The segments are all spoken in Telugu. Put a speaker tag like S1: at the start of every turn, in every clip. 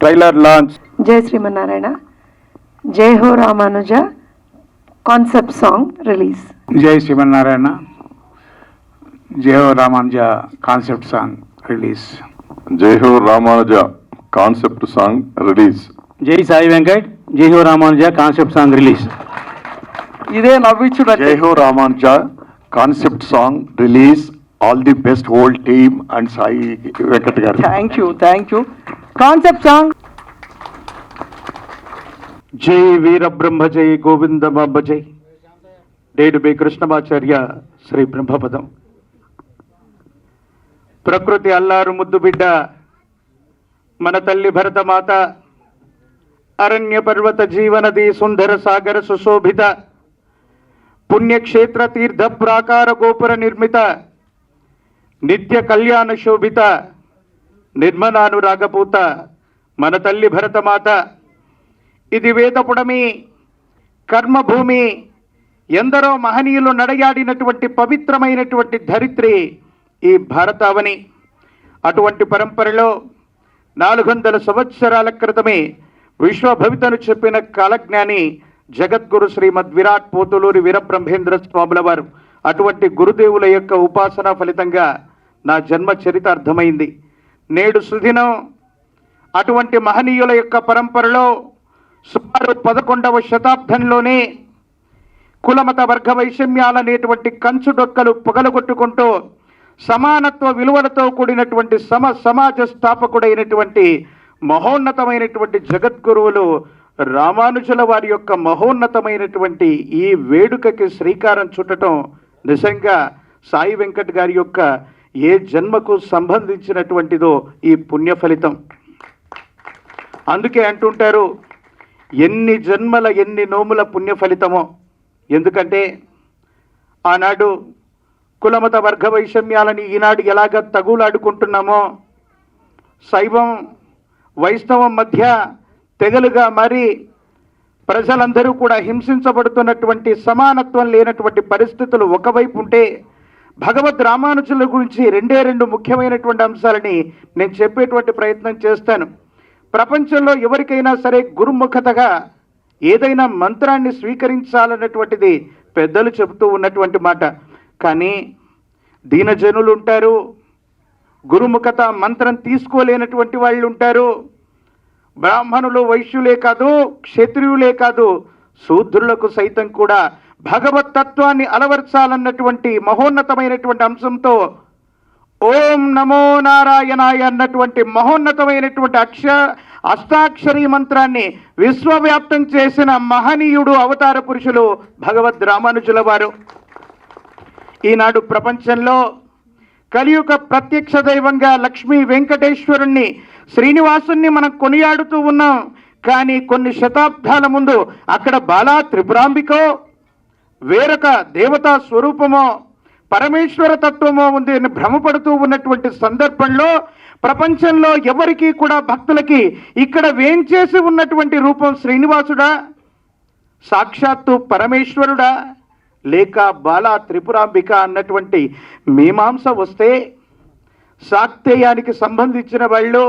S1: Trailer launch.
S2: జై శ్రీమన్నారాయణ. జై Ho Ramanuja concept song release.
S1: జై శ్రీమన్నారాయణ. జై Ho Ramanuja concept song release.
S3: జై Ho Ramanuja concept song release.
S4: జై సాయి వెంకట్. జై Ho Ramanuja concept song release.
S1: ఇదే నవ్వించుడు.
S3: Jai Ho Ramanuja concept song release. All the best whole team and Sai Venkat గారు.
S1: Thank you. Concept song.
S4: జై వీరబ్రహ్మ జై గోవిందమాంబ జై. డేడు బి కృష్ణమాచార్య శ్రీ బ్రహ్మపదం. ప్రకృతి అల్లారు ముద్దు బిడ్డ మన తల్లి భరతమాత, అరణ్య పర్వత జీవనది సుందర సాగర సుశోభిత, పుణ్యక్షేత్ర తీర్థ ప్రాకార గోపుర నిర్మిత, నిత్య కళ్యాణ శోభిత, నిర్మలానురాగపూత మన తల్లి భరతమాత. ఇది వేదపుడమి, కర్మభూమి, ఎందరో మహనీయులు నడయాడినటువంటి పవిత్రమైనటువంటి ధరిత్రి ఈ భారతావని. అటువంటి పరంపరలో 400 సంవత్సరాల క్రితమే విశ్వభవితను చెప్పిన కాలజ్ఞాని జగద్గురు శ్రీమద్ విరాట్ పోతులూరి వీరబ్రహ్మేంద్ర స్వాముల వారు. అటువంటి గురుదేవుల యొక్క ఉపాసన ఫలితంగా నా జన్మ చరితార్థమైంది. నేడు సుదినం అటువంటి మహనీయుల యొక్క పరంపరలో సుమారు 11వ శతాబ్దంలోనే కులమత వర్గ వైషమ్యాలనేటువంటి కంచుడొక్కలు పొగలగొట్టుకుంటూ సమానత్వ విలువలతో కూడినటువంటి సమాజ స్థాపకుడైనటువంటి మహోన్నతమైనటువంటి జగద్గురువులు రామానుజుల వారి యొక్క మహోన్నతమైనటువంటి ఈ వేడుకకి శ్రీకారం చుట్టడం నిజంగా సాయి వెంకట్ గారి యొక్క ఏ జన్మకు సంబంధించినటువంటిదో ఈ పుణ్య ఫలితం. అందుకే అంటుంటారు, ఎన్ని జన్మల ఎన్ని నోముల పుణ్య ఫలితమో. ఎందుకంటే ఆనాడు కులమత వర్గ వైషమ్యాలని ఈనాడు ఎలాగ తగులాడుకుంటున్నామో, శైవం వైష్ణవం మధ్య తెగలుగా మారి ప్రజలందరూ కూడా హింసించబడుతున్నటువంటి సమానత్వం లేనటువంటి పరిస్థితులు ఒకవైపు ఉంటే, భగవద్ రామానుజుల గురించి రెండు ముఖ్యమైనటువంటి అంశాలని నేను చెప్పేటువంటి ప్రయత్నం చేస్తాను. ప్రపంచంలో ఎవరికైనా సరే గురుముఖతగా ఏదైనా మంత్రాన్ని స్వీకరించాలన్నటువంటిది పెద్దలు చెబుతూ ఉన్నటువంటి మాట. కానీ దీనజనులు ఉంటారు, గురుముఖత మంత్రం తీసుకోలేనటువంటి వాళ్ళు ఉంటారు. బ్రాహ్మణులు వైశ్యులే కాదు, క్షత్రియులే కాదు, శూద్రులకు సైతం కూడా భగవత్ తత్వాన్ని అలవర్చాలన్నటువంటి మహోన్నతమైనటువంటి అంశంతో ఓం నమో నారాయణాయ అన్నటువంటి మహోన్నతమైనటువంటి అష్టాక్షరీ మంత్రాన్ని విశ్వవ్యాప్తం చేసిన మహనీయుడు అవతార పురుషులు భగవద్ రామానుజుల వారు. ఈనాడు ప్రపంచంలో కలియుగ ప్రత్యక్ష దైవంగా లక్ష్మీ వెంకటేశ్వరుణ్ణి, శ్రీనివాసుని మనం కొనియాడుతూ ఉన్నాం. కానీ కొన్ని శతాబ్దాల ముందు అక్కడ బాలా త్రిపురాంబికో, వేరొక దేవతా స్వరూపమో పరమేశ్వర తత్వమో ఉంది అని భ్రమపడుతూ ఉన్నటువంటి సందర్భంలో ప్రపంచంలో ఎవరికీ కూడా భక్తులకి ఇక్కడ వేంచేసి ఉన్నటువంటి రూపం శ్రీనివాసుడా, సాక్షాత్తు పరమేశ్వరుడా, లేక బాలా త్రిపురాంబిక అన్నటువంటి మీమాంస వస్తే, శాక్తేయానికి సంబంధించిన వాళ్ళు,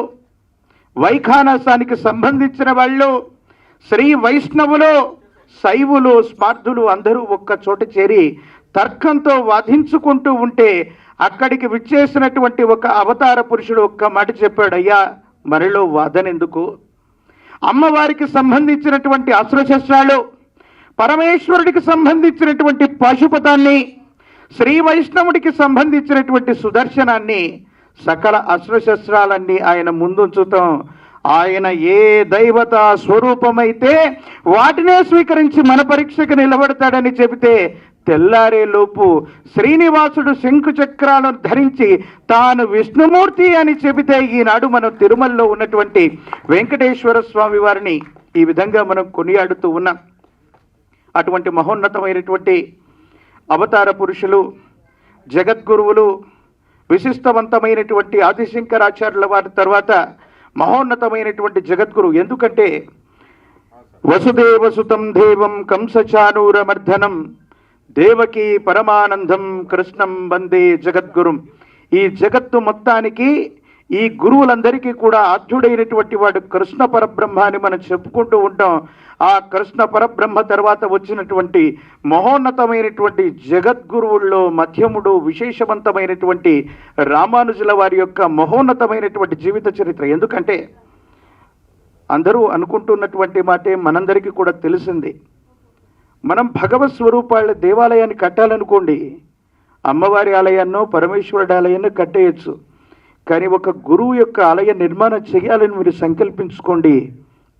S4: వైఖానసానికి సంబంధించిన వాళ్ళు, శ్రీ వైష్ణవులు, శైవులు, స్మార్థులు అందరూ ఒక్క చోట చేరి తర్కంతో వాదించుకుంటూ ఉంటే అక్కడికి విచ్చేసినటువంటి ఒక అవతార పురుషుడు ఒక్క మాట చెప్పాడు, అయ్యా మరిలో వాదన ఎందుకు? అమ్మవారికి సంబంధించినటువంటి అస్త్రశస్త్రాలు, పరమేశ్వరుడికి సంబంధించినటువంటి పాశుపతాన్ని, శ్రీ వైష్ణవుడికి సంబంధించినటువంటి సుదర్శనాన్ని, సకల అస్త్రశస్త్రాలన్నీ ఆయన ముందుంచుతాం. ఆయన ఏ దైవత స్వరూపమైతే వాటినే స్వీకరించి మన పరీక్షకు నిలబడతాడని చెబితే, తెల్లారే లోపు శ్రీనివాసుడు శంకు చక్రాలను ధరించి తాను విష్ణుమూర్తి అని చెబితే, ఈనాడు మనం తిరుమలలో ఉన్నటువంటి వెంకటేశ్వర స్వామి వారిని ఈ విధంగా మనం కొనియాడుతూ ఉన్నాం. అటువంటి మహోన్నతమైనటువంటి అవతార పురుషులు, జగద్గురువులు, విశిష్టవంతమైనటువంటి ఆదిశంకరాచార్యుల వారి తర్వాత మహోన్నతమైనటువంటి జగద్గురు. ఎందుకంటే వసుదేవసుతం దేవం కంసచానూరమర్ధనం దేవకి పరమానందం కృష్ణం వందే జగద్గురుం. ఈ జగత్తు మొత్తానికి ఈ గురువులందరికీ కూడా ఆద్యుడైనటువంటి వాడు కృష్ణ పరబ్రహ్మ అని మనం చెప్పుకుంటూ ఉంటాం. ఆ కృష్ణ పరబ్రహ్మ తర్వాత వచ్చినటువంటి మహోన్నతమైనటువంటి జగద్గురువుల్లో మధ్యముడు విశేషవంతమైనటువంటి రామానుజుల వారి యొక్క మహోన్నతమైనటువంటి జీవిత చరిత్ర. ఎందుకంటే అందరూ అనుకుంటున్నటువంటి మాటే మనందరికీ కూడా తెలిసింది. మనం భగవత్ స్వరూపాల దేవాలయాన్ని కట్టాలనుకోండి, అమ్మవారి ఆలయాన్నో పరమేశ్వరుడి ఆలయాన్నో కట్టేయచ్చు. కానీ ఒక గురువు యొక్క ఆలయ నిర్మాణం చేయాలని మీరు సంకల్పించుకోండి,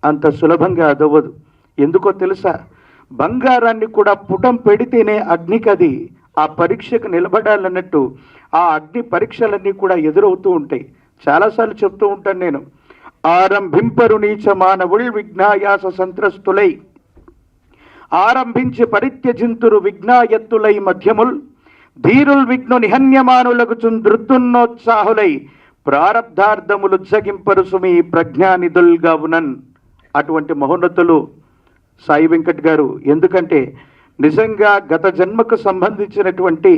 S4: అంత సులభంగా అదవ్వదు. ఎందుకో తెలుసా? బంగారాన్ని కూడా పుటం పెడితేనే అగ్నికది ఆ పరీక్షకు నిలబడాలన్నట్టు ఆ అగ్ని పరీక్షలన్నీ కూడా ఎదురవుతూ ఉంటాయి. చాలాసార్లు చెప్తూ ఉంటాను నేను, ఆరంభింపరు నీచ మానవుల్ విఘ్నాయాస సంత్రస్తులై, ఆరంభించి పరిత్యజింతురు విఘ్నాయత్తులై మధ్యముల్, ధీరుల్ విఘ్ను నిహన్యమానులకు చుందృత్తున్నోత్సాహులై, ప్రారబ్ధార్థములు జగింపరు సుమి ప్రజ్ఞానిధుల్గా ఉనన్. అటువంటి మహోన్నతులు సాయి వెంకట్ గారు. ఎందుకంటే నిజంగా గత జన్మకు సంబంధించినటువంటి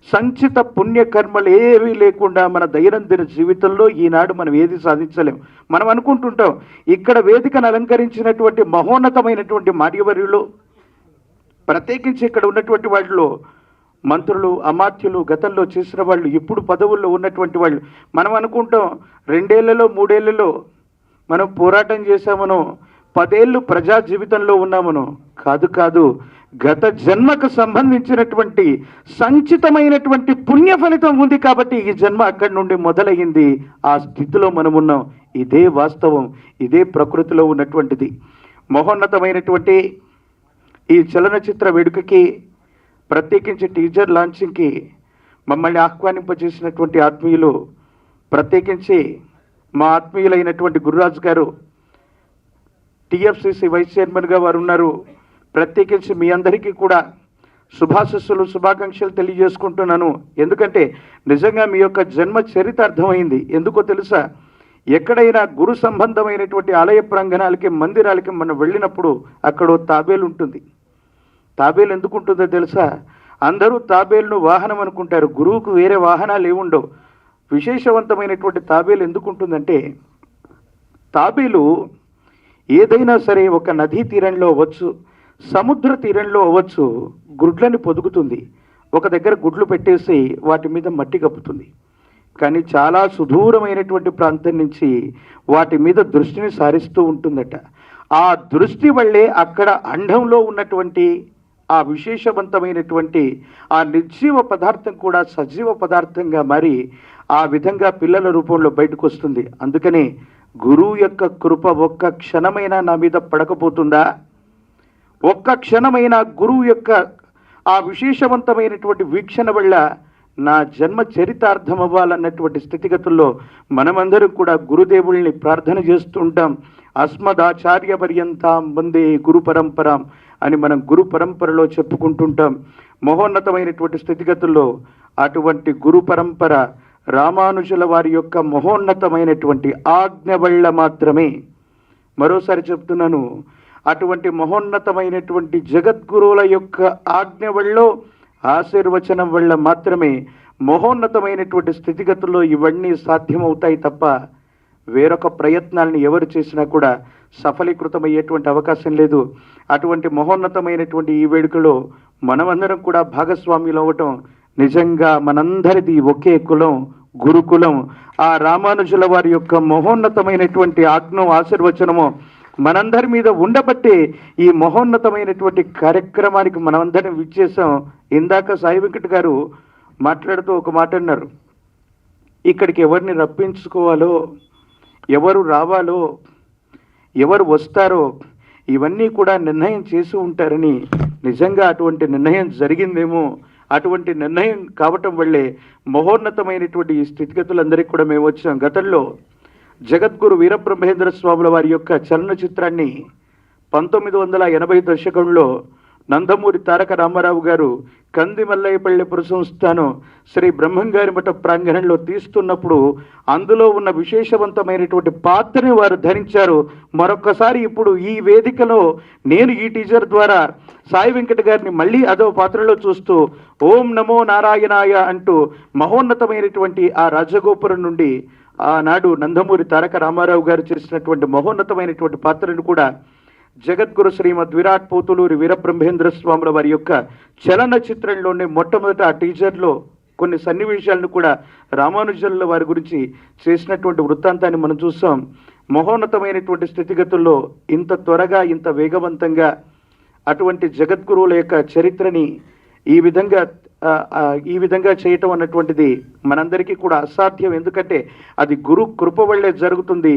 S4: సంచిత పుణ్యకర్మలు ఏవీ లేకుండా మన దైనందిన జీవితంలో ఈనాడు మనం ఏది సాధించలేం. మనం అనుకుంటుంటాం ఇక్కడ వేదికను అలంకరించినటువంటి మహోన్నతమైనటువంటి మాన్యవర్యులు, ప్రత్యేకించి ఇక్కడ ఉన్నటువంటి వాళ్ళలో మంత్రులు అమాత్యులు గతంలో చేసిన వాళ్ళు, ఇప్పుడు పదవుల్లో ఉన్నటువంటి వాళ్ళు, మనం అనుకుంటాం 2 ఏళ్లలో 3 ఏళ్లలో మనం పోరాటం చేశామనో 10 ఏళ్ళు ప్రజా జీవితంలో ఉన్నామనో. కాదు కాదు, గత జన్మకు సంబంధించినటువంటి సంచితమైనటువంటి పుణ్య ఫలితం ఉంది కాబట్టి ఈ జన్మ అక్కడి నుండి మొదలయ్యింది. ఆ స్థితిలో మనం ఉన్నాం. ఇదే వాస్తవం, ఇదే ప్రకృతిలో ఉన్నటువంటిది. మహోన్నతమైనటువంటి ఈ చలనచిత్ర వేడుకకి, ప్రత్యేకించి టీజర్ లాంచింగ్కి మమ్మల్ని ఆహ్వానింపజేసినటువంటి ఆత్మీయులు, ప్రత్యేకించి మా ఆత్మీయులైనటువంటి గురురాజు గారు, టిఎఫ్సిసి వైస్ చైర్మన్గా వారు ఉన్నారు. ప్రత్యేకించి మీ అందరికీ కూడా శుభాశస్సులు శుభాకాంక్షలు తెలియజేసుకుంటున్నాను. ఎందుకంటే నిజంగా మీ యొక్క జన్మ చరితార్థమైంది. ఎందుకో తెలుసా? ఎక్కడైనా గురు సంబంధమైనటువంటి ఆలయ ప్రాంగణాలకి మందిరాలకి మనం వెళ్ళినప్పుడు అక్కడ తాబేలు ఉంటుంది. తాబేలు ఎందుకు ఉంటుందో తెలుసా? అందరూ తాబేలును వాహనం అనుకుంటారు, గురువుకు వేరే వాహనాలు ఏముండవు. విశేషవంతమైనటువంటి తాబేలు ఎందుకు ఉంటుందంటే, తాబేలు ఏదైనా సరే ఒక నదీ తీరంలో అవ్వచ్చు, సముద్ర తీరంలో అవ్వచ్చు, గుడ్లని పొదుగుతుంది. ఒక దగ్గర గుడ్లు పెట్టేసి వాటి మీద మట్టి కప్పుతుంది. కానీ చాలా సుదూరమైనటువంటి ప్రాంతం నుంచి వాటి మీద దృష్టిని సారిస్తూ ఉంటుందట. ఆ దృష్టి వల్లే అక్కడ అండంలో ఉన్నటువంటి ఆ విశేషవంతమైనటువంటి ఆ నిర్జీవ పదార్థం కూడా సజీవ పదార్థంగా మారి ఆ విధంగా పిల్లల రూపంలో బయటకు వస్తుంది. అందుకనే గురువు యొక్క కృప ఒక్క క్షణమైనా నా మీద పడకపోతుందా? ఒక్క క్షణమైనా గురువు యొక్క ఆ విశేషవంతమైనటువంటి వీక్షణ వల్ల నా జన్మ చరితార్థం అవ్వాలన్నటువంటి స్థితిగతుల్లో మనమందరం కూడా గురుదేవుల్ని ప్రార్థన చేస్తూ ఉంటాం. అస్మదాచార్య పర్యంతం వందే గురు పరంపరాం అని మనం గురు పరంపరలో చెప్పుకుంటుంటాం. మహోన్నతమైనటువంటి స్థితిగతుల్లో అటువంటి గురు పరంపర రామానుజుల వారి యొక్క మహోన్నతమైనటువంటి ఆజ్ఞ వల్ల మాత్రమే, మరోసారి చెప్తున్నాను, అటువంటి మహోన్నతమైనటువంటి జగద్గురువుల యొక్క ఆజ్ఞ వల్ల, ఆశీర్వచనం వల్ల మాత్రమే మహోన్నతమైనటువంటి స్థితిగతుల్లో ఇవన్నీ సాధ్యమవుతాయి తప్ప వేరొక ప్రయత్నాలను ఎవరు చేసినా కూడా సఫలీకృతమయ్యేటువంటి అవకాశం లేదు. అటువంటి మహోన్నతమైనటువంటి ఈ వేడుకలో మనమందరం కూడా భాగస్వామ్యులు అవ్వటం నిజంగా మనందరిది ఒకే కులం, గురుకులం. ఆ రామానుజుల వారి యొక్క మహోన్నతమైనటువంటి ఆజ్ఞ ఆశీర్వచనము మనందరి మీద ఉండబట్టే ఈ మహోన్నతమైనటువంటి కార్యక్రమానికి మనమందరం విచ్చేసాం. ఇందాక సాయి వెంకట్ గారు మాట్లాడుతూ ఒక మాట అన్నారు, ఇక్కడికి ఎవరిని రప్పించుకోవాలో, ఎవరు రావాలో, ఎవరు వస్తారో ఇవన్నీ కూడా నిర్ణయం చేసి ఉంటారని. నిజంగా అటువంటి నిర్ణయం జరిగిందేమో. అటువంటి నిర్ణయం కావటం వల్లే మహోన్నతమైనటువంటి ఈ స్థితిగతులందరికీ కూడా మేము వచ్చాం. గతంలో జగద్గురు వీరబ్రహ్మేంద్ర స్వాముల వారి యొక్క చలనచిత్రాన్ని 1980 దశకంలో నందమూరి తారక రామారావు గారు కందిమల్లయ్యపల్లి పురసంస్థానం శ్రీ బ్రహ్మంగారి మఠ ప్రాంగణంలో తీస్తున్నప్పుడు అందులో ఉన్న విశేషవంతమైనటువంటి పాత్రని వారు ధరించారు. మరొక్కసారి ఇప్పుడు ఈ వేదికలో నేను ఈ టీజర్ ద్వారా సాయి వెంకట్ గారిని మళ్ళీ అదో పాత్రలో చూస్తూ ఓం నమో నారాయణాయ అంటూ మహోన్నతమైనటువంటి ఆ రాజగోపురం నుండి ఆనాడు నందమూరి తారక రామారావు గారు చేసినటువంటి మహోన్నతమైనటువంటి పాత్రను కూడా జగద్గురు శ్రీమద్ విరాట్ పోతులూరి వీరబ్రహ్మేంద్ర స్వాముల వారి యొక్క చలనచిత్రంలోనే మొట్టమొదట ఆ టీజర్లో కొన్ని సన్నివేశాలను కూడా రామానుజుల వారి గురించి చేసినటువంటి వృత్తాంతాన్ని మనం చూసాం. మహోన్నతమైనటువంటి స్థితిగతుల్లో ఇంత త్వరగా ఇంత వేగవంతంగా అటువంటి జగద్గురువుల యొక్క చరిత్రని ఈ విధంగా చేయటం అన్నటువంటిది మనందరికీ కూడా అసాధ్యం. ఎందుకంటే అది గురు కృప వల్లే జరుగుతుంది.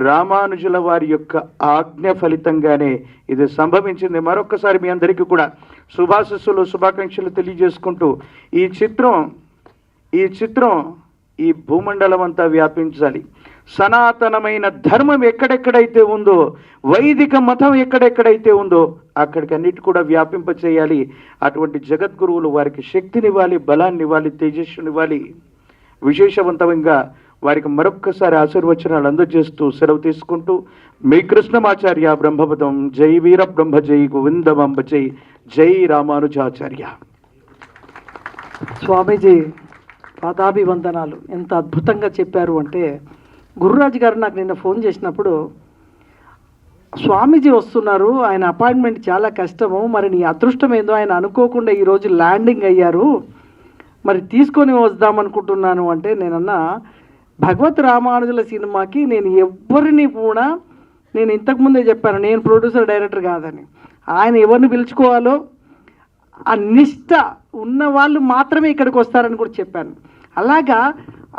S4: రామానుజుల వారి యొక్క ఆజ్ఞ ఫలితంగానే ఇది సంభవించింది. మరొక్కసారి మీ అందరికీ కూడా శుభాకాంక్షలు తెలియజేసుకుంటూ ఈ చిత్రం ఈ భూమండలం అంతా వ్యాపించాలి. సనాతనమైన ధర్మం ఎక్కడెక్కడైతే ఉందో, వైదిక మతం ఎక్కడెక్కడైతే ఉందో అక్కడికన్నిటి కూడా వ్యాపింప చేయాలి. అటువంటి జగద్గురువులు వారికి శక్తినివ్వాలి, బలాన్నివ్వాలి, తేజస్సునివ్వాలి. విశేషవంతంగా వారికి మరొక్కసారి ఆశీర్వచనాలు అందజేస్తూ సెలవు తీసుకుంటూ మీ కృష్ణమాచార్య బ్రహ్మపదం. జై వీర బ్రహ్మ జై గోవిందమంబ జై జై రామానుజాచార్య.
S5: స్వామీజీ పాదాభివందనాలు. ఎంత అద్భుతంగా చెప్పారు అంటే, గురురాజు గారు నాకు నిన్న ఫోన్ చేసినప్పుడు, స్వామీజీ వస్తున్నారు, ఆయన అపాయింట్మెంట్ చాలా కష్టము, మరి నీ అదృష్టం ఏందో, ఆయన అనుకోకుండా ఈరోజు ల్యాండింగ్ అయ్యారు, మరి తీసుకొని వద్దామనుకుంటున్నాను అంటే, నేనన్నా భగవత్ రామానుజుల సినిమాకి నేను ఎవరిని కూడా, నేను ఇంతకుముందే చెప్పాను, నేను ప్రొడ్యూసర్ డైరెక్టర్ కాదని. ఆయన ఎవరిని పిలుచుకోవాలో ఆ నిష్ట ఉన్న వాళ్ళు మాత్రమే ఇక్కడికి వస్తారని కూడా చెప్పాను. అలాగా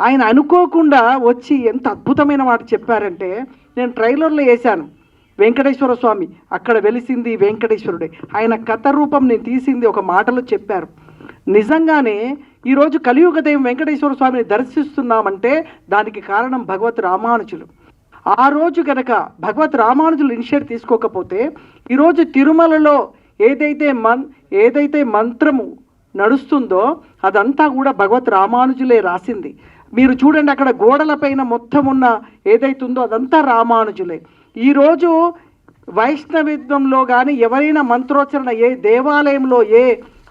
S5: ఆయన అనుకోకుండా వచ్చి ఎంత అద్భుతమైన మాట చెప్పారంటే, నేను ట్రైలర్లో వేశాను, వెంకటేశ్వర స్వామి అక్కడ వెలిసింది వెంకటేశ్వరుడే, ఆయన కథ రూపం నేను తీసింది ఒక మాటలో చెప్పారు. నిజంగానే ఈరోజు కలియుగ దైవం వెంకటేశ్వర స్వామిని దర్శిస్తున్నామంటే దానికి కారణం భగవత్ రామానుజులు. ఆ రోజు కనుక భగవత్ రామానుజులు ఇనిషియేట్ తీసుకోకపోతే ఈరోజు తిరుమలలో ఏదైతే మంత్రము నడుస్తుందో అదంతా కూడా భగవత్ రామానుజులే రాసింది. మీరు చూడండి, అక్కడ గోడలపైన మొత్తం ఉన్న ఏదైతుందో అదంతా రామానుజులే. ఈరోజు వైష్ణవిత్వంలో కానీ ఎవరైనా మంత్రోచ్చరణ ఏ దేవాలయంలో ఏ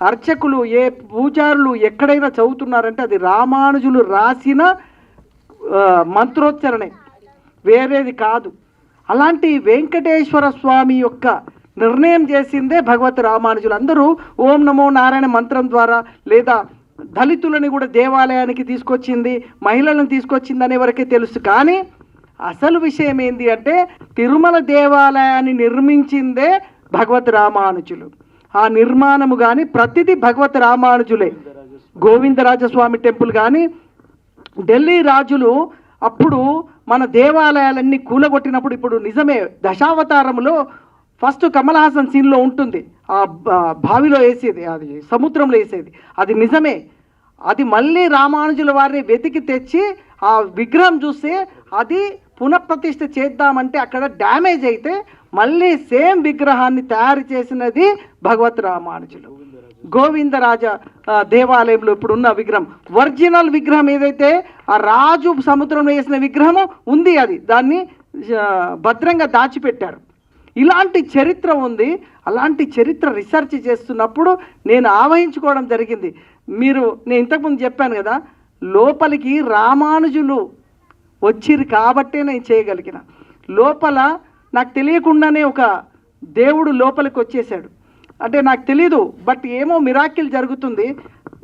S5: అర్చకులు ఏ పూజారులు ఎక్కడైనా చదువుతున్నారంటే అది రామానుజులు రాసిన మంత్రోచ్చరణే, వేరేది కాదు. అలాంటి వెంకటేశ్వర స్వామి యొక్క నిర్ణయం చేసిందే భగవత్ రామానుజులు. అందరూ ఓం నమో నారాయణ మంత్రం ద్వారా లేదా దళితులని కూడా దేవాలయానికి తీసుకొచ్చింది, మహిళలను తీసుకొచ్చింది అనే వరకే తెలుసు. కానీ అసలు విషయం ఏంటి అంటే తిరుమల దేవాలయాన్ని నిర్మించిందే భగవత్ రామానుజులు. ఆ నిర్మాణము కానీ ప్రతిదీ భగవత్ రామానుజులే. గోవిందరాజస్వామి టెంపుల్ కానీ ఢిల్లీ రాజులు అప్పుడు మన దేవాలయాలన్నీ కూలగొట్టినప్పుడు, ఇప్పుడు నిజమే దశావతారంలో ఫస్ట్ కమల్ హాసన్ సీన్లో ఉంటుంది, ఆ బావిలో వేసేది, అది సముద్రంలో వేసేది, అది నిజమే. అది మళ్ళీ రామానుజుల వారిని వెతికి తెచ్చి ఆ విగ్రహం చూస్తే అది పునఃప్రతిష్ఠ చేద్దామంటే అక్కడ డ్యామేజ్ అయితే మళ్ళీ సేమ్ విగ్రహాన్ని తయారు చేసినది భగవత్ రామానుజులు. గోవిందరాజ దేవాలయంలో ఇప్పుడున్న విగ్రహం, ఒరిజినల్ విగ్రహం ఏదైతే ఆ రాజు సముద్రంలో వేసిన విగ్రహం ఉంది, అది దాన్ని భద్రంగా దాచిపెట్టారు. ఇలాంటి చరిత్ర ఉంది. అలాంటి చరిత్ర రీసెర్చ్ చేస్తున్నప్పుడు నేను ఆవహించుకోవడం జరిగింది. నేను ఇంతకుముందు చెప్పాను కదా, లోపలికి రామానుజులు వచ్చిరు కాబట్టే నేను చేయగలిగిన. లోపల నాకు తెలియకుండానే ఒక దేవుడు లోపలికి వచ్చేసాడు. అంటే నాకు తెలీదు, బట్ ఏమో మిరాకిల్ జరుగుతుంది.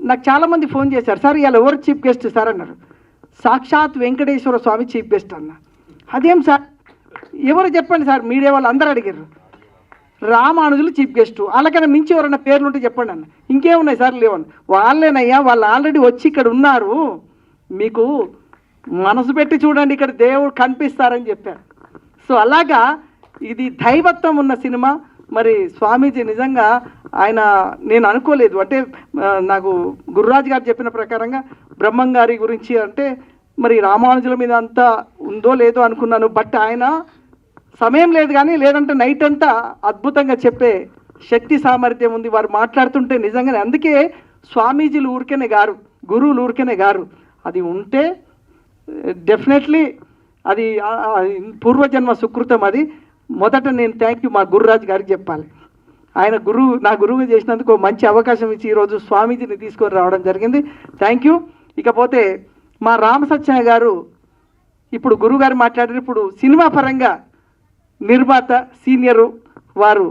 S5: నాకు చాలామంది ఫోన్ చేశారు, సార్ ఇవాళ ఎవరు చీఫ్ గెస్ట్ సార్ అన్నారు. సాక్షాత్ వెంకటేశ్వర స్వామి చీఫ్ గెస్ట్ అన్న. అదేం సార్, ఎవరు చెప్పండి సార్, మీడియా వాళ్ళు అందరూ అడిగారు. రామానుజులు చీఫ్ గెస్టు, అలాగైనా మించి ఎవరైనా పేర్లు ఉంటే చెప్పండి అన్న. ఇంకేమున్నాయి సార్, లేవని. వాళ్ళేనయ్యా, వాళ్ళు ఆల్రెడీ వచ్చి ఇక్కడ ఉన్నారు, మీకు మనసు పెట్టి చూడండి, ఇక్కడ దేవుడు కనిపిస్తారని చెప్పారు. సో అలాగా ఇది దైవత్వం ఉన్న సినిమా. మరి స్వామీజీ నిజంగా నేను అనుకోలేదు. అంటే నాకు గురురాజు గారు చెప్పిన ప్రకారంగా బ్రహ్మం గారి గురించి అంటే మరి రామానుజుల మీద అంతా ఉందో లేదో అనుకున్నాను. బట్ ఆయన సమయం లేదు, కానీ లేదంటే నైట్ అంతా అద్భుతంగా చెప్పే శక్తి సామర్థ్యం ఉంది. వారు మాట్లాడుతుంటే నిజంగానే, అందుకే స్వామీజీలు ఊరికేనే గారు, గురువులు ఊరికేనే గారు. అది ఉంటే డెఫినెట్లీ అది పూర్వజన్మ సుకృతం. అది మొదట నేను థ్యాంక్ యూ మా గురురాజు గారికి చెప్పాలి. ఆయన నా గురువు చేసినందుకు మంచి అవకాశం ఇచ్చి ఈరోజు స్వామీజీని తీసుకొని రావడం జరిగింది. Thank you. ఇకపోతే మా రామసత్యయ్య గారు ఇప్పుడు గురుగారు మాట్లాడినప్పుడు సినిమా పరంగా నిర్మాత సీనియరు వారు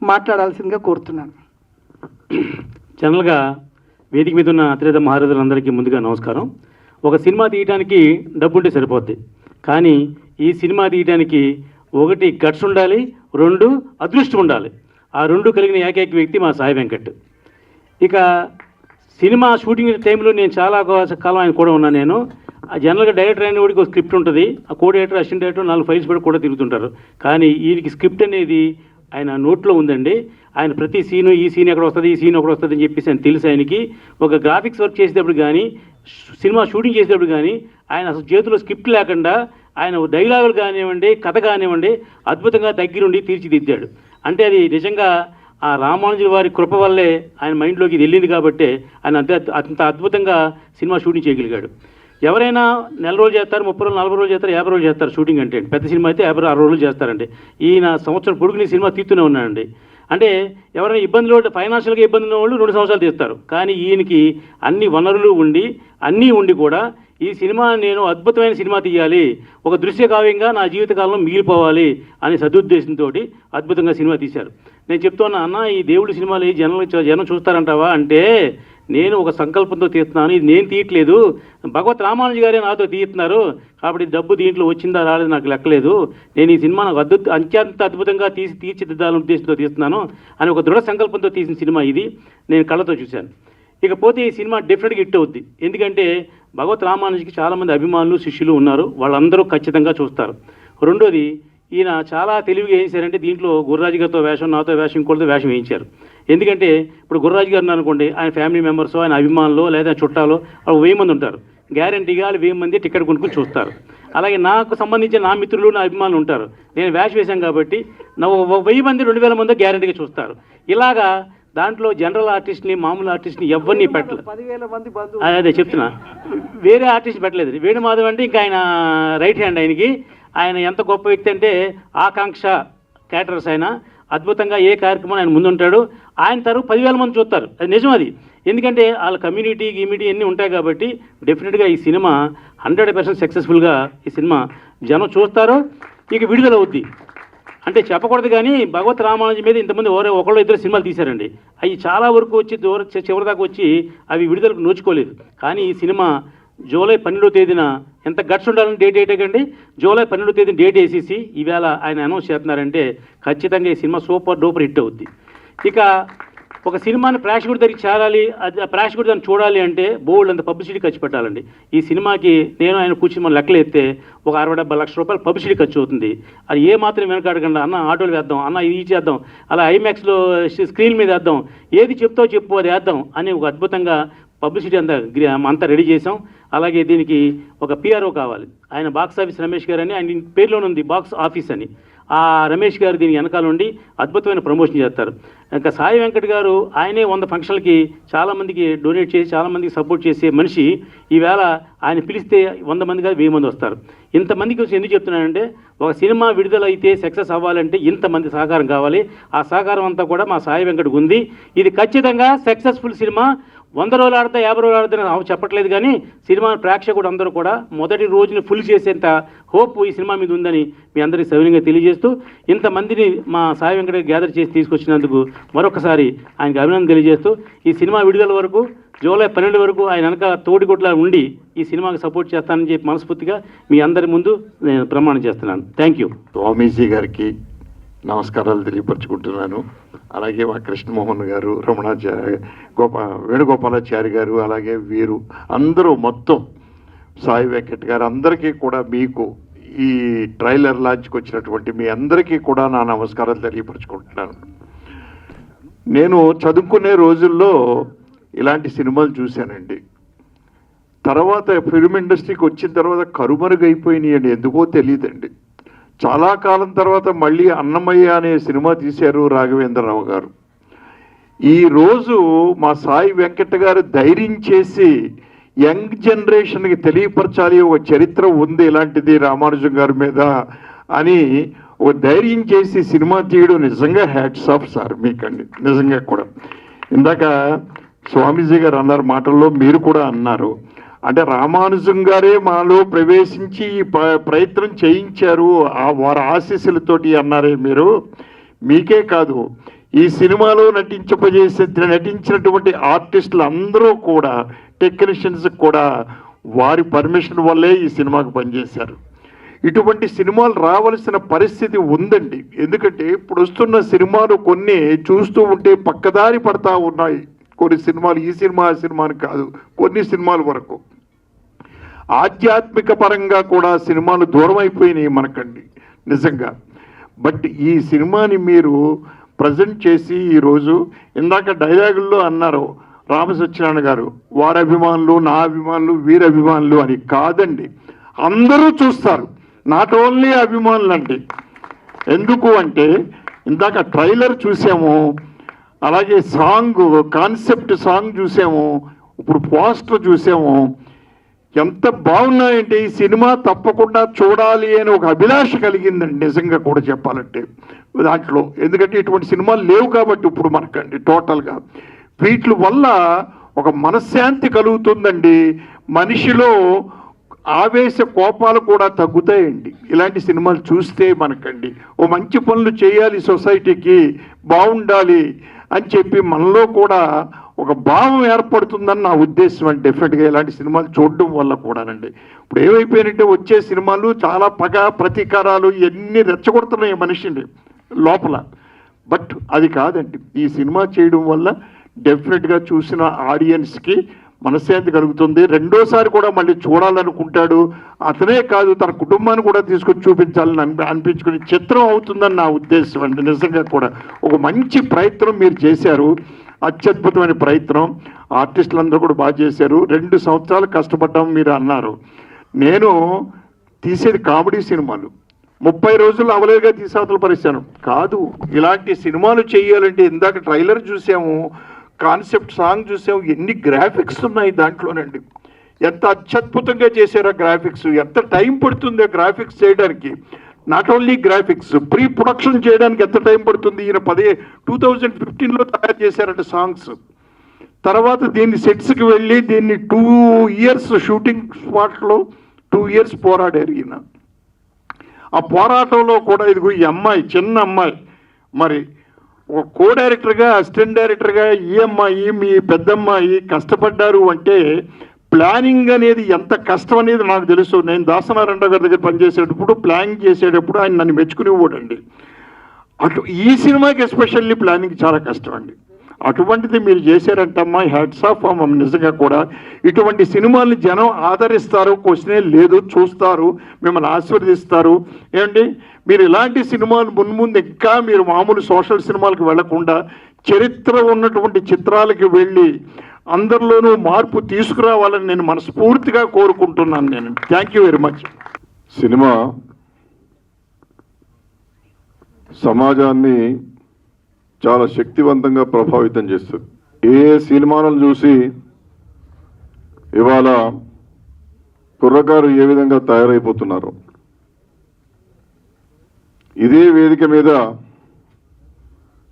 S5: మాట్లాడాల్సిందిగా కోరుతున్నాను.
S6: జనరల్గా వేదిక మీద ఉన్న అతిరేత మహారాజులందరికీ ముందుగా నమస్కారం. ఒక సినిమా తీయడానికి డబ్బు ఉంటే సరిపోద్ది, కానీ ఈ సినిమా తీయడానికి 1 గట్స్ ఉండాలి, 2 అదృష్టం ఉండాలి. ఆ 2 కలిగిన ఏకైక వ్యక్తి మా సాయి వెంకట్. ఇక సినిమా షూటింగ్ టైంలో నేను చాలా కాలం ఆయన కూడా ఉన్నాను. నేను జనరల్గా డైరెక్టర్ అయిన వాడికి ఒక స్క్రిప్ట్ ఉంటుంది, ఆ co director assistant director 4 files పెట్టి కూడా తిరుగుతుంటారు. కానీ ఈయనకి స్క్రిప్ట్ అనేది ఆయన నోట్లో ఉందండి. ఆయన ప్రతి సీను ఈ సీన్ ఎక్కడ వస్తుంది, ఈ సీన్ ఎక్కడ వస్తుంది అని చెప్పేసి ఆయన తెలుసు. ఆయనకి ఒక గ్రాఫిక్స్ వర్క్ చేసేటప్పుడు కానీ సినిమా షూటింగ్ చేసేటప్పుడు కానీ ఆయన అసలు చేతిలో స్క్రిప్ట్ లేకుండా ఆయన డైలాగులు కానివ్వండి, కథ కానివ్వండి అద్భుతంగా దగ్గరుండి తీర్చిదిద్దాడు. అంటే అది నిజంగా ఆ రామానుజుల వారి కృప వల్లే ఆయన మైండ్లోకి ఇది వెళ్ళింది కాబట్టి ఆయన అంత అద్భుతంగా సినిమా షూటింగ్ చేయగలిగాడు. ఎవరైనా నెల రోజులు చేస్తారు, 30 రోజులు, 40 రోజులు చేస్తారు, 50 రోజులు చేస్తారు షూటింగ్ అంటే. పెద్ద సినిమా అయితే 50-60 రోజులు చేస్తారండి. ఈయన సంవత్సరం పొడుగుని సినిమా తీస్తూనే ఉన్నాడండి. అంటే ఎవరైనా ఇబ్బందులు ఫైనాన్షియల్గా ఇబ్బంది ఉన్న వాళ్ళు 2 సంవత్సరాలు తీస్తారు. కానీ ఈయనకి అన్ని వనరులు ఉండి అన్నీ ఉండి కూడా ఈ సినిమా నేను అద్భుతమైన సినిమా తీయాలి, ఒక దృశ్య కావ్యంగా నా జీవితకాలంలో మిగిలిపోవాలి అనే సదుద్దేశంతో అద్భుతంగా సినిమా తీశారు. నేను చెప్తున్నా, అన్న ఈ దేవుడి సినిమాలు జనం చూస్తారంటావా అంటే, నేను ఒక సంకల్పంతో తీస్తున్నాను, ఇది నేను తీయట్లేదు, భగవత్ రామానుజు గారే నాతో తీస్తున్నారు, కాబట్టి డబ్బు దీంట్లో వచ్చిందా రాలేదు నాకు లెక్కలేదు, నేను ఈ సినిమా నాకు అత్యంత అద్భుతంగా తీర్చిదిద్దాలని ఉద్దేశంతో తీస్తున్నాను అని ఒక దృఢ సంకల్పంతో తీసిన సినిమా ఇది. నేను కళ్ళతో చూశాను. ఇకపోతే ఈ సినిమా డెఫినెట్గా హిట్ అవుద్ది. ఎందుకంటే భగవత్ రామానుజుకి చాలామంది అభిమానులు శిష్యులు ఉన్నారు, వాళ్ళందరూ ఖచ్చితంగా చూస్తారు. రెండోది, ఈయన చాలా తెలివిగా ఏం చేశారంటే దీంట్లో గుర్రాజు గారితో వేషం, నాతో వేషం, ఇంకోటితో వేషం వేయించారు. ఎందుకంటే ఇప్పుడు గుర్రాజు గారిని అనుకోండి, ఆయన ఫ్యామిలీ మెంబర్స్, ఆయన అభిమానులు లేదా చుట్టాలు 1000 మంది ఉంటారు. గ్యారంటీగా వాళ్ళు 1000 మంది టికెట్ కొనుక్కొని చూస్తారు. అలాగే నాకు సంబంధించిన నా మిత్రులు, నా అభిమానులు ఉంటారు. నేను వేషం వేశాను కాబట్టి 1000 మంది 2000 మంది గ్యారంటీగా చూస్తారు. ఇలాగా దాంట్లో జనరల్ ఆర్టిస్ట్ని, మామూలు ఆర్టిస్ట్ని ఎవరిని పెట్టలేదు.
S5: 10,000 మంది బంధువులు.
S6: అదే చెప్తున్నా, వేరే ఆర్టిస్ట్ పెట్టలేదు. వేణుమాధవ్ అంటే ఇంకా ఆయన రైట్ హ్యాండ్ ఆయనకి. ఆయన ఎంత గొప్ప వ్యక్తి అంటే ఆకాంక్ష క్యాటరర్స్ ఆయన అద్భుతంగా ఏ కార్యక్రమం ఆయన ముందుంటాడు. ఆయన తరపు 10,000 మంది చూస్తారు. అది నిజం. అది ఎందుకంటే వాళ్ళ కమ్యూనిటీ అన్నీ ఉంటాయి కాబట్టి డెఫినెట్గా ఈ సినిమా 100% సక్సెస్ఫుల్గా ఈ సినిమా జనం చూస్తారు. ఇక విడుదల అవుద్ది అంటే చెప్పకూడదు, కానీ భగవత్ రామానుజు మీద ఇంతమంది ఒకళ్ళు 2 సినిమాలు తీశారండి. అవి చాలా వరకు వచ్చి చివరిదాకా వచ్చి అవి విడుదలకు నోచుకోలేదు. కానీ ఈ సినిమా జూలై 12వ తేదీన, ఎంత గట్స్ ఉండాలని డేట్ ఏంటండి, జూలై 12వ తేదీన డేట్ వేసేసి ఈవేళ ఆయన అనౌన్స్ చేస్తున్నారంటే ఖచ్చితంగా ఈ సినిమా సూపర్ డూపర్ హిట్ అవుద్ది. ఇక ఒక సినిమాని ప్రేక్షకుడి దగ్గరికి చేరాలి, అది ప్రేక్షకుడు దాన్ని చూడాలి అంటే బోల్డ్ అంత పబ్లిసిటీ ఖర్చు పెట్టాలండి. ఈ సినిమాకి నేను ఆయన కూర్చుని మన లెక్కలు ఎత్తే ఒక 60-70 లక్షల రూపాయలు పబ్లిసిటీ ఖర్చు అవుతుంది. అది ఏ మాత్రం వెనకాడకుండా, అన్న ఆటోలు వేద్దాం, అన్న ఇది చేద్దాం, అలా ఐమాక్స్లో స్క్రీన్ మీద వేద్దాం, ఏది చెప్తావు చెప్పు అది వేద్దాం అని ఒక అద్భుతంగా పబ్లిసిటీ అంతా రెడీ చేసాం. అలాగే దీనికి ఒక పిఆర్ఓ కావాలి. ఆయన బాక్స్ ఆఫీస్ రమేష్ గారు అని, ఆయన పేరులోనే ఉంది బాక్స్ ఆఫీస్ అని. ఆ రమేష్ గారు దీనికి వెనకాల ఉండి అద్భుతమైన ప్రమోషన్ చేస్తారు. ఇంకా సాయి వెంకట్ గారు ఆయనే 100 ఫంక్షన్లకి చాలామందికి డొనేట్ చేసి చాలామందికి సపోర్ట్ చేసే మనిషి. ఈవేళ ఆయన పిలిస్తే 100 మంది కాదు 1000 మంది వస్తారు. ఇంతమందికి వచ్చి ఎందుకు చెప్తున్నానంటే, ఒక సినిమా విడుదలైతే సక్సెస్ అవ్వాలంటే ఇంతమంది సహకారం కావాలి. ఆ సహకారం అంతా కూడా మా సాయి వెంకట్కి ఉంది. ఇది ఖచ్చితంగా సక్సెస్ఫుల్ సినిమా. 100 రోజులు ఆడతా 50 రోజులు ఆడతా చెప్పట్లేదు, కానీ సినిమా ప్రేక్షకుడు అందరూ కూడా మొదటి రోజుని ఫుల్ చేసేంత హోప్ ఈ సినిమా మీద ఉందని మీ అందరికీ సవినయంగా తెలియజేస్తూ, ఇంతమందిని మా సాయి వెంకట గ్యాదర్ చేసి తీసుకొచ్చినందుకు మరొకసారి ఆయనకు అభినందన తెలియజేస్తూ, ఈ సినిమా విడుదల వరకు జూలై 12 వరకు ఆయన వెనక తోడిగొట్లా ఉండి ఈ సినిమాకి సపోర్ట్ చేస్తానని చెప్పి మనస్ఫూర్తిగా మీ అందరి ముందు నేను ప్రమాణం చేస్తున్నాను. Thank you.
S3: స్వామీజీ గారికి నమస్కారాలు తెలియపరచుకుంటున్నాను. అలాగే మా కృష్ణమోహన్ గారు, వేణుగోపాలాచారి గారు, అలాగే వీరు అందరూ మొత్తం సాయి వెంకట్ గారు అందరికీ కూడా, మీకు ఈ ట్రైలర్ లాంచ్కి వచ్చినటువంటి మీ అందరికీ కూడా నా నమస్కారాలు తెలియపరచుకుంటున్నాను. నేను చదువుకునే రోజుల్లో ఇలాంటి సినిమాలు చూశానండి. తర్వాత ఫిల్మ్ ఇండస్ట్రీకి వచ్చిన తర్వాత కరుమరుగైపోయినాయండి, ఎందుకో తెలియదండి. చాలా కాలం తర్వాత మళ్ళీ అన్నమయ్య అనే సినిమా తీశారు రాఘవేంద్రరావు గారు. ఈరోజు మా సాయి వెంకట గారు ధైర్యం చేసి యంగ్ జనరేషన్కి తెలియపరచాలి, ఒక చరిత్ర ఉంది ఇలాంటిది రామానుజం గారి మీద అని ఒక ధైర్యం చేసి సినిమా తీయడం నిజంగా హ్యాట్స్ ఆఫ్ సార్ మీకండి. నిజంగా కూడా ఇందాక స్వామీజీ గారు అన్నారు మాటల్లో, మీరు కూడా అన్నారు, అంటే రామానుజం గారే మాలో ప్రవేశించి ఈ ప్రయత్నం చేయించారు వారి ఆశీస్సులతోటి అన్నారే మీరు. మీకే కాదు, ఈ సినిమాలో నటించినటువంటి ఆర్టిస్టులు అందరూ కూడా, టెక్నీషియన్స్ కూడా వారి పర్మిషన్ వల్లే ఈ సినిమాకు పనిచేశారు. ఇటువంటి సినిమాలు రావాల్సిన పరిస్థితి ఉందండి. ఎందుకంటే ఇప్పుడు వస్తున్న సినిమాలు కొన్ని చూస్తూ ఉంటే పక్కదారి పడతా ఉన్నాయి. కొన్ని సినిమాలు ఈ సినిమా ఆ సినిమాని కాదు, కొన్ని సినిమాల వరకు ఆధ్యాత్మిక పరంగా కూడా సినిమాలు దూరం అయిపోయినాయి మనకండి నిజంగా. బట్ ఈ సినిమాని మీరు ప్రజెంట్ చేసి ఈరోజు ఇందాక డైలాగుల్లో అన్నారు రామసత్యనారాయణ గారు, వారి అభిమానులు, నా అభిమానులు, వీరి అభిమానులు అని. కాదండి, అందరూ చూస్తారు, నాట్ ఓన్లీ అభిమానులు అండి. ఎందుకు అంటే ఇందాక ట్రైలర్ చూసాము, అలాగే సాంగ్, కాన్సెప్ట్ సాంగ్ చూసాము, ఇప్పుడు పోస్టర్ చూసాము. ఎంత బాగున్నాయంటే ఈ సినిమా తప్పకుండా చూడాలి అని ఒక అభిలాష కలిగిందండి నిజంగా కూడా చెప్పాలంటే దాంట్లో. ఎందుకంటే ఇటువంటి సినిమాలు లేవు కాబట్టి ఇప్పుడు మనకండి టోటల్గా. వీటి వల్ల ఒక మనశ్శాంతి కలుగుతుందండి, మనిషిలో ఆవేశ కోపాలు కూడా తగ్గుతాయండి ఇలాంటి సినిమాలు చూస్తే మనకండి. ఓ మంచి పనులు చేయాలి, సొసైటీకి బాగుండాలి అని చెప్పి మనలో కూడా ఒక భావం ఏర్పడుతుందని నా ఉద్దేశం అండి. డెఫినెట్గా ఇలాంటి సినిమాలు చూడడం వల్ల కూడానండి. ఇప్పుడు ఏమైపోయినంటే వచ్చే సినిమాలు చాలా పగ, ప్రతీకారాలు ఇవన్నీ రెచ్చగొడుతున్నాయి మనిషిని లోపల. బట్ అది కాదండి, ఈ సినిమా చేయడం వల్ల డెఫినెట్గా చూసిన ఆడియన్స్కి మనశ్శాంతి కలుగుతుంది. రెండోసారి కూడా మళ్ళీ చూడాలనుకుంటాడు. అతనే కాదు, తన కుటుంబాన్ని కూడా తీసుకొచ్చి చూపించాలని అనిపించుకునే చిత్రం అవుతుందని నా ఉద్దేశం అండి. నిజంగా కూడా ఒక మంచి ప్రయత్నం మీరు చేశారు, అత్యద్భుతమైన ప్రయత్నం. ఆర్టిస్టులందరూ కూడా బాగా చేశారు. 2 సంవత్సరాలు కష్టపడ్డాం మీరు అన్నారు. నేను తీసేది కామెడీ సినిమాలు, 30 రోజులు అవలేగా తీసేవతలు పరిచాను కాదు. ఇలాంటి సినిమాలు చేయాలంటే ఇందాక ట్రైలర్ చూసాము, కాన్సెప్ట్ సాంగ్ చూసాము, ఎన్ని గ్రాఫిక్స్ ఉన్నాయి దాంట్లోనండి. ఎంత అత్యద్భుతంగా చేశారో గ్రాఫిక్స్, ఎంత టైం పడుతుందో గ్రాఫిక్స్ చేయడానికి. Not only graphics, pre production చేయడానికి ఎంత టైం పడుతుంది. ఈయన 2015లో తయారు చేశారంట సాంగ్స్. తర్వాత దీన్ని సెట్స్కి వెళ్ళి దీన్ని 2 years షూటింగ్ స్పాట్లో 2 years పోరాడారు ఈయన. ఆ పోరాటంలో కూడా ఇదిగో ఈ అమ్మాయి, చిన్న అమ్మాయి, మరి ఒక కో డైరెక్టర్గా, అసిస్టెంట్ డైరెక్టర్గా ఈ అమ్మాయి, మీ పెద్దమ్మాయి కష్టపడ్డారు అంటే ప్లానింగ్ అనేది ఎంత కష్టం అనేది నాకు తెలుసు. నేను దాసనారాయణ గారి దగ్గర పనిచేసేటప్పుడు, ప్లానింగ్ చేసేటప్పుడు ఆయన నన్ను మెచ్చుకునేవాడండి. అటు ఈ సినిమాకి ఎస్పెషల్లీ ప్లానింగ్ చాలా కష్టం అండి. అటువంటిది మీరు చేశారంటమ్మా, హ్యాట్స్ ఆఫ్. నిజంగా కూడా ఇటువంటి సినిమాల్ని జనం ఆదరిస్తారు, క్వశ్చనే లేదు, చూస్తారు, మిమ్మల్ని ఆశీర్వదిస్తారు. ఏమండి మీరు ఇలాంటి సినిమాలు మున్ముందు ఇంకా మీరు మామూలు సోషల్ సినిమాలకు వెళ్లకుండా చరిత్ర ఉన్నటువంటి చిత్రాలకి వెళ్ళి అందరిలోనూ మార్పు తీసుకురావాలని నేను మనస్ఫూర్తిగా కోరుకుంటున్నాను. నేను thank you very much.
S7: Cinema సమాజాన్ని చాలా శక్తివంతంగా ప్రభావితం చేస్తుంది. ఏ సినిమాలను చూసి ఇవాళ కుర్రకారు ఏ విధంగా తయారైపోతున్నారు. ఇదే వేదిక మీద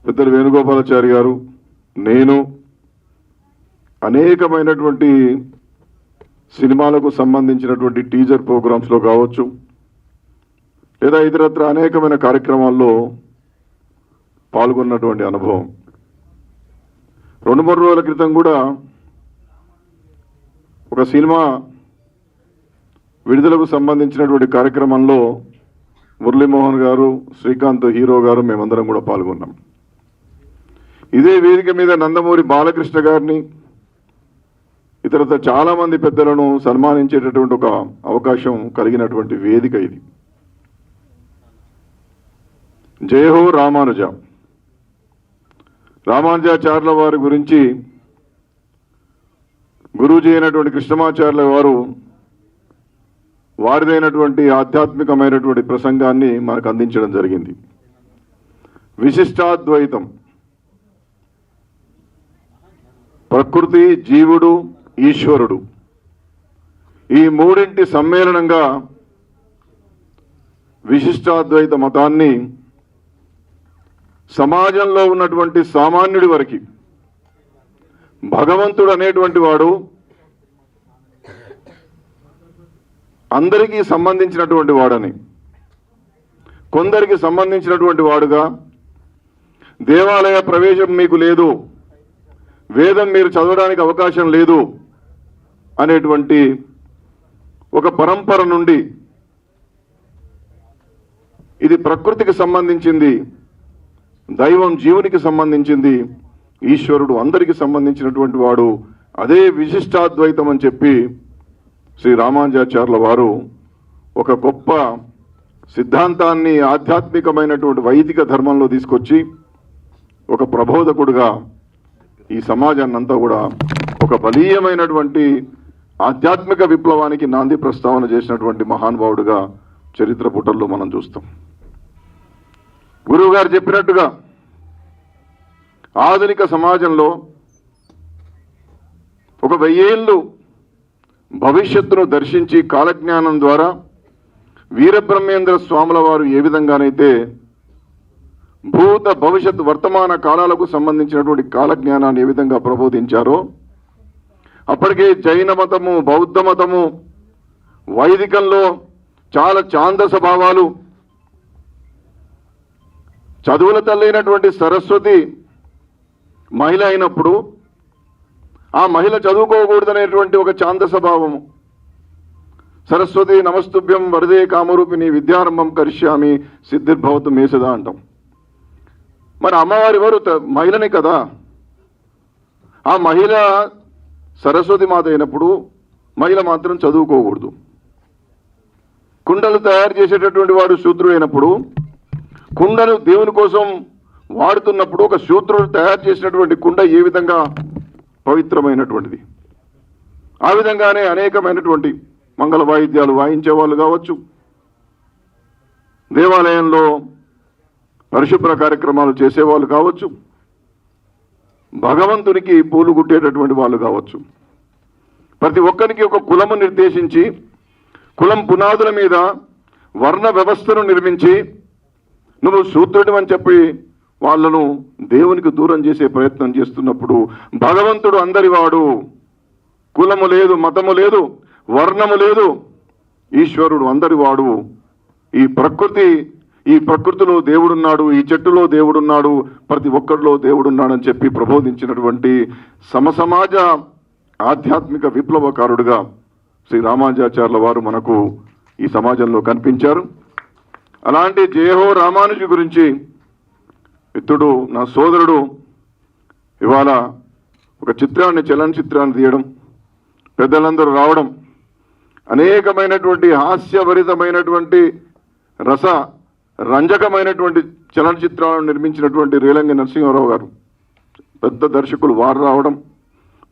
S7: పెద్దలు వేణుగోపాలాచారి గారు, నేను అనేకమైనటువంటి సినిమాలకు సంబంధించినటువంటి టీజర్ ప్రోగ్రామ్స్లో కావచ్చు, లేదా ఇతరత్ర అనేకమైన కార్యక్రమాల్లో పాల్గొన్నటువంటి అనుభవం. 2-3 రోజుల క్రితం కూడా ఒక సినిమా విడుదలకు సంబంధించినటువంటి కార్యక్రమంలో మురళీమోహన్ గారు, శ్రీకాంత్ హీరో గారు, మేమందరం కూడా పాల్గొన్నాం. ఇదే వేదిక మీద నందమూరి బాలకృష్ణ గారిని, ఇతరత్ర చాలామంది పెద్దలను సన్మానించేటటువంటి ఒక అవకాశం కలిగినటువంటి వేదిక ఇది. జయహో రామానుజ. రామానుజాచార్యుల వారి గురించి గురూజీ అయినటువంటి కృష్ణమాచార్యుల వారు వారిదైనటువంటి ఆధ్యాత్మికమైనటువంటి ప్రసంగాన్ని మనకు అందించడం జరిగింది. విశిష్టాద్వైతం, ప్రకృతి, జీవుడు, ఈశ్వరుడు, ఈ మూడింటి సమ్మేళనంగా విశిష్టాద్వైత మతాన్ని సమాజంలో ఉన్నటువంటి సామాన్యుడి వరకు భగవంతుడు అనేటువంటి వాడు అందరికీ సంబంధించినటువంటి వాడని, కొందరికి సంబంధించినటువంటి వాడుగా, దేవాలయ ప్రవేశం మీకు లేదు, వేదం మీరు చదవడానికి అవకాశం లేదు అనేటువంటి ఒక పరంపర నుండి ఇది ప్రకృతికి సంబంధించింది, దైవం జీవునికి సంబంధించింది, ఈశ్వరుడు అందరికీ సంబంధించినటువంటి వాడు, అదే విశిష్టాద్వైతం అని చెప్పి శ్రీ రామానుజాచార్యుల వారు ఒక గొప్ప సిద్ధాంతాన్ని ఆధ్యాత్మికమైనటువంటి వైదిక ధర్మంలో తీసుకొచ్చి ఒక ప్రబోధకుడుగా ఈ సమాజాన్ని అంతా కూడా ఒక బలీయమైనటువంటి ఆధ్యాత్మిక విప్లవానికి నాంది ప్రస్తావన చేసినటువంటి మహానుభావుడుగా చరిత్ర పుటల్లో మనం చూస్తాం. గురువు గారు చెప్పినట్టుగా ఆధునిక సమాజంలో ఒక 1000 ఏళ్ళు భవిష్యత్తును దర్శించి కాలజ్ఞానం ద్వారా వీరబ్రహ్మేంద్ర స్వాముల వారు ఏ విధంగానైతే భూత భవిష్యత్ వర్తమాన కాలాలకు సంబంధించినటువంటి కాలజ్ఞానాన్ని ఏ విధంగా ప్రబోధించారో, అప్పటికే జైన మతము, బౌద్ధ మతము, వైదికంలో చాలా ఛాందస భావాలు, చదువుల తల్లైనటువంటి సరస్వతి మహిళ అయినప్పుడు ఆ మహిళ చదువుకోకూడదనేటువంటి ఒక ఛాందస భావము, సరస్వతి నమస్తుభ్యం వరదే కామరూపిణి విద్యారంభం కరిష్యామి సిద్ధిర్భవతు మేసదా అంటాం. మరి అమ్మవారి వారు మహిళనే కదా, ఆ మహిళ సరస్వతి మాత అయినప్పుడు మహిళ మాత్రం చదువుకోకూడదు. కుండలు తయారు చేసేటటువంటి వాడు శూద్రుడు అయినప్పుడు, కుండను దేవుని కోసం వాడుతున్నప్పుడు ఒక శూద్రుడు తయారు చేసినటువంటి కుండ ఏ విధంగా పవిత్రమైనటువంటిది, ఆ విధంగానే అనేకమైనటువంటి మంగళ వాయిద్యాలు వాయించే వాళ్ళు కావచ్చు, దేవాలయంలో పరిశుభ్ర కార్యక్రమాలు చేసేవాళ్ళు కావచ్చు, భగవంతునికి పూలు గుట్టేటటువంటి వాళ్ళు కావచ్చు, ప్రతి ఒక్కరికి ఒక కులము నిర్దేశించి కులం పునాదుల మీద వర్ణ వ్యవస్థను నిర్మించి నువ్వు శూద్రుడు అని చెప్పి వాళ్ళను దేవునికి దూరం చేసే ప్రయత్నం చేస్తున్నప్పుడు, భగవంతుడు అందరివాడు, కులము లేదు, మతము లేదు, వర్ణము లేదు, ఈశ్వరుడు అందరివాడు, ఈ ప్రకృతిలో దేవుడున్నాడు, ఈ చెట్టులో దేవుడున్నాడు, ప్రతి ఒక్కరిలో దేవుడున్నాడని చెప్పి ప్రబోధించినటువంటి సమసమాజ ఆధ్యాత్మిక విప్లవకారుడుగా శ్రీ రామానుజాచార్యుల వారు మనకు ఈ సమాజంలో కనిపించారు. అలాంటి జయహో రామానుజు గురించి మిత్రుడు, నా సోదరుడు ఇవాళ ఒక చలనచిత్రాన్ని తీయడం, పెద్దలందరూ రావడం, అనేకమైనటువంటి హాస్యభరితమైనటువంటి రంజకమైనటువంటి చలనచిత్రాలను నిర్మించినటువంటి రేలంగి నరసింహారావు గారు, పెద్ద దర్శకులు వారు రావడం,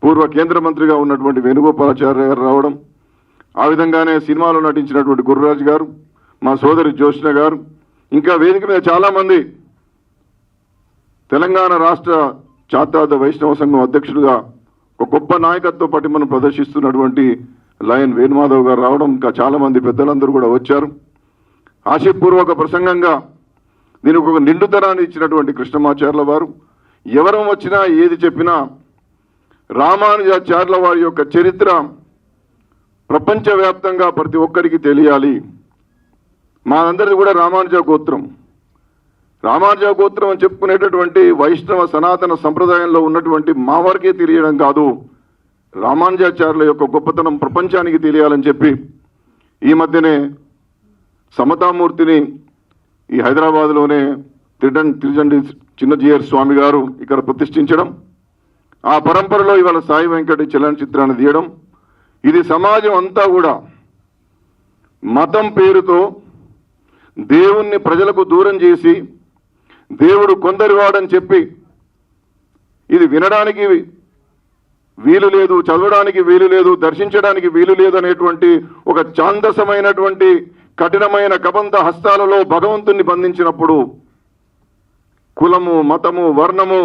S7: పూర్వ కేంద్ర మంత్రిగా ఉన్నటువంటి వేణుగోపాలాచార్య గారు రావడం, ఆ విధంగానే సినిమాలో నటించినటువంటి గురురాజు గారు, మా సోదరి జ్యోత్స్న గారు, ఇంకా వేదిక మీద చాలామంది, తెలంగాణ రాష్ట్ర ఛాత్రార్థ వైష్ణవ సంఘం అధ్యక్షుడిగా ఒక గొప్ప నాయకత్వ పటిమను ప్రదర్శిస్తున్నటువంటి లయన్ వేణుమాధవ్ గారు రావడం, ఇంకా చాలామంది పెద్దలందరూ కూడా వచ్చారు. ఆశయపూర్వక ప్రసంగంగా దీనికి ఒక నిండుతనాన్ని ఇచ్చినటువంటి కృష్ణమాచార్యుల వారు, ఎవరం వచ్చినా ఏది చెప్పినా రామానుజాచార్యుల వారి యొక్క చరిత్ర ప్రపంచవ్యాప్తంగా ప్రతి ఒక్కరికి తెలియాలి. మాదందరిది కూడా రామానుజ గోత్రం అని చెప్పుకునేటటువంటి వైష్ణవ సనాతన సంప్రదాయంలో ఉన్నటువంటి మా వారికే తెలియడం కాదు, రామానుజాచార్యుల యొక్క గొప్పతనం ప్రపంచానికి తెలియాలని చెప్పి ఈ మధ్యనే సమతామూర్తిని ఈ హైదరాబాద్లోనే తిరుచండి చిన్నజీయర్ స్వామి గారు ఇక్కడ ప్రతిష్ఠించడం, ఆ పరంపరలో ఇవాళ సాయి వెంకట చలనచిత్రాన్ని తీయడం, ఇది సమాజం అంతా కూడా మతం పేరుతో దేవుణ్ణి ప్రజలకు దూరం చేసి, దేవుడు కొందరివాడని చెప్పి ఇది వినడానికి వీలు లేదు, చదవడానికి వీలు లేదు, దర్శించడానికి వీలు లేదు అనేటువంటి ఒక ఛాందసమైనటువంటి కఠినమైన కబంధ హస్తాలలో భగవంతుణ్ణి బంధించినప్పుడు, కులము, మతము, వర్ణము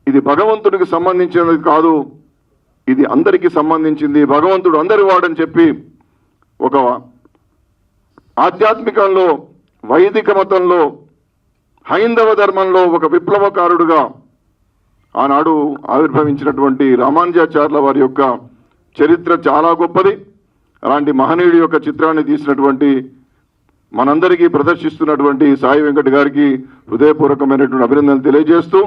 S7: ఇది భగవంతుడికి సంబంధించినది కాదు, ఇది అందరికీ సంబంధించింది, భగవంతుడు అందరి వాడని చెప్పి ఒక ఆధ్యాత్మికంలో, వైదిక మతంలో, హైందవ ధర్మంలో ఒక విప్లవకారుడుగా ఆనాడు ఆవిర్భవించినటువంటి రామానుజాచార్యుల వారి యొక్క చరిత్ర చాలా గొప్పది. అలాంటి మహనీయుడి యొక్క చిత్రాన్ని తీసినటువంటి మనందరికీ ప్రదర్శిస్తున్నటువంటి సాయి వెంకట్ గారికి హృదయపూర్వకమైనటువంటి అభినందనలు తెలియజేస్తూ,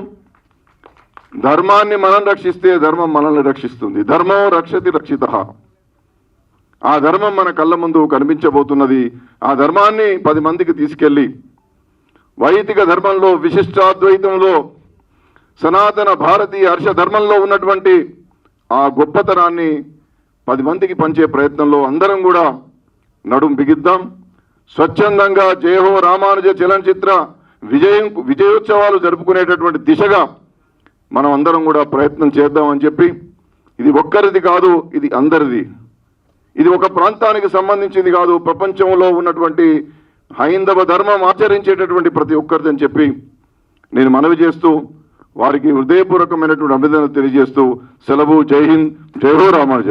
S7: ధర్మాన్ని మనం రక్షిస్తే ధర్మం మనల్ని రక్షిస్తుంది. ధర్మం రక్షతి రక్షితః. ఆ ధర్మం మన కళ్ళ ముందు కనిపించబోతున్నది. ఆ ధర్మాన్ని 10 మందికి తీసుకెళ్ళి వైదిక ధర్మంలో, విశిష్టాద్వైతంలో, సనాతన భారతీయ హర్ష ధర్మంలో ఉన్నటువంటి ఆ గొప్పతనాన్ని 10 మందికి పంచే ప్రయత్నంలో అందరం కూడా నడుం బిగిద్దాం. స్వచ్ఛందంగా జయహో రామానుజ చలనచిత్ర విజయోత్సవాలు జరుపుకునేటటువంటి దిశగా మనం అందరం కూడా ప్రయత్నం చేద్దామని చెప్పి, ఇది ఒక్కరిది కాదు, ఇది అందరిది. ఇది ఒక ప్రాంతానికి సంబంధించింది కాదు, ప్రపంచంలో ఉన్నటువంటి హైందవ ధర్మం ఆచరించేటటువంటి ప్రతి ఒక్కరిది అని చెప్పి నేను మనవి చేస్తూ, వారికి హృదయపూర్వకమైనటువంటి అభినందనలు తెలియజేస్తూ సెలవు. జై హింద్, జై హో రామానుజ.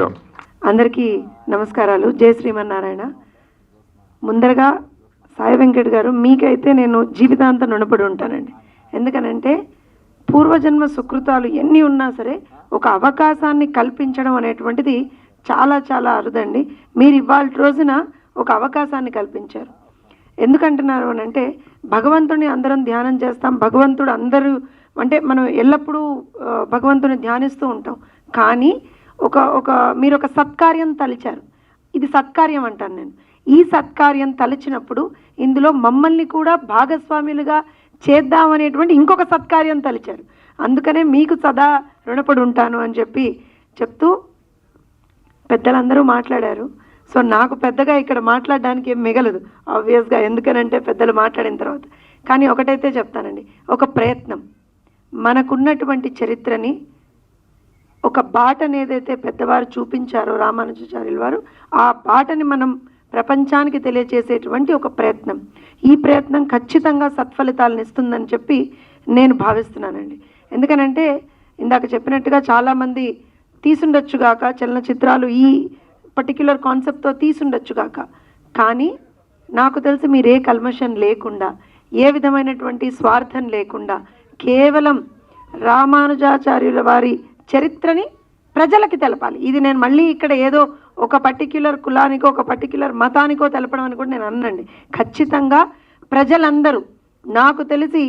S2: అందరికీ నమస్కారాలు. జై శ్రీమన్నారాయణ. ముందరగా సాయి వెంకట్ గారు, మీకైతే నేను జీవితాంతం రుణపడి ఉంటానండి. ఎందుకనంటే పూర్వజన్మ సుకృతాలు ఎన్ని ఉన్నా సరే ఒక అవకాశాన్ని కల్పించడం అనేటువంటిది చాలా చాలా అరుదండి. మీరు ఇవాళ రోజున ఒక అవకాశాన్ని కల్పించారు. ఎందుకంటున్నారు అని అంటే, భగవంతుడిని అందరం ధ్యానం చేస్తాం, భగవంతుడు అందరూ అంటే మనం ఎల్లప్పుడూ భగవంతుని ధ్యానిస్తూ ఉంటాం. కానీ మీరు ఒక సత్కార్యం తలిచారు. ఇది సత్కార్యం అంటాను నేను. ఈ సత్కార్యం తలిచినప్పుడు ఇందులో మమ్మల్ని కూడా భాగస్వాములుగా చేద్దామనేటువంటి ఇంకొక సత్కార్యం తలిచారు. అందుకనే మీకు సదా రుణపడి ఉంటాను అని చెప్తూ పెద్దలందరూ మాట్లాడారు. సో నాకు పెద్దగా ఇక్కడ మాట్లాడడానికి ఏం మిగలదు ఆబ్వియస్గా, ఎందుకనంటే పెద్దలు మాట్లాడిన తర్వాత. కానీ ఒకటైతే చెప్తానండి, ఒక ప్రయత్నం, మనకున్నటువంటి చరిత్రని ఒక బాటని ఏదైతే పెద్దవారు చూపించారో రామానుజాచార్యుల వారు, ఆ బాటని మనం ప్రపంచానికి తెలియజేసేటువంటి ఒక ప్రయత్నం. ఈ ప్రయత్నం ఖచ్చితంగా సత్ఫలితాలను ఇస్తుందని చెప్పి నేను భావిస్తున్నానండి. ఎందుకనంటే ఇందాక చెప్పినట్టుగా చాలామంది తీసుండొచ్చుగాక చలనచిత్రాలు ఈ పర్టిక్యులర్ కాన్సెప్ట్తో తీసుండొచ్చుగాక, కానీ నాకు తెలిసి మీరు ఏ కల్మషం లేకుండా, ఏ విధమైనటువంటి స్వార్థం లేకుండా కేవలం రామానుజాచార్యుల వారి చరిత్రని ప్రజలకి తెలపాలి. ఇది నేను మళ్ళీ ఇక్కడ ఏదో ఒక పర్టిక్యులర్ కులానికో ఒక పర్టిక్యులర్ మతానికో తెలపడం అని కూడా నేను అన్నండి. ఖచ్చితంగా ప్రజలందరూ, నాకు తెలిసి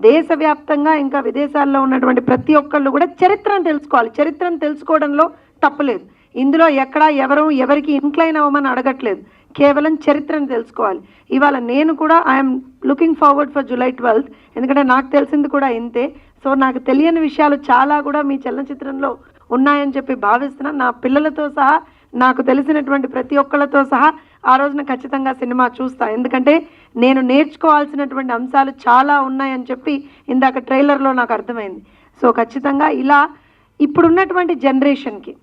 S2: దేశవ్యాప్తంగా ఇంకా విదేశాల్లో ఉన్నటువంటి ప్రతి ఒక్కళ్ళు కూడా చరిత్రను తెలుసుకోవాలి. చరిత్రను తెలుసుకోవడంలో తప్పులేదు. ఇందులో ఎక్కడా ఎవరికి ఇంక్లైన్ అవ్వమని అడగట్లేదు, కేవలం చరిత్రను తెలుసుకోవాలి. ఇవాళ నేను కూడా I'm looking forward for July 12th, ఎందుకంటే నాకు తెలిసింది కూడా ఇంతే. సో నాకు తెలియని విషయాలు చాలా కూడా మీ చలనచిత్రంలో ఉన్నాయని చెప్పి భావిస్తున్నాను. నా పిల్లలతో సహా, నాకు తెలిసినటువంటి ప్రతి ఒక్కళ్ళతో సహా ఆ రోజున ఖచ్చితంగా సినిమా చూస్తా. ఎందుకంటే నేను నేర్చుకోవాల్సినటువంటి అంశాలు చాలా ఉన్నాయని చెప్పి ఇందాక ట్రైలర్లో నాకు అర్థమైంది. సో ఖచ్చితంగా ఇలా ఇప్పుడున్నటువంటి జనరేషన్కి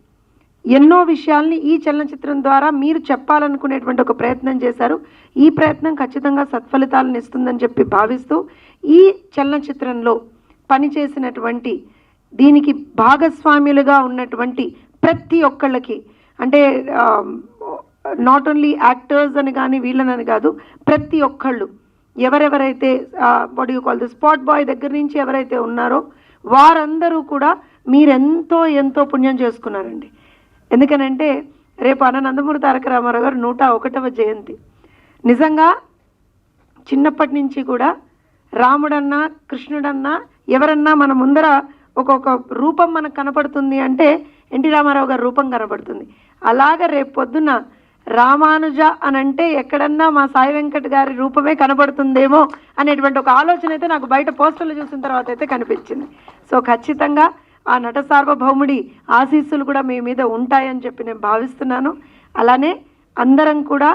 S2: ఎన్నో విషయాల్ని ఈ చలనచిత్రం ద్వారా మీరు చెప్పాలనుకునేటువంటి ఒక ప్రయత్నం చేశారు. ఈ ప్రయత్నం ఖచ్చితంగా సత్ఫలితాలను ఇస్తుందని చెప్పి భావిస్తూ, ఈ చలనచిత్రంలో పనిచేసినటువంటి, దీనికి భాగస్వామ్యులుగా ఉన్నటువంటి ప్రతి ఒక్కళ్ళకి, అంటే నాట్ ఓన్లీ యాక్టర్స్ అని కానీ వీళ్ళనని కాదు, ప్రతి ఒక్కళ్ళు ఎవరెవరైతే what you call the spot bye దగ్గర నుంచి ఎవరైతే ఉన్నారో వారందరూ కూడా మీరెంతో ఎంతో పుణ్యం చేసుకున్నారండి. ఎందుకనంటే రేపు నందమూరి తారక రామారావు గారు 101వ జయంతి. నిజంగా చిన్నప్పటి నుంచి కూడా రాముడన్నా కృష్ణుడన్నా ఎవరన్నా మన ముందర ఒక్కొక్క రూపం మనకు కనపడుతుంది అంటే ఎన్టీ రామారావు గారి రూపం కనపడుతుంది. అలాగ రేపు పొద్దున్న రామానుజ అనంటే ఎక్కడన్నా మా సాయి వెంకట్ గారి రూపమే కనబడుతుందేమో అనేటువంటి ఒక ఆలోచన అయితే నాకు బయట పోస్టర్లు చూసిన తర్వాత అయితే కనిపించింది. సో ఖచ్చితంగా ఆ నట సార్వభౌముడి ఆశీస్సులు కూడా మీ మీద ఉంటాయని చెప్పి నేను భావిస్తున్నాను. అలానే అందరం కూడా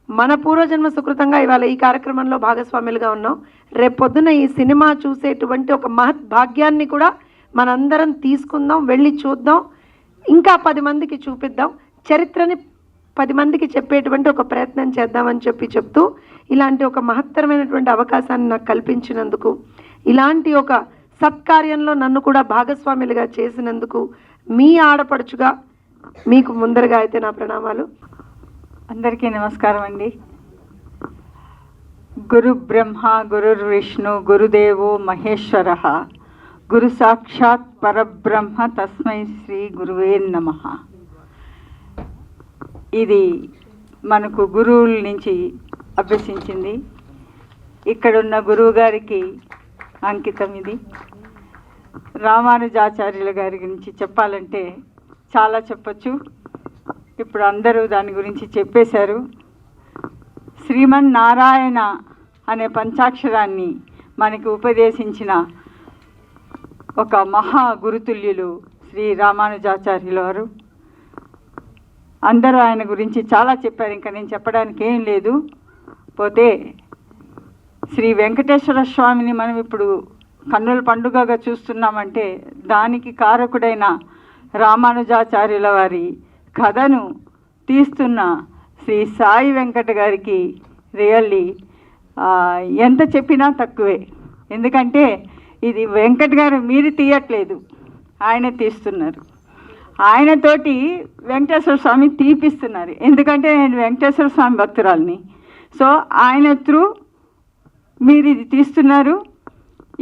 S2: మన పూర్వజన్మ సుకృతంగా ఇవాళ ఈ కార్యక్రమంలో భాగస్వాములుగా ఉన్నాం. రేపు పొద్దున ఈ సినిమా చూసేటువంటి ఒక మహత్ భాగ్యాన్ని కూడా మనందరం తీసుకుందాం, వెళ్ళి చూద్దాం, ఇంకా 10 మందికి చూపిద్దాం, చరిత్రని 10 మందికి చెప్పేటువంటి ఒక ప్రయత్నం చేద్దామని చెప్తూ ఇలాంటి ఒక మహత్తరమైనటువంటి అవకాశాన్ని నాకు కల్పించినందుకు, ఇలాంటి ఒక సత్కార్యంలో నన్ను కూడా భాగస్వాములుగా చేసినందుకు మీ ఆడపడుచుగా మీకు ముందరగా అయితే నా ప్రణామాలు.
S8: అందరికీ నమస్కారం అండి. గురు బ్రహ్మ గురుర్ విష్ణు గురుదేవో మహేశ్వర గురు సాక్షాత్ పరబ్రహ్మ తస్మై శ్రీ గురువే నమః. ఇది మనకు గురువుల నుంచి అభ్యసించింది. ఇక్కడున్న గురువు గారికి అంకితం ఇది. రామానుజాచార్యుల గారి గురించి చెప్పాలంటే చాలా చెప్పచ్చు. ఇప్పుడు అందరూ దాని గురించి చెప్పేశారు. శ్రీమన్నారాయణ అనే పంచాక్షరాన్ని మనకి ఉపదేశించిన ఒక మహా గురుతుల్యులు శ్రీ రామానుజాచార్యుల వారు. అందరూ ఆయన గురించి చాలా చెప్పారు, ఇంకా నేను చెప్పడానికి ఏం లేదు. పోతే శ్రీ వెంకటేశ్వర స్వామిని మనం ఇప్పుడు కన్నుల పండుగగా చూస్తున్నామంటే దానికి కారకుడైన రామానుజాచార్యుల వారి కథను తీస్తున్న శ్రీ సాయి వెంకట గారికి రియల్లీ ఎంత చెప్పినా తక్కువే. ఎందుకంటే ఇది వెంకట్ గారు మీరు తీయట్లేదు, ఆయన తీస్తున్నారు. ఆయనతోటి వెంకటేశ్వర స్వామి తీపిస్తున్నారు. ఎందుకంటే నేను వెంకటేశ్వర స్వామి భక్తురాలిని. సో ఆయన త్రూ మీరు ఇది తీస్తున్నారు.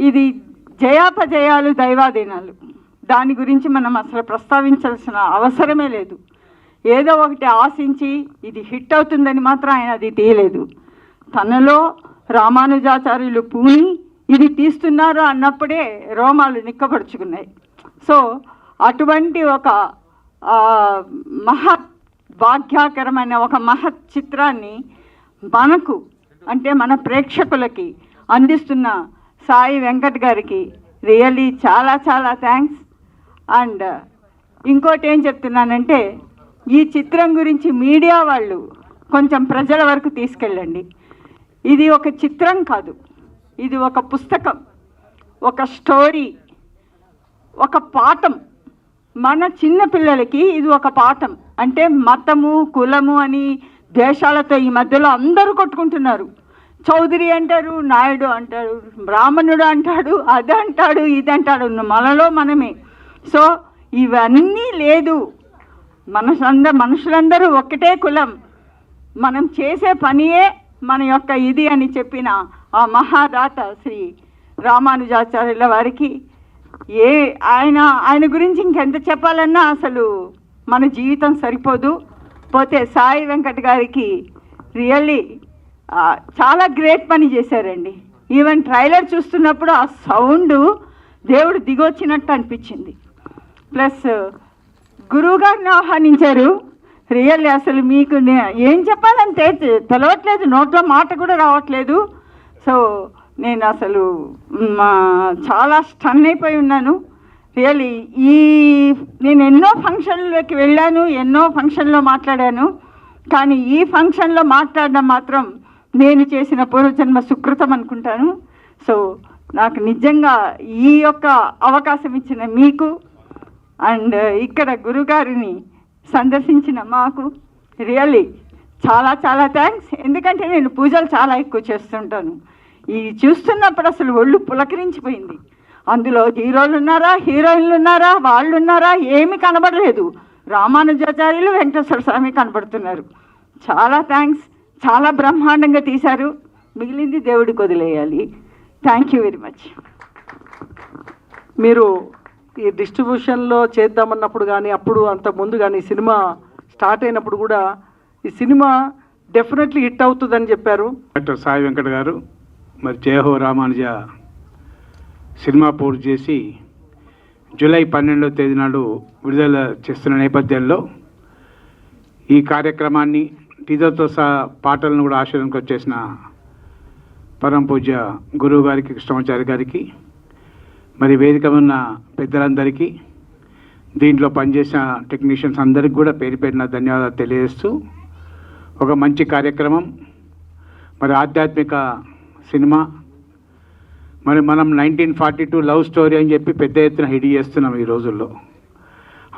S8: ఇది జయాపజయాలు దైవాధీనాలు, దాని గురించి మనం అసలు ప్రస్తావించాల్సిన అవసరమే లేదు. ఏదో ఒకటి ఆశించి ఇది హిట్ అవుతుందని మాత్రం ఆయన అది తీయలేదు. తనలో రామానుజాచార్యులు పూని ఇది తీస్తున్నారు అన్నప్పుడే రోమాలు నిక్కపరుచుకున్నాయి. సో అటువంటి ఒక మహత్ భాగ్యాకరమైన ఒక మహత్ చిత్రాన్ని మనకు అంటే మన ప్రేక్షకులకి అందిస్తున్న సాయి వెంకట్ గారికి రియల్లీ చాలా చాలా థ్యాంక్స్. అండ్ ఇంకోటి ఏం చెప్తున్నానంటే ఈ చిత్రం గురించి మీడియా వాళ్ళు కొంచెం ప్రజల వరకు తీసుకెళ్ళండి. ఇది ఒక చిత్రం కాదు, ఇది ఒక పుస్తకం, ఒక స్టోరీ, ఒక పాఠం. మన చిన్న పిల్లలకి ఇది ఒక పాఠం. అంటే మతము కులము అని దేశాలతో ఈ మధ్యలో అందరూ కొట్టుకుంటున్నారు. చౌదరి అంటారు, నాయుడు అంటారు, బ్రాహ్మణుడు అంటాడు, అది అంటాడు, ఇది అంటాడు, మనలో మనమే. సో ఇవన్నీ లేదు. మనుషులందరూ ఒక్కటే కులం, మనం చేసే పనియే మన యొక్క ఇది అని చెప్పిన ఆ మహాదాత శ్రీ రామానుజాచార్యుల వారికి ఆయన గురించి ఇంకెంత చెప్పాలన్నా అసలు మన జీవితం సరిపోదు. పోతే సాయి వెంకట్ గారికి రియల్లీ చాలా గ్రేట్ పని చేశారండి. ఈవెన్ ట్రైలర్ చూస్తున్నప్పుడు ఆ సౌండ్ దేవుడు దిగొచ్చినట్టు అనిపించింది. ప్లస్ గురువుగారిని ఆహ్వానించారు. రియల్లీ అసలు మీకు ఏం చెప్పాలంటే తెలవట్లేదు, నోట్లో మాట కూడా రావట్లేదు. సో నేను అసలు చాలా స్టన్ అయిపోయి ఉన్నాను. రియల్లీ నేను ఎన్నో ఫంక్షన్లోకి వెళ్ళాను, ఎన్నో ఫంక్షన్లో మాట్లాడాను. కానీ ఈ ఫంక్షన్లో మాట్లాడడం మాత్రం నేను చేసిన పూర్వజన్మ సుకృతం అనుకుంటాను. సో నాకు నిజంగా ఈ యొక్క అవకాశం ఇచ్చిన మీకు అండ్ ఇక్కడ గురుగారిని సందర్శించిన మాకు రియల్లీ చాలా చాలా థ్యాంక్స్. ఎందుకంటే నేను పూజలు చాలా ఎక్కువ చేస్తుంటాను. ఇది చూస్తున్నప్పుడు అసలు ఒళ్ళు పులకరించిపోయింది. అందులో హీరోలు ఉన్నారా, హీరోయిన్లు ఉన్నారా, వాళ్ళు ఉన్నారా, ఏమీ కనబడలేదు. రామానుజాచార్యులు వెంకటేశ్వర స్వామి కనబడుతున్నారు. చాలా థ్యాంక్స్. చాలా బ్రహ్మాండంగా తీశారు. మిగిలింది దేవుడికి వదిలేయాలి. Thank you very much.
S5: మీరు ఈ డిస్ట్రిబ్యూషన్లో చేద్దామన్నప్పుడు కానీ అప్పుడు అంత ముందు కానీ సినిమా స్టార్ట్ అయినప్పుడు కూడా ఈ సినిమా డెఫినెట్లీ హిట్ అవుతుందని చెప్పారు.
S1: డాక్టర్ సాయి వెంకట్ గారు మరి జయహో రామానుజ సినిమా పూర్తి చేసి జూలై 12వ తేదీ నాడు విడుదల చేస్తున్న నేపథ్యంలో ఈ కార్యక్రమాన్ని టీజర్తో సహా పాటలను కూడా ఆశీర్వాదానికి వచ్చేసిన పరమ పూజ్య గురువు గారికి, కృష్ణమాచారి గారికి, మరి వేదిక ఉన్న పెద్దలందరికీ, దీంట్లో పనిచేసిన టెక్నీషియన్స్ అందరికీ కూడా పేరు పేరున ధన్యవాదాలు తెలియజేస్తూ ఒక మంచి కార్యక్రమం, మరి ఆధ్యాత్మిక సినిమా, మరి మనం 1942 లవ్ స్టోరీ అని చెప్పి పెద్ద ఎత్తున హిట్ చేస్తున్నాం ఈ రోజుల్లో.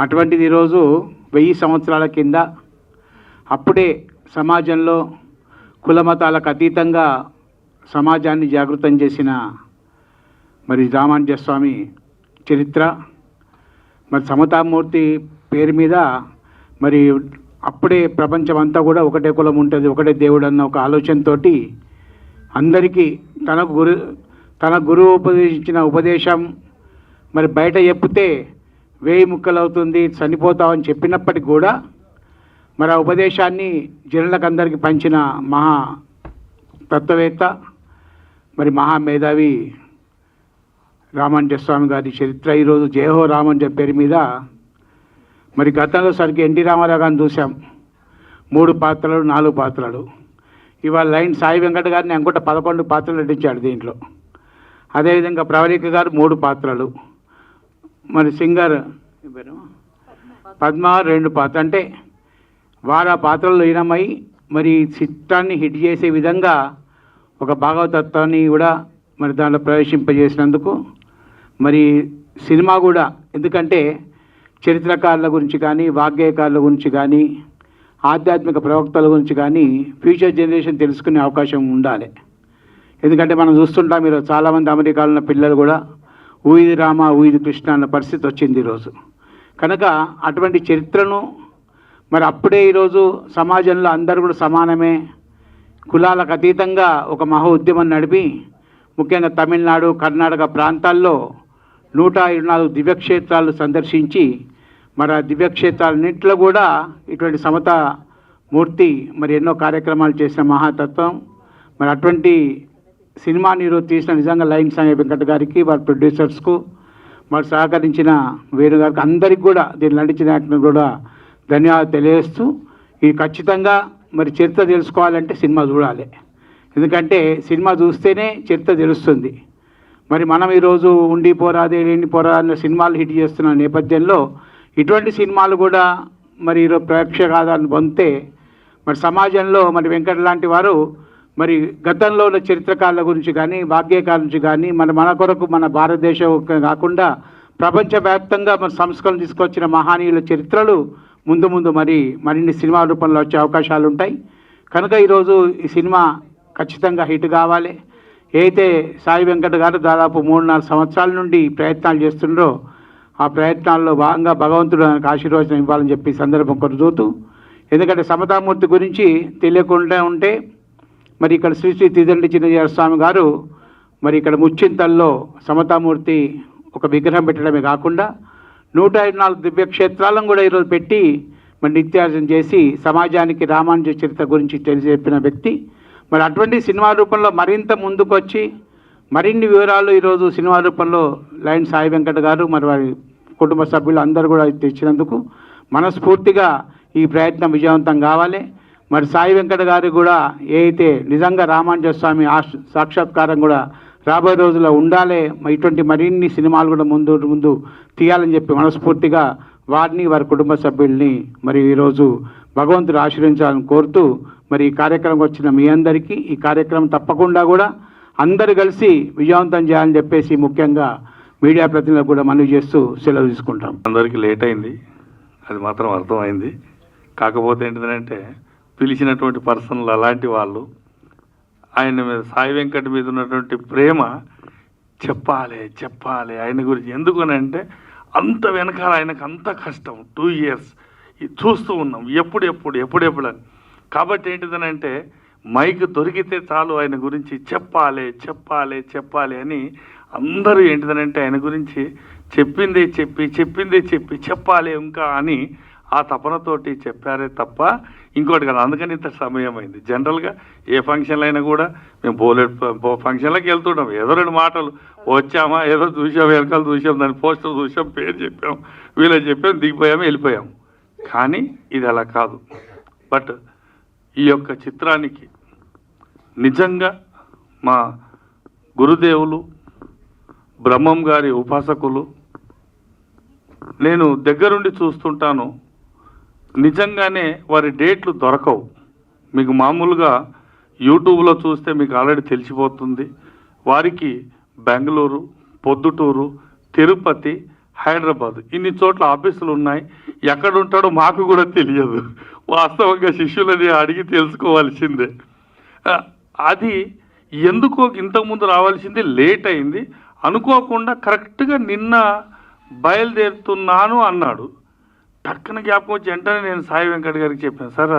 S1: అటువంటిది ఈరోజు 1000 సంవత్సరాల కింద అప్పుడే సమాజంలో కులమతాలకు అతీతంగా సమాజాన్ని జాగృతం చేసిన మరి రామానుజ స్వామి చరిత్ర, మరి సమతామూర్తి పేరు మీద మరి అప్పుడే ప్రపంచమంతా కూడా ఒకటే కులం ఉంటుంది, ఒకటే దేవుడు అన్న ఒక ఆలోచనతోటి అందరికీ తన గురువు ఉపదేశించిన ఉపదేశం మరి బయట చెప్తే 1000 ముక్కలు అవుతుంది, చనిపోతామని చెప్పినప్పటికి కూడా మరి ఆ ఉపదేశాన్ని జనులకు అందరికీ పంచిన మహా తత్వవేత్త, మరి మహామేధావి రామానుజ స్వామి గారి చరిత్ర. ఈరోజు జయహో రామానుజ పేరు మీద మరి గతంలో సరికి ఎన్టీ రామారావు గారిని చూసాం, 3 పాత్రలు 4 పాత్రలు. ఇవాళ లైన్ సాయి వెంకట గారిని అనుకుంటే 11 పాత్రలు నటించాడు దీంట్లో. అదేవిధంగా ప్రవళిక గారు 3 పాత్రలు, మరి సింగర్ పద్మ 2 పాత్రలు. అంటే వారు ఆ పాత్రల్లో లీనమై మరి చిత్రాన్ని హిట్ చేసే విధంగా ఒక భాగవతత్వాన్ని కూడా మరి దాంట్లో ప్రవేశింపజేసినందుకు మరి సినిమా కూడా, ఎందుకంటే చరిత్రకారుల గురించి కానీ, వాగ్గేయకారుల గురించి కానీ, ఆధ్యాత్మిక ప్రవక్తల గురించి కానీ ఫ్యూచర్ జనరేషన్ తెలుసుకునే అవకాశం ఉండాలి. ఎందుకంటే మనం చూస్తుంటాం ఈరోజు చాలామంది అమెరికాలో ఉన్న పిల్లలు కూడా ఊయిది రామ ఊయిది కృష్ణ అన్న పరిస్థితి వచ్చింది ఈరోజు. కనుక అటువంటి చరిత్రను మరి అప్పుడే ఈరోజు సమాజంలో అందరూ కూడా సమానమే, కులాలకు అతీతంగా ఒక మహా ఉద్యమం నడిపి ముఖ్యంగా తమిళనాడు, కర్ణాటక ప్రాంతాల్లో 124 దివ్యక్షేత్రాలు సందర్శించి మరి ఆ దివ్యక్షేత్రాలన్నింటిలో కూడా ఇటువంటి సమతా మూర్తి మరి ఎన్నో కార్యక్రమాలు చేసిన మహాతత్వం. మరి అటువంటి సినిమాని ఈరోజు తీసిన నిజంగా లైన్ సాయి వెంకట గారికి, వారి ప్రొడ్యూసర్స్కు, మరి సహకరించిన వేణు గారికి, అందరికి కూడా దీన్ని నటించిన యాక్టర్కి కూడా ధన్యవాదాలు తెలియజేస్తూ, ఇది ఖచ్చితంగా మరి చరిత్ర తెలుసుకోవాలంటే సినిమా చూడాలి. ఎందుకంటే సినిమా చూస్తేనే చరిత్ర తెలుస్తుంది. మరి మనం ఈరోజు ఉండి పోరాదే లేని పోరా అన్న సినిమాలు హిట్ చేస్తున్న నేపథ్యంలో ఇటువంటి సినిమాలు కూడా మరి ఈరోజు ప్రేక్షక ఆదరణ పొందితే మరి సమాజంలో మరి వెంకట లాంటి వారు మరి గతంలో ఉన్న చరిత్రకారుల గురించి కానీ, వాగ్గేయకారుల గురించి కానీ, మన కొరకు మన భారతదేశం కాకుండా ప్రపంచవ్యాప్తంగా మరి సంస్కరణ తీసుకొచ్చిన మహనీయుల చరిత్రలు ముందు మరిన్ని సినిమా రూపంలో వచ్చే అవకాశాలు ఉంటాయి. కనుక ఈరోజు ఈ సినిమా ఖచ్చితంగా హిట్ కావాలి. అయితే సాయి వెంకట గారు దాదాపు 3-4 సంవత్సరాల నుండి ప్రయత్నాలు చేస్తుండ్రో ఆ ప్రయత్నాల్లో భాగంగా భగవంతుడు నాకు ఆశీర్వచనం ఇవ్వాలని చెప్పి సందర్భం కొరుతూ, ఎందుకంటే సమతామూర్తి గురించి తెలియకుండా ఉంటే మరి ఇక్కడ శ్రీ శ్రీ తిదండి చిన్నజీయర్ స్వామి గారు మరి ఇక్కడ ముచ్చింతల్లో సమతామూర్తి ఒక విగ్రహం పెట్టడమే కాకుండా 124 దివ్యక్షేత్రాలను కూడా ఈరోజు పెట్టి మరి నిత్యార్జన చేసి సమాజానికి రామానుజ చరిత్ర గురించి తెలియజెప్పిన వ్యక్తి. మరి అటువంటి సినిమా రూపంలో మరింత ముందుకు వచ్చి మరిన్ని వివరాలు ఈరోజు సినిమా రూపంలో లైన్ సాయి వెంకట గారు మరి వారి కుటుంబ సభ్యులు అందరూ కూడా తెచ్చినందుకు మనస్ఫూర్తిగా ఈ ప్రయత్నం విజయవంతం కావాలి. మరి సాయి వెంకట గారు కూడా అయితే నిజంగా రామానుజ స్వామి సాక్షాత్కారం కూడా రాబోయే రోజుల్లో ఉండాలి. ఇటువంటి మరిన్ని సినిమాలు కూడా ముందు తీయాలని చెప్పి మనస్ఫూర్తిగా వారిని, వారి కుటుంబ సభ్యుల్ని మరి ఈరోజు భగవంతుడు ఆశీర్వదించాలని కోరుతూ, మరి ఈ కార్యక్రమం వచ్చిన మీ అందరికీ ఈ కార్యక్రమం తప్పకుండా కూడా అందరు కలిసి విజయవంతం చేయాలని చెప్పేసి ముఖ్యంగా మీడియా ప్రతినిధులకు కూడా మనవి చేస్తూ సెలవు తీసుకుంటాం.
S9: అందరికీ లేట్ అయింది, అది మాత్రం అర్థమైంది. కాకపోతే ఏంటిదంటే పిలిచినటువంటి పర్సన్లు అలాంటి వాళ్ళు ఆయన మీద, సాయి వెంకట మీద ఉన్నటువంటి ప్రేమ చెప్పాలి ఆయన గురించి. ఎందుకనంటే అంత వెనకాల ఆయనకు అంత కష్టం, 2 years చూస్తూ ఉన్నాం ఎప్పుడెప్పుడు అని. కాబట్టి ఏంటిదనంటే మైక్ దొరికితే చాలు ఆయన గురించి చెప్పాలి అని అందరూ ఏంటిదనంటే ఆయన గురించి చెప్పిందే చెప్పి చెప్పాలి ఇంకా అని ఆ తపనతోటి చెప్పారే తప్ప ఇంకోటి కదా. అందుకని ఇంత సమయం అయింది. జనరల్గా ఏ ఫంక్షన్లు అయినా కూడా మేము ఫంక్షన్లకు వెళ్తుంటాం, ఏదో 2 మాటలు వచ్చామా, ఏదో చూసాం, వెనకాల చూసాం, దాని పోస్టర్ చూసాం, పేరు చెప్పాం, వీళ్ళకి చెప్పాం, దిగిపోయాము, వెళ్ళిపోయాం. కానీ ఇది అలా కాదు. బట్ ఈ యొక్క చిత్రానికి నిజంగా మా గురుదేవులు బ్రహ్మం గారి ఉపాసకులు నేను దగ్గరుండి చూస్తుంటాను. నిజంగానే వారి డేట్లు దొరకవు. మీకు మామూలుగా యూట్యూబ్లో చూస్తే మీకు ఆల్రెడీ తెలిసిపోతుంది. వారికి బెంగళూరు, పొద్దుటూరు, తిరుపతి, హైదరాబాద్ ఇన్ని చోట్ల ఆఫీసులు ఉన్నాయి. ఎక్కడ ఉంటాడో మాకు కూడా తెలియదు. వాస్తవంగా శిష్యులని అడిగి తెలుసుకోవాల్సిందే. అది ఎందుకో ఇంతకుముందు రావాల్సింది లేట్ అయింది. అనుకోకుండా కరెక్ట్గా నిన్న బయలుదేరుతున్నాను అన్నాడు. టక్కున జ్ఞాపకం వచ్చి వెంటనే నేను సాయి వెంకట గారికి చెప్పాను, సార్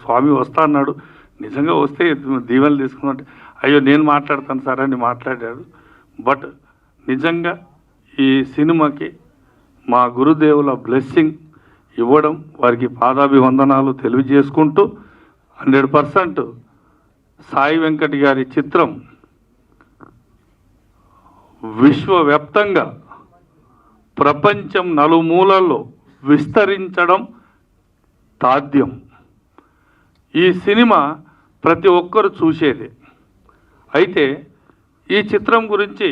S9: స్వామి వస్తా అన్నాడు, నిజంగా వస్తే దీవెనలు తీసుకున్నట్టు. అయ్యో నేను మాట్లాడతాను సార్ అని మాట్లాడాడు. బట్ నిజంగా ఈ సినిమాకి మా గురుదేవుల బ్లెస్సింగ్ ఇవ్వడం వారికి పాదాభివందనాలు తెలియజేసుకుంటూ 100% సాయి వెంకట్ గారి చిత్రం విశ్వవ్యాప్తంగా ప్రపంచం నలుమూలల్లో విస్తరించడం సాధ్యం. ఈ సినిమా ప్రతి ఒక్కరు చూసేదే. అయితే ఈ చిత్రం గురించి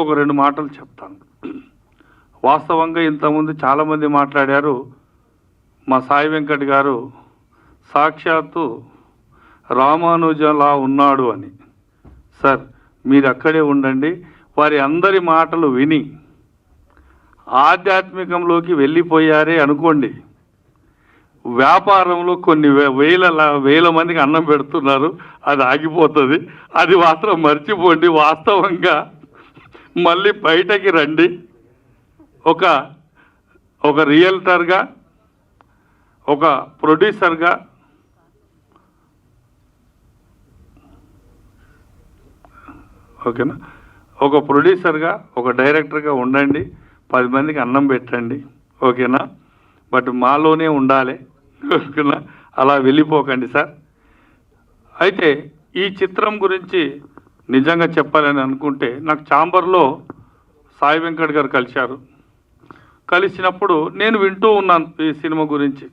S9: ఒక 2 మాటలు చెప్తాను. వాస్తవంగా ఇంతకుముందు చాలామంది మాట్లాడారు, మా సాయి వెంకట్ గారు సాక్షాత్తు రామానుజలా ఉన్నాడు అని. సార్, మీరు అక్కడే ఉండండి. వారి అందరి మాటలు విని ఆధ్యాత్మికంలోకి వెళ్ళిపోయారే అనుకోండి, వ్యాపారంలో కొన్ని వేల మందికి అన్నం పెడుతున్నారు, అది ఆగిపోతుంది. అది మాత్రం మర్చిపోండి. వాస్తవంగా మళ్ళీ బయటకి రండి. ఒక రియల్టర్గా, ఒక ప్రొడ్యూసర్గా, ఓకేనా, ఒక ప్రొడ్యూసర్గా, ఒక డైరెక్టర్గా ఉండండి. 10 మందికి అన్నం పెట్టండి, ఓకేనా. బట్ మాలోనే ఉండాలి, ఓకేనా. అలా వెళ్ళిపోకండి సార్. అయితే ఈ చిత్రం గురించి నిజంగా చెప్పాలని అనుకుంటే, నాకు ఛాంబర్లో సాయి వెంకట్ గారు కలిశారు. కలిసినప్పుడు నేను వింటూ ఉన్నాను ఈ సినిమా గురించి.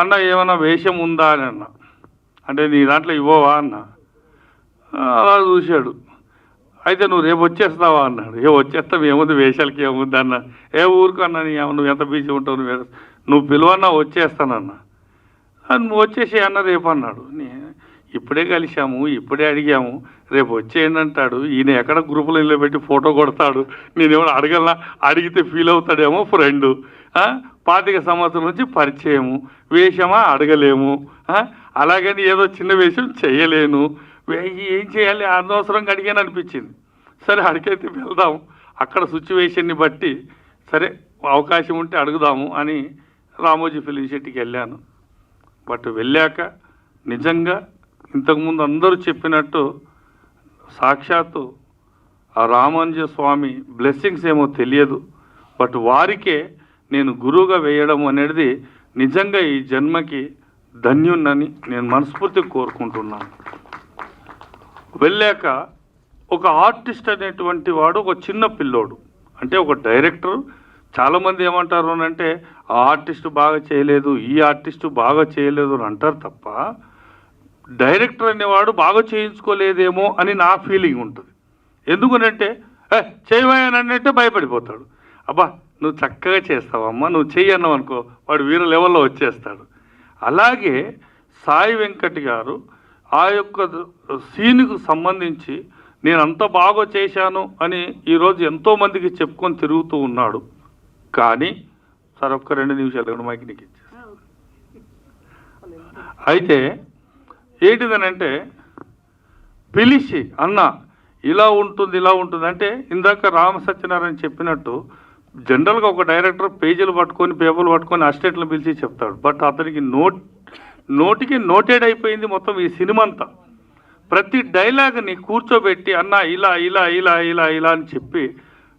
S9: అన్న ఏమైనా వేషం ఉందా అని అన్న. అంటే నీ దాంట్లో ఇవ్వవా అన్న. అలా చూశాడు. అయితే నువ్వు రేపు వచ్చేస్తావా అన్నాడు. వచ్చేస్తావు, ఏముంది వేషాలకి ఏముంది అన్న. ఊరుకు అన్నా, నువ్వు ఎంత బిజీ ఉంటావు, నువ్వు పిలువన్నా వచ్చేస్తానన్నా. నువ్వు వచ్చేసి అన్న రేపు అన్నాడు. ఇప్పుడే కలిసాము, ఇప్పుడే అడిగాము, రేపు వచ్చేయండి అంటాడు. ఈయన ఎక్కడ గ్రూపులో నిలబెట్టి ఫోటో కొడతాడు. నేనేమో అడగలనా, అడిగితే ఫీల్ అవుతాడేమో ఫ్రెండు. 25 సంవత్సరం నుంచి పరిచయము, వేషమా అడగలేము, అలాగని ఏదో చిన్న వేషం చేయలేను, ఏం చేయాలి, అనవసరంగా అడిగాను అనిపించింది. సరే అడిగైతే వెళ్దాం, అక్కడ సిచ్యువేషన్ని బట్టి సరే అవకాశం ఉంటే అడుగుదాము అని రామోజీ ఫిలిం సిటీకి వెళ్ళాను. బట్ వెళ్ళాక నిజంగా ఇంతకుముందు అందరూ చెప్పినట్టు సాక్షాత్తు ఆ రామానుజ స్వామి బ్లెస్సింగ్స్ ఏమో తెలియదు. బట్ వారికే నేను గురువుగా వేయడం అనేది నిజంగా ఈ జన్మకి ధన్యున్నని నేను మనస్ఫూర్తిగా కోరుకుంటున్నాను. వెళ్ళాక ఒక ఆర్టిస్ట్ అనేటువంటి వాడు ఒక చిన్న పిల్లోడు, అంటే ఒక డైరెక్టర్. చాలామంది ఏమంటారు అని అంటే, ఆ ఆర్టిస్ట్ బాగా చేయలేదు, ఈ ఆర్టిస్ట్ బాగా చేయలేదు అని అంటారు తప్ప, డైరెక్టర్ అనేవాడు బాగా చేయించుకోలేదేమో అని నా ఫీలింగ్ ఉంటుంది. ఎందుకనంటే చేయవయ్యానంటే భయపడిపోతాడు. అబ్బా నువ్వు చక్కగా చేస్తావమ్మా, నువ్వు చెయ్యన్నావు అనుకో, వాడు వీర లెవెల్లో వచ్చేస్తాడు. అలాగే సాయి వెంకట్ గారు ఆ యొక్క సీన్కు సంబంధించి నేను అంత బాగా చేశాను అని ఈరోజు ఎంతోమందికి చెప్పుకొని తిరుగుతూ ఉన్నాడు. కానీ సార్ ఒక్క 2 నిమిషాలు మైక్ నీకు ఇచ్చేస్తాను. అయితే ఏంటిదనంటే పిలిచి అన్న ఇలా ఉంటుంది ఇలా ఉంటుంది అంటే, ఇందాక రామ సత్యనారాయణ చెప్పినట్టు జనరల్గా ఒక డైరెక్టర్ పేజీలు పట్టుకొని పేపర్లు పట్టుకొని అసిస్టెంట్లు పిలిచి చెప్తాడు. బట్ అతనికి నోటికి నోటెడ్ అయిపోయింది మొత్తం ఈ సినిమా అంతా. ప్రతి డైలాగ్ని కూర్చోబెట్టి అన్న ఇలా ఇలా ఇలా ఇలా ఇలా అని చెప్పి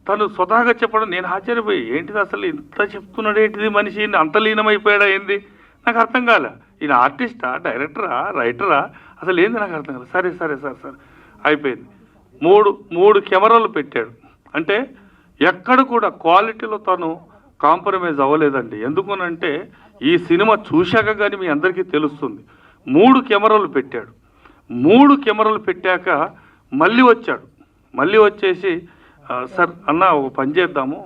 S9: తను స్వతహాగా చెప్పడం నేను ఆశ్చర్యపోయి, ఏంటిది అసలు ఇంత చెప్తున్నాడు, ఏంటిది మనిషి అంత లీనమైపోయాడా ఏంది, నాకు అర్థం కాలే. ఈయన ఆర్టిస్టా, డైరెక్టరా, రైటరా, అసలు ఏంది నాకు అర్థం కాలేదు. సరే సరే సరే సరే అయిపోయింది. మూడు కెమెరాలు పెట్టాడు. అంటే ఎక్కడ కూడా క్వాలిటీలో తను కాంప్రమైజ్ అవ్వలేదండి. ఎందుకనంటే ఈ సినిమా చూశాక కానీ మీ అందరికీ తెలుస్తుంది. 3 కెమెరాలు పెట్టాడు. 3 కెమెరాలు పెట్టాక మళ్ళీ వచ్చాడు. మళ్ళీ వచ్చేసి సార్ అన్న ఒక పని చేద్దాము,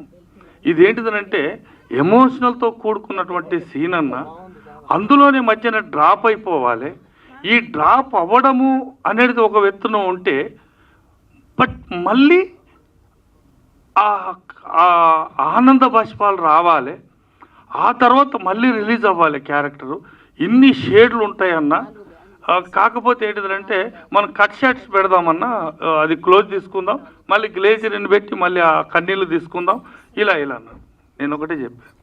S9: ఇదేంటిదనంటే ఎమోషనల్తో కూడుకున్నటువంటి సీన్ అన్న, అందులోనే మధ్యన డ్రాప్ అయిపోవాలి. ఈ డ్రాప్ అవ్వడము అనేది ఒక ఎత్తున ఉంటే, బట్ మళ్ళీ ఆనంద బాష్పాలు రావాలి, ఆ తర్వాత మళ్ళీ రిలీజ్ అవ్వాలి క్యారెక్టరు. ఇన్ని షేడ్లు ఉంటాయన్న. కాకపోతే ఏంటిదంటే మనం కట్ షాట్స్ పెడదామన్నా, అది క్లోజ్ తీసుకుందాం, మళ్ళీ గ్లేజర్ని పెట్టి మళ్ళీ ఆ కన్నీళ్ళు తీసుకుందాం, ఇలా ఇలా అన్నాను. నేను ఒకటే చెప్పాను,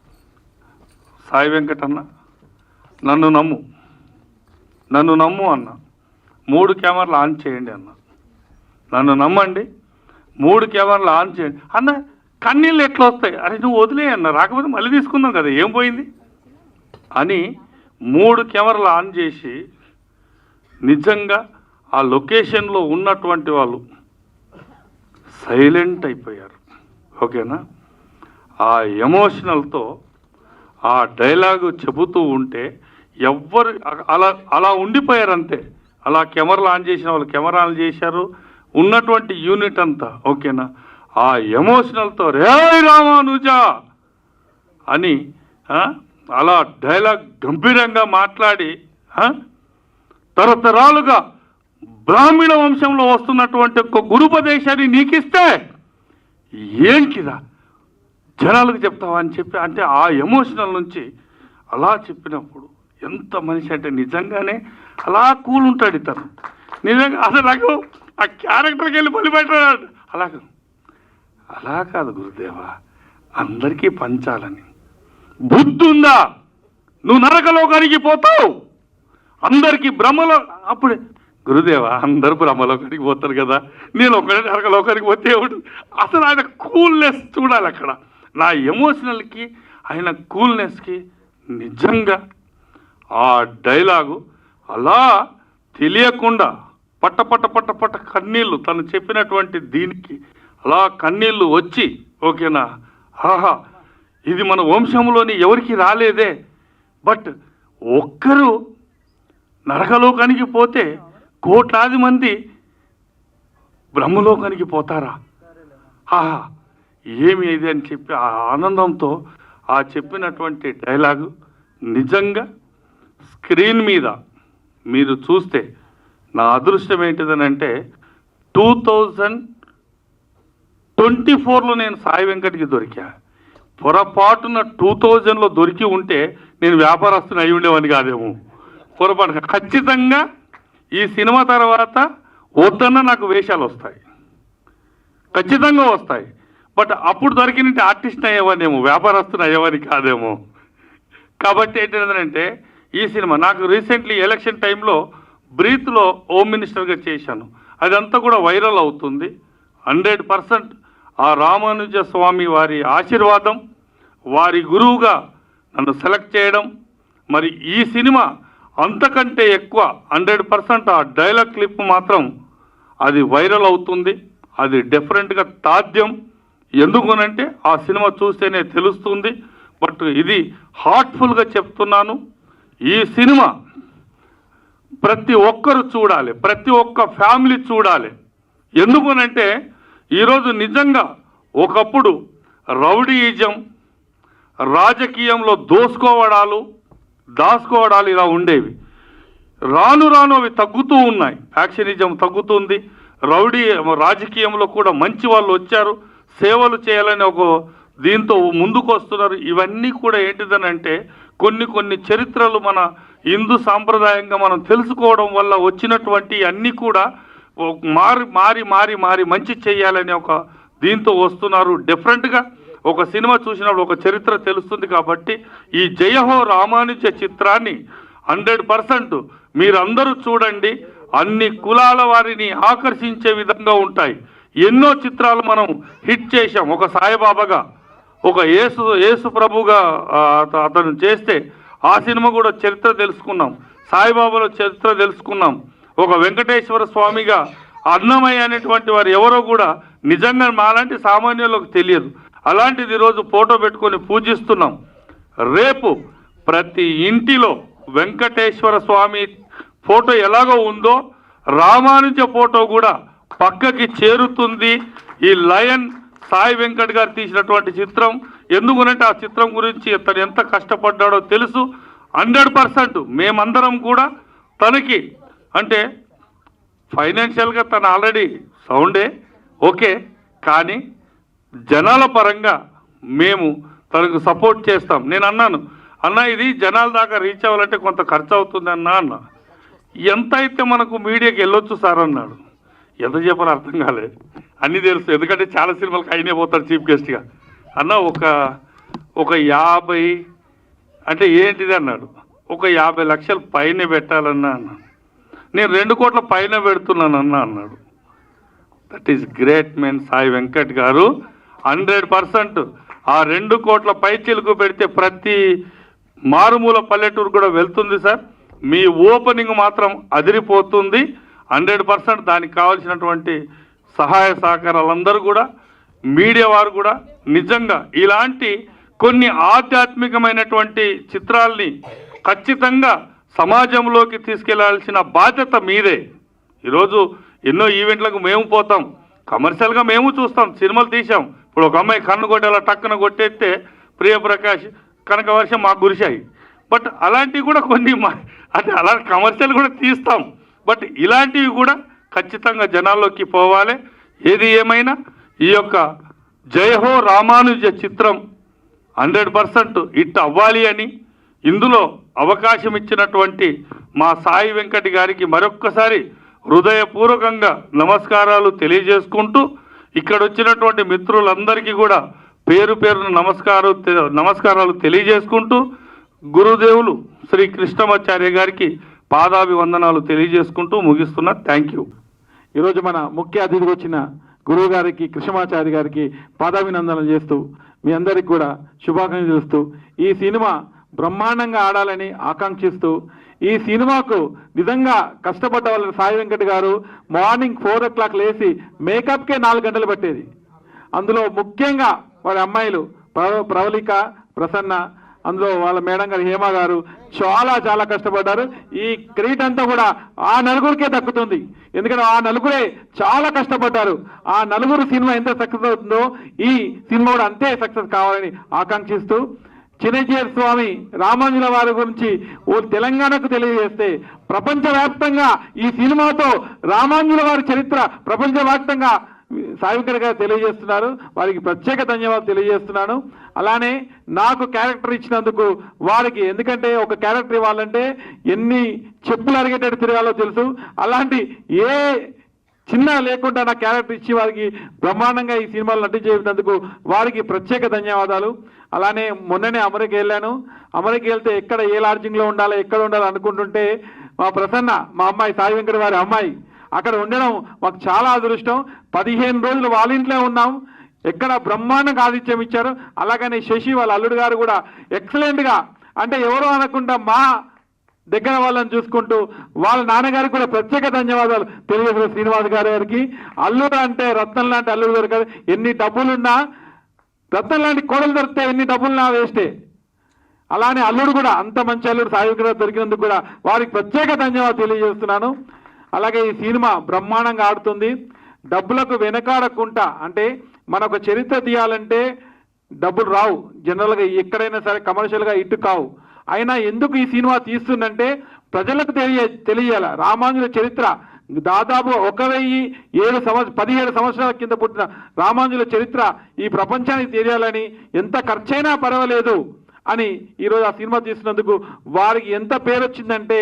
S9: సాయి వెంకట్ అన్న నన్ను నమ్ము అన్న, 3 కెమెరాలు ఆన్ చేయండి అన్న, నన్ను నమ్మండి, 3 కెమెరాలు ఆన్ చేయండి అన్న. కన్నీళ్ళు ఎట్లా వస్తాయి, అరే నువ్వు వదిలే అన్న, రాకపోతే మళ్ళీ తీసుకుందాం కదా, ఏం పోయింది. అని 3 కెమెరాలు ఆన్ చేసి నిజంగా ఆ లొకేషన్లో ఉన్నటువంటి వాళ్ళు సైలెంట్ అయిపోయారు. ఓకేనా? ఆ ఎమోషనల్తో ఆ డైలాగు చెబుతూ ఉంటే ఎవ్వరు అలా ఉండిపోయారు అంతే. అలా కెమెరాలు ఆన్ చేసిన వాళ్ళు కెమెరా ఆన్ చేశారు, ఉన్నటువంటి యూనిట్ అంతా. ఓకేనా? ఆ ఎమోషనల్తో రే రామానుజా అని అలా డైలాగ్ గంభీరంగా మాట్లాడి తరతరాలుగా బ్రాహ్మణ వంశంలో వస్తున్నటువంటి ఒక గురుపదేశాన్ని నీకిస్తే ఏంటిదా జనాలకు చెప్తావా అని చెప్పి, అంటే ఆ ఎమోషనల్ నుంచి అలా చెప్పినప్పుడు ఎంత మనిషి అంటే నిజంగానే అలా కూల్ ఉంటాడు ఇతను. నిజంగా అసలు నాకు ఆ క్యారెక్టర్కి వెళ్ళి బలిపెట్టాడు. అలా కాదు గురుదేవా, అందరికీ పంచాలని బుద్ధి ఉందా? నువ్వు నరకలోకానికి పోతావు, అందరికీ బ్రహ్మలో. అప్పుడే గురుదేవా అందరూ బ్రహ్మలోకానికి పోతారు కదా, నేను ఒకటే నరకలోకానికి పోతే అసలు ఆయన కూల్నెస్ చూడాలి అక్కడ. నా ఎమోషనల్కి ఆయన కూల్నెస్కి నిజంగా ఆ డైలాగు అలా తెలియకుండా పట్ట పట్ట పట్ట పట్ట కన్నీళ్ళు తను చెప్పినటువంటి దీనికి అలా కన్నీళ్ళు వచ్చి, ఓకేనా, ఆహా ఇది మన వంశంలోని ఎవరికి రాలేదే, బట్ ఒక్కరు నరకలోకానికి పోతే కోట్లాది మంది బ్రహ్మలోకానికి పోతారా, ఆహా ఏమి ఇది అని చెప్పి ఆ ఆనందంతో ఆ చెప్పినటువంటి డైలాగు నిజంగా స్క్రీన్ మీద మీరు చూస్తే నా అదృష్టం ఏంటిదనంటే 2024లో నేను సాయి వెంకట్కి దొరికా. పొరపాటున 2000లో దొరికి ఉంటే నేను వ్యాపారస్తుని అయి ఉండేవాడిని కాదేమో. పొరపాటుగా ఖచ్చితంగా ఈ సినిమా తర్వాత వద్దన్న నాకు వేషాలు వస్తాయి, ఖచ్చితంగా వస్తాయి. బట్ అప్పుడు దొరికినట్టు ఆర్టిస్ట్ అయ్యేవానేమో, వ్యాపారస్తుని అయ్యేవాని కాదేమో. కాబట్టి ఏంటంటే ఈ సినిమా నాకు రీసెంట్లీ ఎలక్షన్ టైంలో బ్రీత్లో హోమ్ మినిస్టర్గా చేశాను. అదంతా కూడా వైరల్ అవుతుంది. 100% ఆ రామానుజ స్వామి వారి ఆశీర్వాదం, వారి గురువుగా నన్ను సెలెక్ట్ చేయడం, మరి ఈ సినిమా అంతకంటే ఎక్కువ 100% ఆ డైలాగ్ క్లిప్ మాత్రం అది వైరల్ అవుతుంది. అది డిఫరెంట్గా తాద్యం. ఎందుకునంటే ఆ సినిమా చూస్తేనే తెలుస్తుంది. బట్ ఇది హార్ట్ఫుల్గా చెప్తున్నాను, ఈ సినిమా ప్రతి ఒక్కరు చూడాలి, ప్రతి ఒక్క ఫ్యామిలీ చూడాలి. ఎందుకునంటే ఈరోజు నిజంగా ఒకప్పుడు రౌడీయిజం, రాజకీయంలో దాచుకోవడాలు ఇలా ఉండేవి. రాను రాను అవి తగ్గుతూ ఉన్నాయి. యాక్షనిజం తగ్గుతుంది, రౌడీ రాజకీయంలో కూడా మంచి వాళ్ళు వచ్చారు, సేవలు చేయాలని ఒక దీంతో ముందుకు వస్తున్నారు. ఇవన్నీ కూడా ఏంటిదనంటే కొన్ని చరిత్రలు మన హిందూ సాంప్రదాయంగా మనం తెలుసుకోవడం వల్ల వచ్చినటువంటి అన్నీ కూడా మారి మంచి చేయాలని ఒక దీంతో వస్తున్నారు. డిఫరెంట్గా ఒక సినిమా చూసినప్పుడు ఒక చరిత్ర తెలుస్తుంది. కాబట్టి ఈ జయహో రామానుజ చిత్రాన్ని 100% మీరందరూ చూడండి. అన్ని కులాల వారిని ఆకర్షించే విధంగా ఉంటాయి. ఎన్నో చిత్రాలు మనం హిట్ చేశాం. ఒక సాయిబాబాగా, ఒక యేసు ప్రభుగా అతను చేస్తే ఆ సినిమా కూడా చరిత్ర తెలుసుకున్నాం. సాయిబాబాలో చరిత్ర తెలుసుకున్నాం. ఒక వెంకటేశ్వర స్వామిగా అన్నమయ్య అనేటువంటి వారు ఎవరో కూడా నిజంగా మాలాంటి సామాన్యులకు తెలియదు. అలాంటిది ఈరోజు ఫోటో పెట్టుకొని పూజిస్తున్నాం. రేపు ప్రతి ఇంటిలో వెంకటేశ్వర స్వామి ఫోటో ఎలాగో ఉందో రామానుజ ఫోటో కూడా పక్కకి చేరుతుంది. ఈ లయన్ సాయి వెంకట్ గారు తీసినటువంటి చిత్రం. ఎందుకునంటే ఆ చిత్రం గురించి తను ఎంత కష్టపడ్డాడో తెలుసు. 100% మేమందరం కూడా తనకి అంటే ఫైనాన్షియల్గా తను ఆల్రెడీ సౌండే ఓకే, కానీ జనాల పరంగా మేము తనకు సపోర్ట్ చేస్తాం. నేను అన్నాను, అన్న ఇది జనాల దాకా రీచ్ అవ్వాలంటే కొంత ఖర్చు అవుతుంది అన్న. ఎంత అయితే మనకు మీడియాకి వెళ్ళొచ్చు సార్ అన్నాడు. ఎంత చెప్పాలో అర్థం కాలేదు. అన్నీ తెలుసు, ఎందుకంటే చాలా సినిమాలకు అయినే పోతాడు చీఫ్ గెస్ట్గా. అన్న ఒక 50 అంటే ఏంటిది అన్నాడు. ఒక 50 లక్షలు పైన పెట్టాలన్నా అన్నాను. నేను 2 కోట్ల పైన పెడుతున్నానన్నా అన్నాడు. That is great men Sai Venkat గారు. 100% ఆ 2 కోట్ల పై చిలుకు పెడితే ప్రతి మారుమూల పల్లెటూరు కూడా వెళ్తుంది సార్. మీ ఓపెనింగ్ మాత్రం అదిరిపోతుంది. 100% దానికి కావాల్సినటువంటి సహాయ సహకారాలందరూ కూడా, మీడియా వారు కూడా నిజంగా ఇలాంటి కొన్ని ఆధ్యాత్మికమైనటువంటి చిత్రాల్ని ఖచ్చితంగా సమాజంలోకి తీసుకెళ్లాల్సిన బాధ్యత మీదే. ఈరోజు ఎన్నో ఈవెంట్లకు మేము పోతాం, కమర్షియల్గా మేము చూస్తాం, సినిమాలు తీసాం. ఇప్పుడు ఒక అమ్మాయి కన్ను కొట్టేలా టక్కున కొట్టేస్తే ప్రియప్రకాష్, కనకవర్షం మాకు గురిశాయి. బట్ అలాంటివి కూడా కొన్ని అంటే అలా కమర్షియల్ కూడా తీస్తాం. బట్ ఇలాంటివి కూడా ఖచ్చితంగా జనాల్లోకి పోవాలి. ఏది ఏమైనా ఈ యొక్క జయహో రామానుజ చిత్రం 100% హిట్ అవ్వాలి అని, ఇందులో అవకాశం ఇచ్చినటువంటి మా సాయి వెంకట్ గారికి మరొక్కసారి హృదయపూర్వకంగా నమస్కారాలు తెలియజేసుకుంటూ, ఇక్కడ వచ్చినటువంటి మిత్రులందరికీ కూడా పేరు పేరున నమస్కారాలు తెలియజేసుకుంటూ, గురుదేవులు శ్రీ కృష్ణమాచార్య గారికి పాదాభివందనాలు తెలియజేసుకుంటూ ముగిస్తున్నా. Thank you.
S10: ఈరోజు మన ముఖ్య అతిథికి వచ్చిన గురువు గారికి, కృష్ణమాచార్య గారికి పాదాభినందనలు చేస్తూ, మీ అందరికి కూడా శుభాకాంక్షలు చేస్తూ, ఈ సినిమా బ్రహ్మాండంగా ఆడాలని ఆకాంక్షిస్తూ, ఈ సినిమాకు నిజంగా కష్టపడ్డ వాళ్ళ సాయి వెంకట్ గారు మార్నింగ్ 4 o'clock లేచి మేకప్కే 4 గంటలు పట్టేది. అందులో ముఖ్యంగా వాళ్ళ అమ్మాయిలు ప్రవళిక, ప్రసన్న, అందులో వాళ్ళ మేడం గారు హేమ గారు చాలా చాలా కష్టపడ్డారు. ఈ క్రెడిట్ అంతా కూడా ఆ నలుగురికే దక్కుతుంది. ఎందుకంటే ఆ నలుగురే చాలా కష్టపడ్డారు. ఆ నలుగురు సినిమా ఎంత సక్సెస్ అవుతుందో ఈ సినిమా కూడా అంతే సక్సెస్ కావాలని ఆకాంక్షిస్తూ, చిన్నజీయర్ స్వామి రామానుజుల వారి గురించి ఓ తెలంగాణకు తెలియజేస్తే, ప్రపంచవ్యాప్తంగా ఈ సినిమాతో రామానుజుల వారి చరిత్ర ప్రపంచవ్యాప్తంగా సాయి వెంకట్ గారు తెలియజేస్తున్నారు. వారికి ప్రత్యేక ధన్యవాదాలు తెలియజేస్తున్నాను. అలానే నాకు క్యారెక్టర్ ఇచ్చినందుకు వారికి, ఎందుకంటే ఒక క్యారెక్టర్ ఇవ్వాలంటే ఎన్ని చెప్పులు అరిగేటట్టు తిరగాలో తెలుసు. అలాంటి ఏ చిన్న లేకుండా నా క్యారెక్టర్ ఇచ్చి వారికి బ్రహ్మాండంగా ఈ సినిమాలు నటించేందుకు వారికి ప్రత్యేక ధన్యవాదాలు. అలానే మొన్ననే అమెరికా వెళ్ళాను. అమెరికా వెళ్తే ఎక్కడ ఏ లాడ్జింగ్లో ఉండాలో, ఎక్కడ ఉండాలో అనుకుంటుంటే మా ప్రసన్న, మా అమ్మాయి సాయి వెంకట్ వారి అమ్మాయి, అక్కడ ఉండడం మాకు చాలా అదృష్టం. 15 రోజులు వాళ్ళ ఇంట్లో ఉన్నాం. ఎక్కడ బ్రహ్మాండంగా ఆతిథ్యం ఇచ్చారు. అలాగనే శశి వాళ్ళ అల్లుడు గారు కూడా ఎక్సలెంట్గా, అంటే ఎవరో అనకుండా మా దగ్గర వాళ్ళని చూసుకుంటూ వాళ్ళ నాన్నగారికి కూడా ప్రత్యేక ధన్యవాదాలు తెలియజేసిన శ్రీనివాస్ గారికి. అల్లుడు అంటే రత్నం లాంటి అల్లుడు దొరకదు. ఎన్ని డబ్బులున్నా, రత్నం లాంటి కోడలు దొరికితే ఎన్ని డబ్బులున్నా వేస్టే. అలానే అల్లుడు కూడా అంత మంచి అల్లుడు సాయి వెంకట్ దొరికినందుకు కూడా వారికి ప్రత్యేక ధన్యవాదాలు తెలియజేస్తున్నాను. అలాగే ఈ సినిమా బ్రహ్మాండంగా ఆడుతుంది. డబ్బులకు వెనకాడకుండా, అంటే మనకు చరిత్ర తీయాలంటే డబ్బులు రావు జనరల్గా, ఎక్కడైనా సరే కమర్షియల్గా ఇటు కావు. అయినా ఎందుకు ఈ సినిమా తీస్తుందంటే ప్రజలకు తెలియాల రామానుజుల చరిత్ర. దాదాపు 17 సంవత్సరాల కింద పుట్టిన రామానుజుల చరిత్ర ఈ ప్రపంచానికి తెలియాలని, ఎంత ఖర్చైనా పర్వాలేదు అని ఈరోజు ఆ సినిమా తీసినందుకు వారికి ఎంత పేరు వచ్చిందంటే,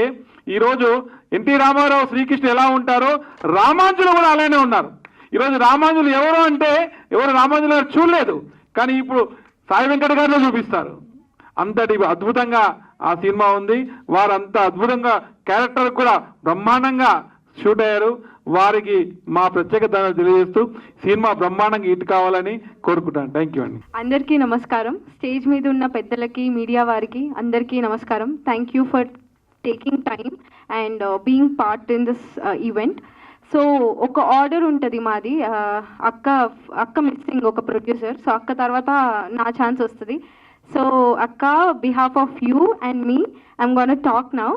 S10: ఈరోజు ఎన్టీ రామారావు, శ్రీకృష్ణ ఎలా ఉంటారో రామానుజులు కూడా అలానే ఉన్నారు. ఈరోజు రామానుజులు ఎవరు అంటే ఎవరు రామానుజులు గారు చూడలేదు, కానీ ఇప్పుడు సాయి వెంకట గారిలో చూపిస్తారు. అంతటి అద్భుతంగా ఆ సినిమా ఉంది. వారు అంత అద్భుతంగా క్యారెక్టర్ కూడా బ్రహ్మాండంగా షూట్ అయ్యారు. వారికి మా ప్రత్యేక ధన్యవాదాలు తెలియజేస్తూ సినిమా బ్రహ్మాండంగా హిట్ కావాలని కోరుకుంటాను. థ్యాంక్ యూ అండి.
S11: అందరికీ నమస్కారం. స్టేజ్ మీద ఉన్న పెద్దలకి, మీడియా వారికి అందరికీ నమస్కారం. Thank you for taking time and being part in this event. So ఒక ఆర్డర్ ఉంటుంది మాది, అక్క మిస్సింగ్ ఒక ప్రొడ్యూసర్. సో అక్క తర్వాత నా ఛాన్స్ వస్తుంది. సో అక్క, behalf of you and me, I'm gonna talk now.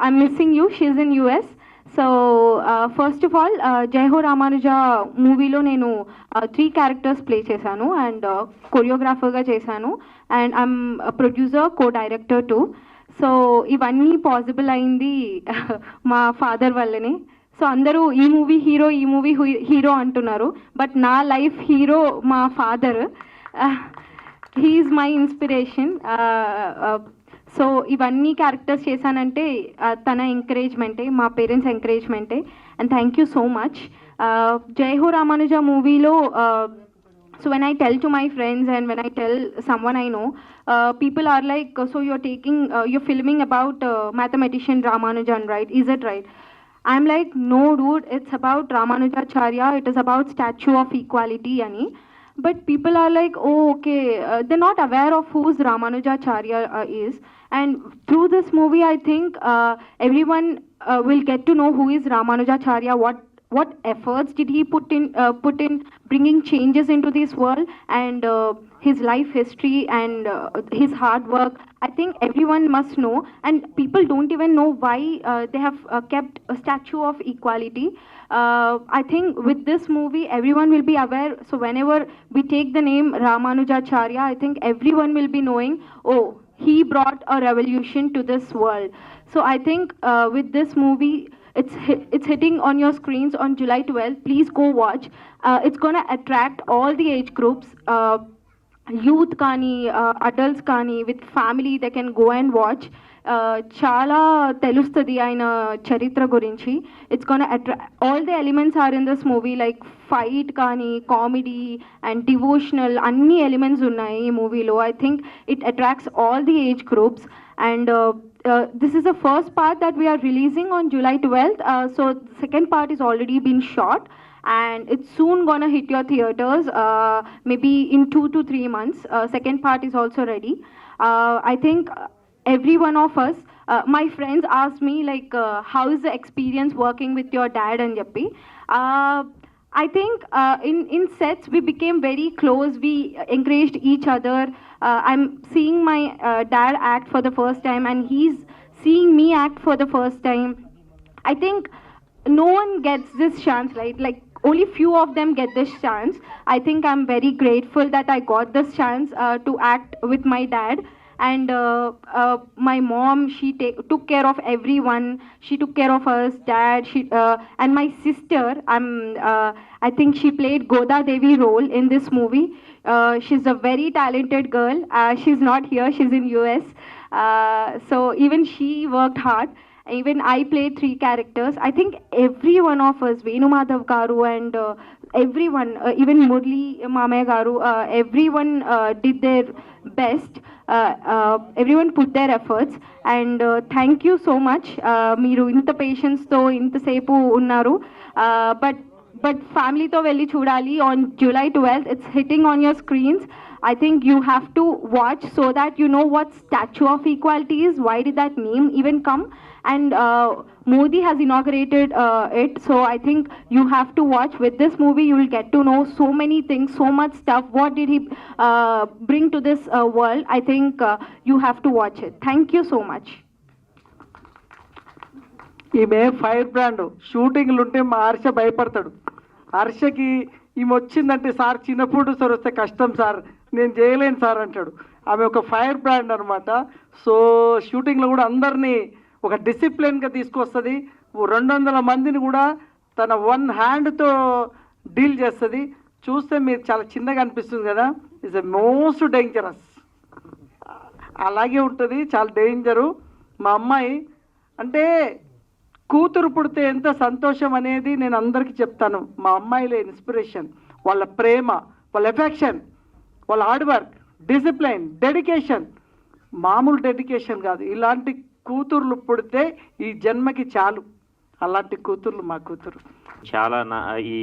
S11: I'm missing you, she in US. So first of all, Jayaho Ramanuja మూవీలో నేను 3 క్యారెక్టర్స్ ప్లే చేశాను అండ్ కొరియోగ్రాఫర్గా చేశాను. And I'm producer, co director too. So ఇవన్నీ పాసిబుల్ అయింది మా ఫాదర్ వల్లనే. సో అందరూ ఈ మూవీ హీరో అంటున్నారు, బట్ నా లైఫ్ హీరో మా father. He is my inspiration. So ఇవన్నీ క్యారెక్టర్స్ చేశానంటే తన ఎంకరేజ్మెంటే, మా పేరెంట్స్ ఎంకరేజ్మెంటే. And thank you so much. Jayaho Ramanuja మూవీలో, so when I tell to my friends and when I tell someone I know, people are like, so you're filming about mathematician Ramanujan, right? Is it right? I'm like, no dude, it's about Ramanujacharya, it is about Statue of Equality ani. but people are like, oh, okay, they're not aware of who's Ramanujacharya is. And through this movie, I think everyone will get to know who is Ramanujacharya, what efforts did he put in bringing changes into this world, and his life history and his hard work. I think everyone must know, and people don't even know why they have kept a statue of equality. I think with this movie, everyone will be aware. So whenever we take the name Ramanujacharya, I think everyone will be knowing, oh, he brought a revolution to this world. So I think with this movie, it's hitting on your screens on July 12th. Please go watch. It's gonna attract all the age groups. Youth kani, adults kani, with family, they can go and watch. Chala telustadi aina charitra gurinchi. It's gonna attract, all the elements are in this movie, like fight kani, comedy and devotional, anni elements unnai ee movie lo. I think it attracts all the age groups, and this is the first part that we are releasing on July 12th. So the second part is already been shot, and it's soon gonna hit your theaters, maybe in 2 to 3 months. Second part is also ready. I think every one of us, my friends asked me like, how is the experience working with your dad and Jappi? I think in sets we became very close. We encouraged each other. I'm seeing my dad act for the first time, and he's seeing me act for the first time. I think no one gets this chance, right? Like only few of them get this chance. I think I'm very grateful that I got this chance to act with my dad. And my mom, she took care of everyone. She took care of us, dad, and my sister. I think she played Goda Devi role in this movie. She's a very talented girl. She's not here. She's in US. So even she worked hard. Even I played 3 characters. I think every one of us, Venu Madhav Garu and everyone, even Murli Mamaya Garu, everyone did their best. Everyone put their efforts, and thank you so much. Meeru inta patience tho inta sepu unnaru, but family to velli chudali on July 12th. It's hitting on your screens. I think you have to watch so that you know what Statue of Equality is. Why did that name even come? And Modi has inaugurated it, so I think you have to watch. With this movie, you will get to know so many things, so much stuff. What did he bring to this world? I think you have to watch it. Thank you so much.
S5: ఈమె ఫైర్ బ్రాండ్ షూటింగ్లు ఉంటే మా హర్ష భయపడతాడు. హర్షకి ఈమె వచ్చిందంటే, సార్ చిన్నప్పుడు సార్ వస్తే కష్టం సార్, నేను చేయలేను సార్ అంటాడు. ఆమె ఒక ఫైర్ బ్రాండ్ అనమాట. సో షూటింగ్లో కూడా అందరినీ ఒక డిసిప్లిన్గా తీసుకొస్తుంది. 200 మందిని కూడా తన 1 హ్యాండ్తో డీల్ చేస్తుంది. చూస్తే మీరు చాలా చిన్నగా అనిపిస్తుంది కదా, ఇట్స్ ఎ మోస్ట్ డేంజరస్. అలాగే ఉంటుంది, చాలా డేంజరు. మా అమ్మాయి అంటే కూతురు పుడితే ఎంత సంతోషం అనేది నేను అందరికీ చెప్తాను. మా అమ్మాయిలే ఇన్స్పిరేషన్. వాళ్ళ ప్రేమ, వాళ్ళ ఎఫెక్షన్, వాళ్ళ హార్డ్ వర్క్, డిసిప్లైన్, డెడికేషన్, మామూలు డెడికేషన్ కాదు. ఇలాంటి కూతుర్లు పుడితే ఈ జన్మకి చాలు. అలాంటి కూతుర్లు మా కూతురు.
S12: చాలా ఈ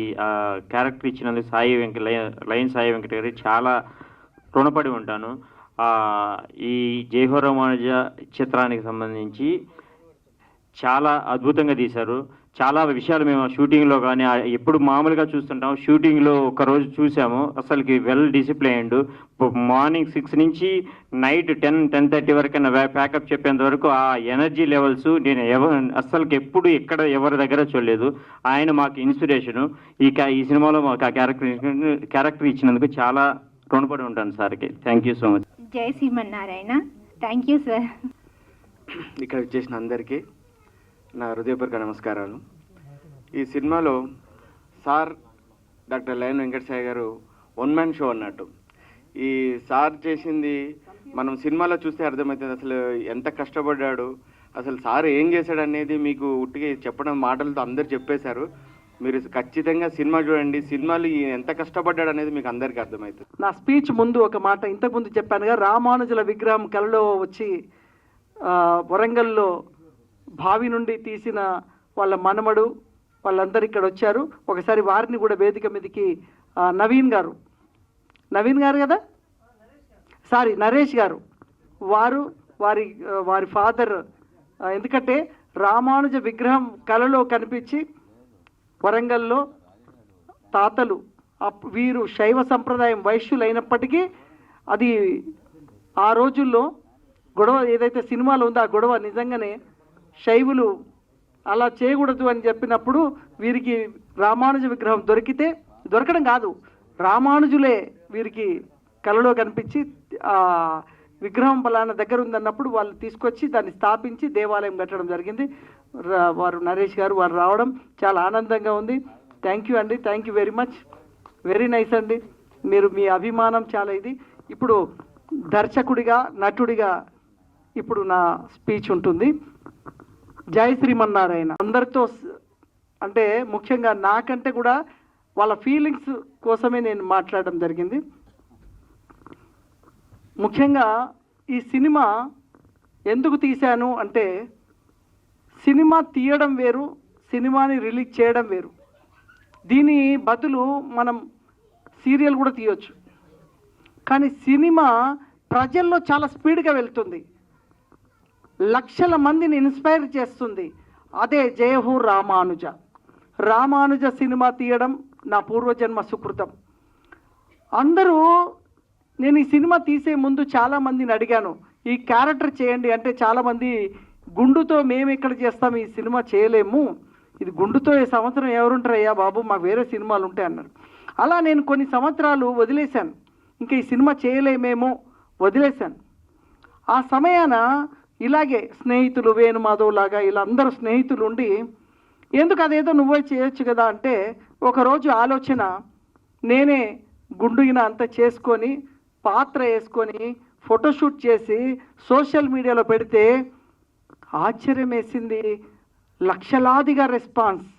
S12: క్యారెక్టర్ ఇచ్చినందుకు లయన్ సాయి వెంకట గారికి చాలా రుణపడి ఉంటాను. ఈ జై హో రామానుజ చిత్రానికి సంబంధించి చాలా అద్భుతంగా తీశారు. చాలా విషయాలు మేము షూటింగ్లో కానీ ఎప్పుడు మామూలుగా చూస్తుంటాం, షూటింగ్లో ఒకరోజు చూసాము. అసలుకి వెల్ డిసిప్లైన్డ్. మార్నింగ్ 6 నుంచి నైట్ 10-10:30 వరకు ప్యాకప్ చెప్పేంత వరకు ఆ ఎనర్జీ లెవెల్స్ నేను అసలుకి ఎప్పుడు ఎక్కడ ఎవరి దగ్గర చూడలేదు. ఆయన మాకు ఇన్స్పిరేషను. ఈ సినిమాలో మాకు ఆ క్యారెక్టర్ ఇచ్చినందుకు చాలా రుణపడి ఉంటాను సార్కి. Thank you so much.
S13: జై శ్రీమన్నారాయణ. Thank you sir.
S14: ఇక్కడ వచ్చేసిన అందరికీ నా హృదయపూర్వక నమస్కారాలు. ఈ సినిమాలో sir doctor lion Venkata Sai గారు 1 మ్యాన్ షో అన్నట్టు. ఈ సార్ చేసింది మనం సినిమాలో చూస్తే అర్థమవుతుంది అసలు ఎంత కష్టపడ్డాడు, అసలు సార్ ఏం చేశాడు అనేది మీకు ఉట్టిగా చెప్పడం మాటలతో అందరు చెప్పేశారు. మీరు ఖచ్చితంగా సినిమా చూడండి. సినిమాలు ఎంత కష్టపడ్డాడు అనేది మీకు అందరికీ అర్థమవుతుంది.
S5: నా స్పీచ్ ముందు ఒక మాట ఇంతకుముందు చెప్పానుగా, రామానుజుల విగ్రహం కలలో వచ్చి వరంగల్లో భావి నుండి తీసిన వాళ్ళ మనమడు వాళ్ళందరూ ఇక్కడ వచ్చారు. ఒకసారి వారిని కూడా వేదిక మీదకి నవీన్ గారు నవీన్ గారు కదా, సారీ నరేష్ గారు, వారి ఫాదర్. ఎందుకంటే రామానుజ విగ్రహం కలలో కనిపించి వరంగల్లో తాతలు వీరు శైవ సంప్రదాయం వైశ్యులైనప్పటికీ అది ఆ రోజుల్లో గొడవ ఏదైతే సినిమాలో ఉందో ఆ గొడవ నిజంగానే శైవులు అలా చేయకూడదు అని చెప్పినప్పుడు వీరికి రామానుజ విగ్రహం దొరకడం కాదు, రామానుజులే వీరికి కలలో కనిపించి ఆ విగ్రహం పలానా దగ్గర ఉందన్నప్పుడు వాళ్ళు తీసుకొచ్చి దాన్ని స్థాపించి దేవాలయం కట్టడం జరిగింది. వారు నరేష్ గారు వారు రావడం చాలా ఆనందంగా ఉంది. థ్యాంక్ యూ అండి, thank you very much, very nice అండి. మీరు మీ అభిమానం చాలా ఇది. ఇప్పుడు దర్శకుడిగా నటుడిగా ఇప్పుడు నా స్పీచ్ ఉంటుంది. జై శ్రీమన్నారాయణ. అందరితో అంటే ముఖ్యంగా నాకంటే కూడా వాళ్ళ ఫీలింగ్స్ కోసమే నేను మాట్లాడడం జరిగింది. ముఖ్యంగా ఈ సినిమా ఎందుకు తీశాను అంటే, సినిమా తీయడం వేరు, సినిమాని రిలీజ్ చేయడం వేరు. దీని బదులు మనం సీరియల్ కూడా తీయొచ్చు, కానీ సినిమా ప్రజల్లో చాలా స్పీడ్గా వెళ్తుంది, లక్షల మందిని ఇన్స్పైర్ చేస్తుంది. అదే జయహో రామానుజ. రామానుజ సినిమా తీయడం నా పూర్వజన్మ సుకృతం. అందరూ నేను ఈ సినిమా తీసే ముందు చాలామందిని అడిగాను, ఈ క్యారెక్టర్ చేయండి అంటే చాలామంది గుండుతో మేము ఇక్కడ చేస్తాం, ఈ సినిమా చేయలేము, ఇది గుండుతో ఈ సంవత్సరం ఎవరుంటారయ్యా బాబు, మాకు వేరే సినిమాలు ఉంటాయి అన్నారు. అలా నేను కొన్ని సంవత్సరాలు వదిలేశాను, ఇంకా ఈ సినిమా చేయలేమేమో వదిలేశాను. ఆ సమయాన ఇలాగే స్నేహితులు వేణుమాధవ్ లాగా ఇలా అందరూ స్నేహితులు ఉండి, ఎందుకు అదేదో నువ్వే చేయొచ్చు కదా అంటే, ఒకరోజు ఆలోచన, నేనే గుండుగిన అంత చేసుకొని పాత్ర వేసుకొని ఫోటోషూట్ చేసి సోషల్ మీడియాలో పెడితే ఆశ్చర్యం వేసింది, లక్షలాదిగా రెస్పాన్స్.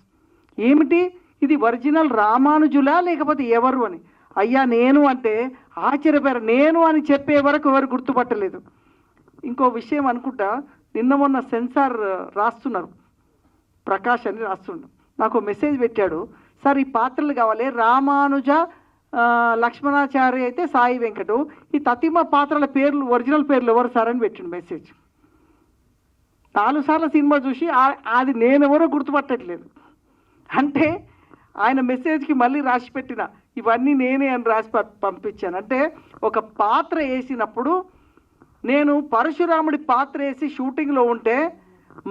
S5: ఏమిటి ఇది, ఒరిజినల్ రామానుజులా లేకపోతే ఎవరు అని. అయ్యా నేను అంటే ఆశ్చర్యపోయారు. నేను అని చెప్పే వరకు ఎవరు గుర్తుపట్టలేదు. ఇంకో విషయం అనుకుంటా, నిన్న మొన్న సెన్సార్ రాస్తున్నారు, ప్రకాష్ అని రాస్తుండ్రు, నాకు మెసేజ్ పెట్టాడు, సార్ ఈ పాత్రలు కావాలి, రామానుజ లక్ష్మణాచారి అయితే సాయి వెంకటు, ఈ తతిమ పాత్రల పేర్లు ఒరిజినల్ పేర్లు ఎవరు సార్ అని పెట్టిండు మెసేజ్. 4 సార్లు సినిమా చూసి అది నేనెవరో గుర్తుపట్టట్లేదు. అంటే ఆయన మెసేజ్కి మళ్ళీ రాసి పెట్టిన ఇవన్నీ నేనే అని రాసి పంపించాను. అంటే ఒక పాత్ర వేసినప్పుడు, నేను పరశురాముడి పాత్ర వేసి షూటింగ్లో ఉంటే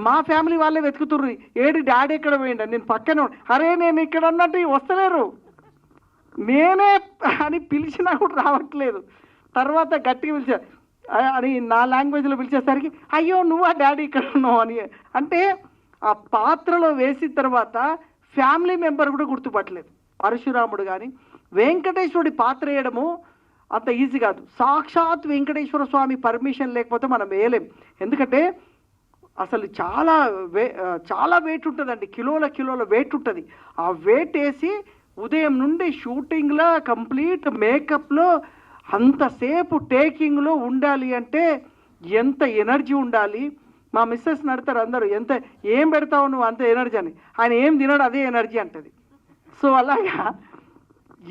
S5: మా ఫ్యామిలీ వాళ్ళే వెతుకుతుర్రు, ఏడి డాడీ ఎక్కడ పోయిండ, నేను పక్కన, అరే నేను ఇక్కడ అన్నట్టు వస్తలేరు, నేనే అని పిలిచినా కూడా రావట్లేదు. తర్వాత గట్టిగా పిలిచా అని నా లాంగ్వేజ్లో పిలిచేసరికి, అయ్యో నువ్వు ఆ డాడీ ఇక్కడ ఉన్నావు అని. అంటే ఆ పాత్రలో వేసిన తర్వాత ఫ్యామిలీ మెంబర్ కూడా గుర్తుపట్టలేదు. పరశురాముడు కానీ వెంకటేశ్వరుడి పాత్ర వేయడము అంత ఈజీ కాదు. సాక్షాత్ వెంకటేశ్వర స్వామి పర్మిషన్ లేకపోతే మనం వేయలేం. ఎందుకంటే అసలు చాలా వెయిట్ ఉంటుందండి, కిలోల వెయిట్ ఉంటుంది. ఆ వెయిట్ వేసి ఉదయం నుండి షూటింగ్లో కంప్లీట్ మేకప్లో అంతసేపు టేకింగ్లో ఉండాలి అంటే ఎంత ఎనర్జీ ఉండాలి. మా మిస్సెస్ నడతారు అందరూ, ఏం పెడతావు నువ్వు అంత ఎనర్జీ అని. ఆయన ఏం తినడు అదే ఎనర్జీ అంటది. సో అలాగా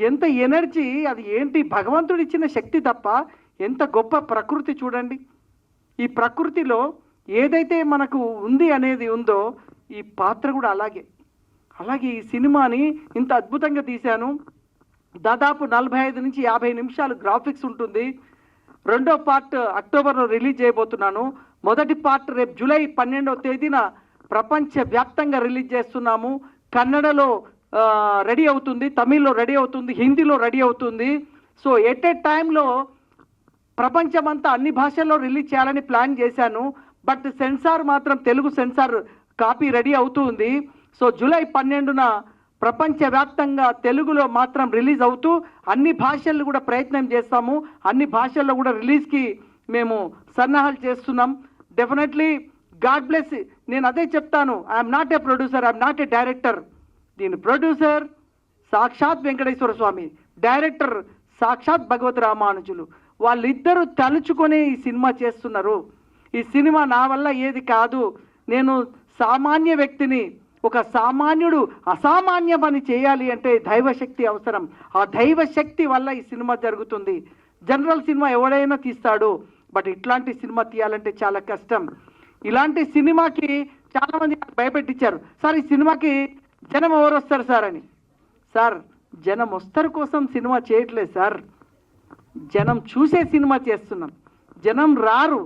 S5: ఎంత ఎనర్జీ, అది ఏంటి భగవంతుడు ఇచ్చిన శక్తి తప్ప. ఎంత గొప్ప ప్రకృతి చూడండి. ఈ ప్రకృతిలో ఏదైతే మనకు ఉంది అనేది ఉందో ఈ పాత్ర కూడా అలాగే ఈ సినిమాని ఇంత అద్భుతంగా తీశాను. దాదాపు 45 నుంచి 50 నిమిషాలు గ్రాఫిక్స్ ఉంటుంది. 2వ పార్ట్ అక్టోబర్లో రిలీజ్ చేయబోతున్నాను. మొదటి పార్ట్ రేపు జూలై 12వ తేదీన ప్రపంచవ్యాప్తంగా రిలీజ్ చేస్తున్నాము. కన్నడలో రెడీ అవుతుంది, తమిళ్లో రెడీ అవుతుంది, హిందీలో రెడీ అవుతుంది. సో ఎట్ ఏ టైంలో ప్రపంచమంతా అన్ని భాషల్లో రిలీజ్ చేయాలని ప్లాన్ చేశాను. బట్ సెన్సార్ మాత్రం తెలుగు సెన్సార్ కాపీ రెడీ అవుతుంది. సో జూలై 12న ప్రపంచవ్యాప్తంగా తెలుగులో మాత్రం రిలీజ్ అవుతూ అన్ని భాషల్లో కూడా ప్రయత్నం చేస్తాము. అన్ని భాషల్లో కూడా రిలీజ్కి మేము సన్నాహాలు చేస్తున్నాం. Definitely God bless. నేను అదే చెప్తాను, I'm not a producer, I'm not a director. దీని ప్రొడ్యూసర్ సాక్షాత్ వెంకటేశ్వర స్వామి, డైరెక్టర్ సాక్షాత్ భగవత్ రామానుజులు. వాళ్ళిద్దరూ తలుచుకొని ఈ సినిమా చేస్తున్నారు. ఈ సినిమా నా వల్ల ఏది కాదు, నేను సామాన్య వ్యక్తిని, ఒక సామాన్యుడు అసామాన్య పని చేయాలి అంటే దైవశక్తి అవసరం. ఆ దైవశక్తి వల్ల ఈ సినిమా జరుగుతుంది. జనరల్ సినిమా ఎవడైనా తీస్తాడు, బట్ ఇట్లాంటి సినిమా తీయాలంటే చాలా కష్టం. ఇలాంటి సినిమాకి చాలామంది భయపెట్టించారు, సార్ ఈ సినిమాకి జనం ఎవరు వస్తారు సార్ అని. సార్ జనం వస్తారు కోసం సినిమా చేయట్లేదు సార్, జనం చూసే సినిమా చేస్తున్నాం. జనం రారు,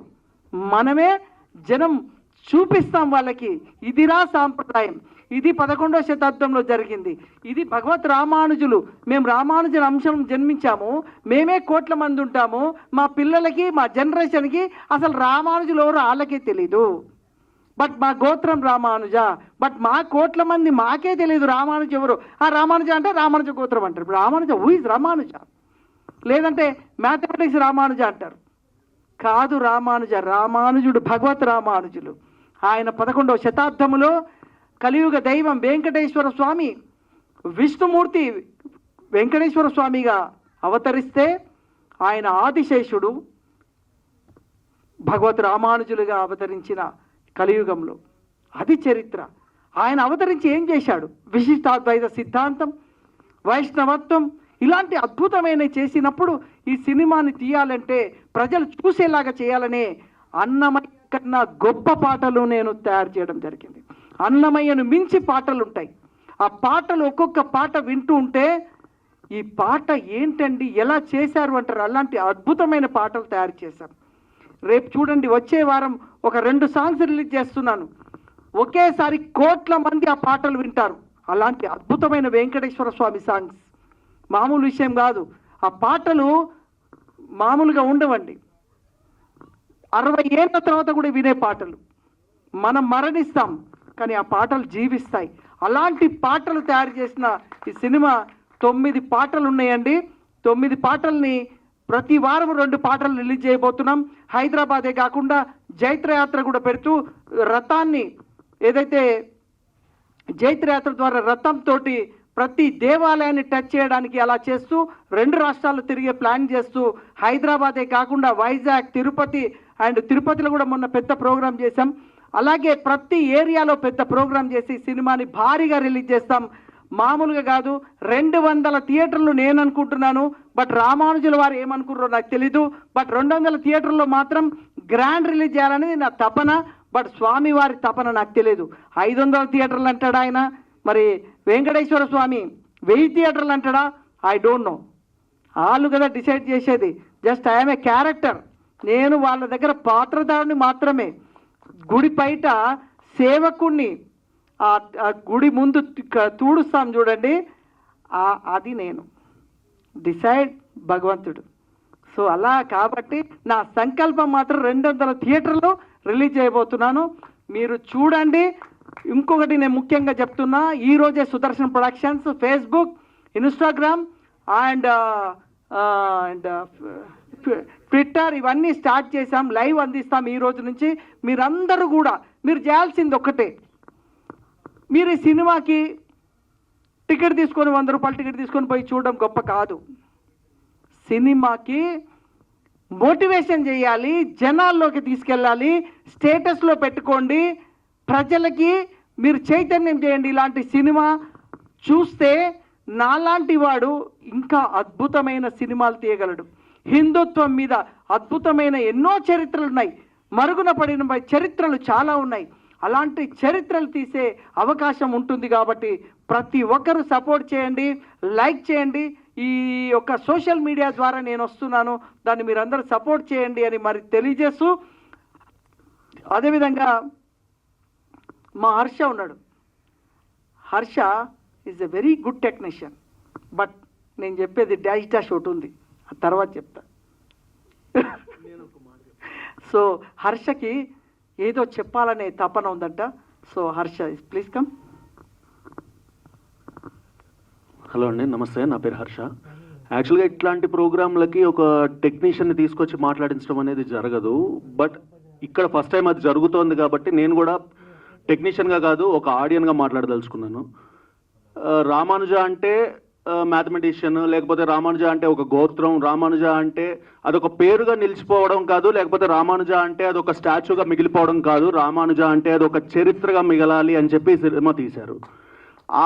S5: మనమే జనం చూపిస్తాం వాళ్ళకి. ఇదిరా సాంప్రదాయం, ఇది 11వ శతాబ్దంలో జరిగింది, ఇది భగవత్ రామానుజులు. మేము రామానుజుల అంశం జన్మించాము, మేమే కోట్ల మంది ఉంటాము, మా పిల్లలకి మా జనరేషన్కి అసలు రామానుజులు ఎవరు వాళ్ళకే తెలీదు. బట్ మా గోత్రం రామానుజ, బట్ మా కోట్ల మంది మాకే తెలియదు రామానుజ ఎవరు. ఆ రామానుజ అంటే రామానుజ గోత్రం అంటారు. ఇప్పుడు రామానుజ హూ ఇస్ రామానుజ, లేదంటే మ్యాథమెటిక్స్ రామానుజ అంటారు. కాదు, రామానుజుడు భగవత్ రామానుజులు. ఆయన 11వ శతాబ్దములో కలియుగ దైవం వెంకటేశ్వర స్వామి, విష్ణుమూర్తి వెంకటేశ్వర స్వామిగా అవతరిస్తే ఆయన ఆదిశేషుడు భగవత్ రామానుజులుగా అవతరించిన కలియుగంలో. అది చరిత్ర. ఆయన అవతరించి ఏం చేశాడు? విశిష్టాద్వైత సిద్ధాంతం, వైష్ణవత్వం, ఇలాంటి అద్భుతమైన చేసినప్పుడు ఈ సినిమాని తీయాలంటే ప్రజలు చూసేలాగా చేయాలనే అన్నమయ్య కన్నా గొప్ప పాటలు నేను తయారు చేయడం జరిగింది. అన్నమయ్యను మించి పాటలు ఉంటాయి. ఆ పాటలు ఒక్కొక్క పాట వింటూ ఉంటే ఈ పాట ఏంటండి ఎలా చేశారు అంటారు. అలాంటి అద్భుతమైన పాటలు తయారు చేశాం. రేపు చూడండి, వచ్చే వారం ఒక 2 సాంగ్స్ రిలీజ్ చేస్తున్నాను. ఒకేసారి కోట్ల మంది ఆ పాటలు వింటారు. అలాంటి అద్భుతమైన వెంకటేశ్వర స్వామి సాంగ్స్ మామూలు విషయం కాదు. ఆ పాటలు మామూలుగా ఉండవండి. 60 ఏళ్ళ తర్వాత కూడా వినే పాటలు. మనం మరణిస్తాం కానీ ఆ పాటలు జీవిస్తాయి. అలాంటి పాటలు తయారు చేసిన ఈ సినిమా 9 పాటలు ఉన్నాయండి. 9 పాటల్ని ప్రతి వారం 2 పాటలు రిలీజ్ చేయబోతున్నాం. హైదరాబాదే కాకుండా జైత్రయాత్ర కూడా పెడుతూ రథాన్ని, ఏదైతే జైత్రయాత్ర ద్వారా రథంతో ప్రతి దేవాలయాన్ని టచ్ చేయడానికి అలా చేస్తూ 2 రాష్ట్రాలు తిరిగే ప్లాన్ చేస్తూ హైదరాబాదే కాకుండా వైజాగ్, తిరుపతి అండ్ తిరుపతిలో కూడా మొన్న పెద్ద ప్రోగ్రాం చేశాం. అలాగే ప్రతి ఏరియాలో పెద్ద ప్రోగ్రాం చేసి సినిమాని భారీగా రిలీజ్ చేస్తాం. మామూలుగా కాదు, 200 థియేటర్లు నేను అనుకుంటున్నాను. బట్ రామానుజుల వారు ఏమనుకుంటారో నాకు తెలీదు. బట్ 200 థియేటర్లో మాత్రం గ్రాండ్ రిలీజ్ చేయాలనేది నా తపన. బట్ స్వామి వారి తపన నాకు తెలియదు. 500 థియేటర్లు అంటాడా ఆయన, మరి వెంకటేశ్వర స్వామి 1000 థియేటర్లు అంటాడా, ఐ డోంట్ నో. వాళ్ళు కదా డిసైడ్ చేసేది. Just I'm a character. నేను వాళ్ళ దగ్గర పాత్రధారుని మాత్రమే. గుడి బయట సేవకుణ్ణి, ఆ గుడి ముందు తూడుస్తాం చూడండి, అది నేను. డిసైడ్ భగవంతుడు. సో అలా కాబట్టి నా సంకల్పం మాత్రం 200 థియేటర్లో రిలీజ్ చేయబోతున్నాను. మీరు చూడండి. ఇంకొకటి నేను ముఖ్యంగా చెప్తున్నా, ఈరోజే Sudarshan productions Facebook, Instagram and Twitter ఇవన్నీ స్టార్ట్ చేసాం. లైవ్ అందిస్తాం ఈ రోజు నుంచి. మీరందరూ కూడా మీరు చేయాల్సింది ఒక్కటే, మీరు ఈ సినిమాకి టికెట్ తీసుకొని 100 రూపాయలు టికెట్ తీసుకొని పోయి చూడడం గొప్ప కాదు. సినిమాకి మోటివేషన్ చేయాలి, జనాల్లోకి తీసుకెళ్ళాలి, స్టేటస్లో పెట్టుకోండి, ప్రజలకి మీరు చైతన్యం చేయండి. ఇలాంటి సినిమా చూస్తే నాలాంటి వాడు ఇంకా అద్భుతమైన సినిమాలు తీయగలడు. హిందుత్వం మీద అద్భుతమైన ఎన్నో చరిత్రలు ఉన్నాయి, మరుగున పడిన చరిత్రలు చాలా ఉన్నాయి. అలాంటి చరిత్రలు తీసే అవకాశం ఉంటుంది కాబట్టి ప్రతి ఒక్కరూ సపోర్ట్ చేయండి, లైక్ చేయండి. ఈ యొక్క సోషల్ మీడియా ద్వారా నేను వస్తున్నాను, దాన్ని మీరందరూ సపోర్ట్ చేయండి అని మరి తెలియజేస్తూ, అదేవిధంగా మా హర్ష ఉన్నాడు. Harsha is a very good technician. But నేను చెప్పేది డాష్ ఒకటి ఉంది, ఆ తర్వాత చెప్తా. సో హర్షకి ఏదో చెప్పాలనే తపన ఉందంట. So Harsha please come.
S15: Hello అండి, నమస్తే. నా పేరు హర్ష. యాక్చువల్గా ఇట్లాంటి ప్రోగ్రాంలకి ఒక టెక్నీషియన్ని తీసుకొచ్చి మాట్లాడించడం అనేది జరగదు. బట్ ఇక్కడ ఫస్ట్ టైం అది జరుగుతోంది కాబట్టి నేను కూడా టెక్నీషియన్గా కాదు, ఒక ఆడియన్గా మాట్లాడదలుచుకున్నాను. రామానుజ అంటే మ్యాథమెటిషియన్, లేకపోతే రామానుజ అంటే ఒక గోత్రం, రామానుజ అంటే అదొక పేరుగా నిలిచిపోవడం కాదు, లేకపోతే రామానుజ అంటే అదొక స్టాచ్యూగా మిగిలిపోవడం కాదు, రామానుజ అంటే అదొక చరిత్రగా మిగలాలి అని చెప్పి ఈ సినిమా తీశారు.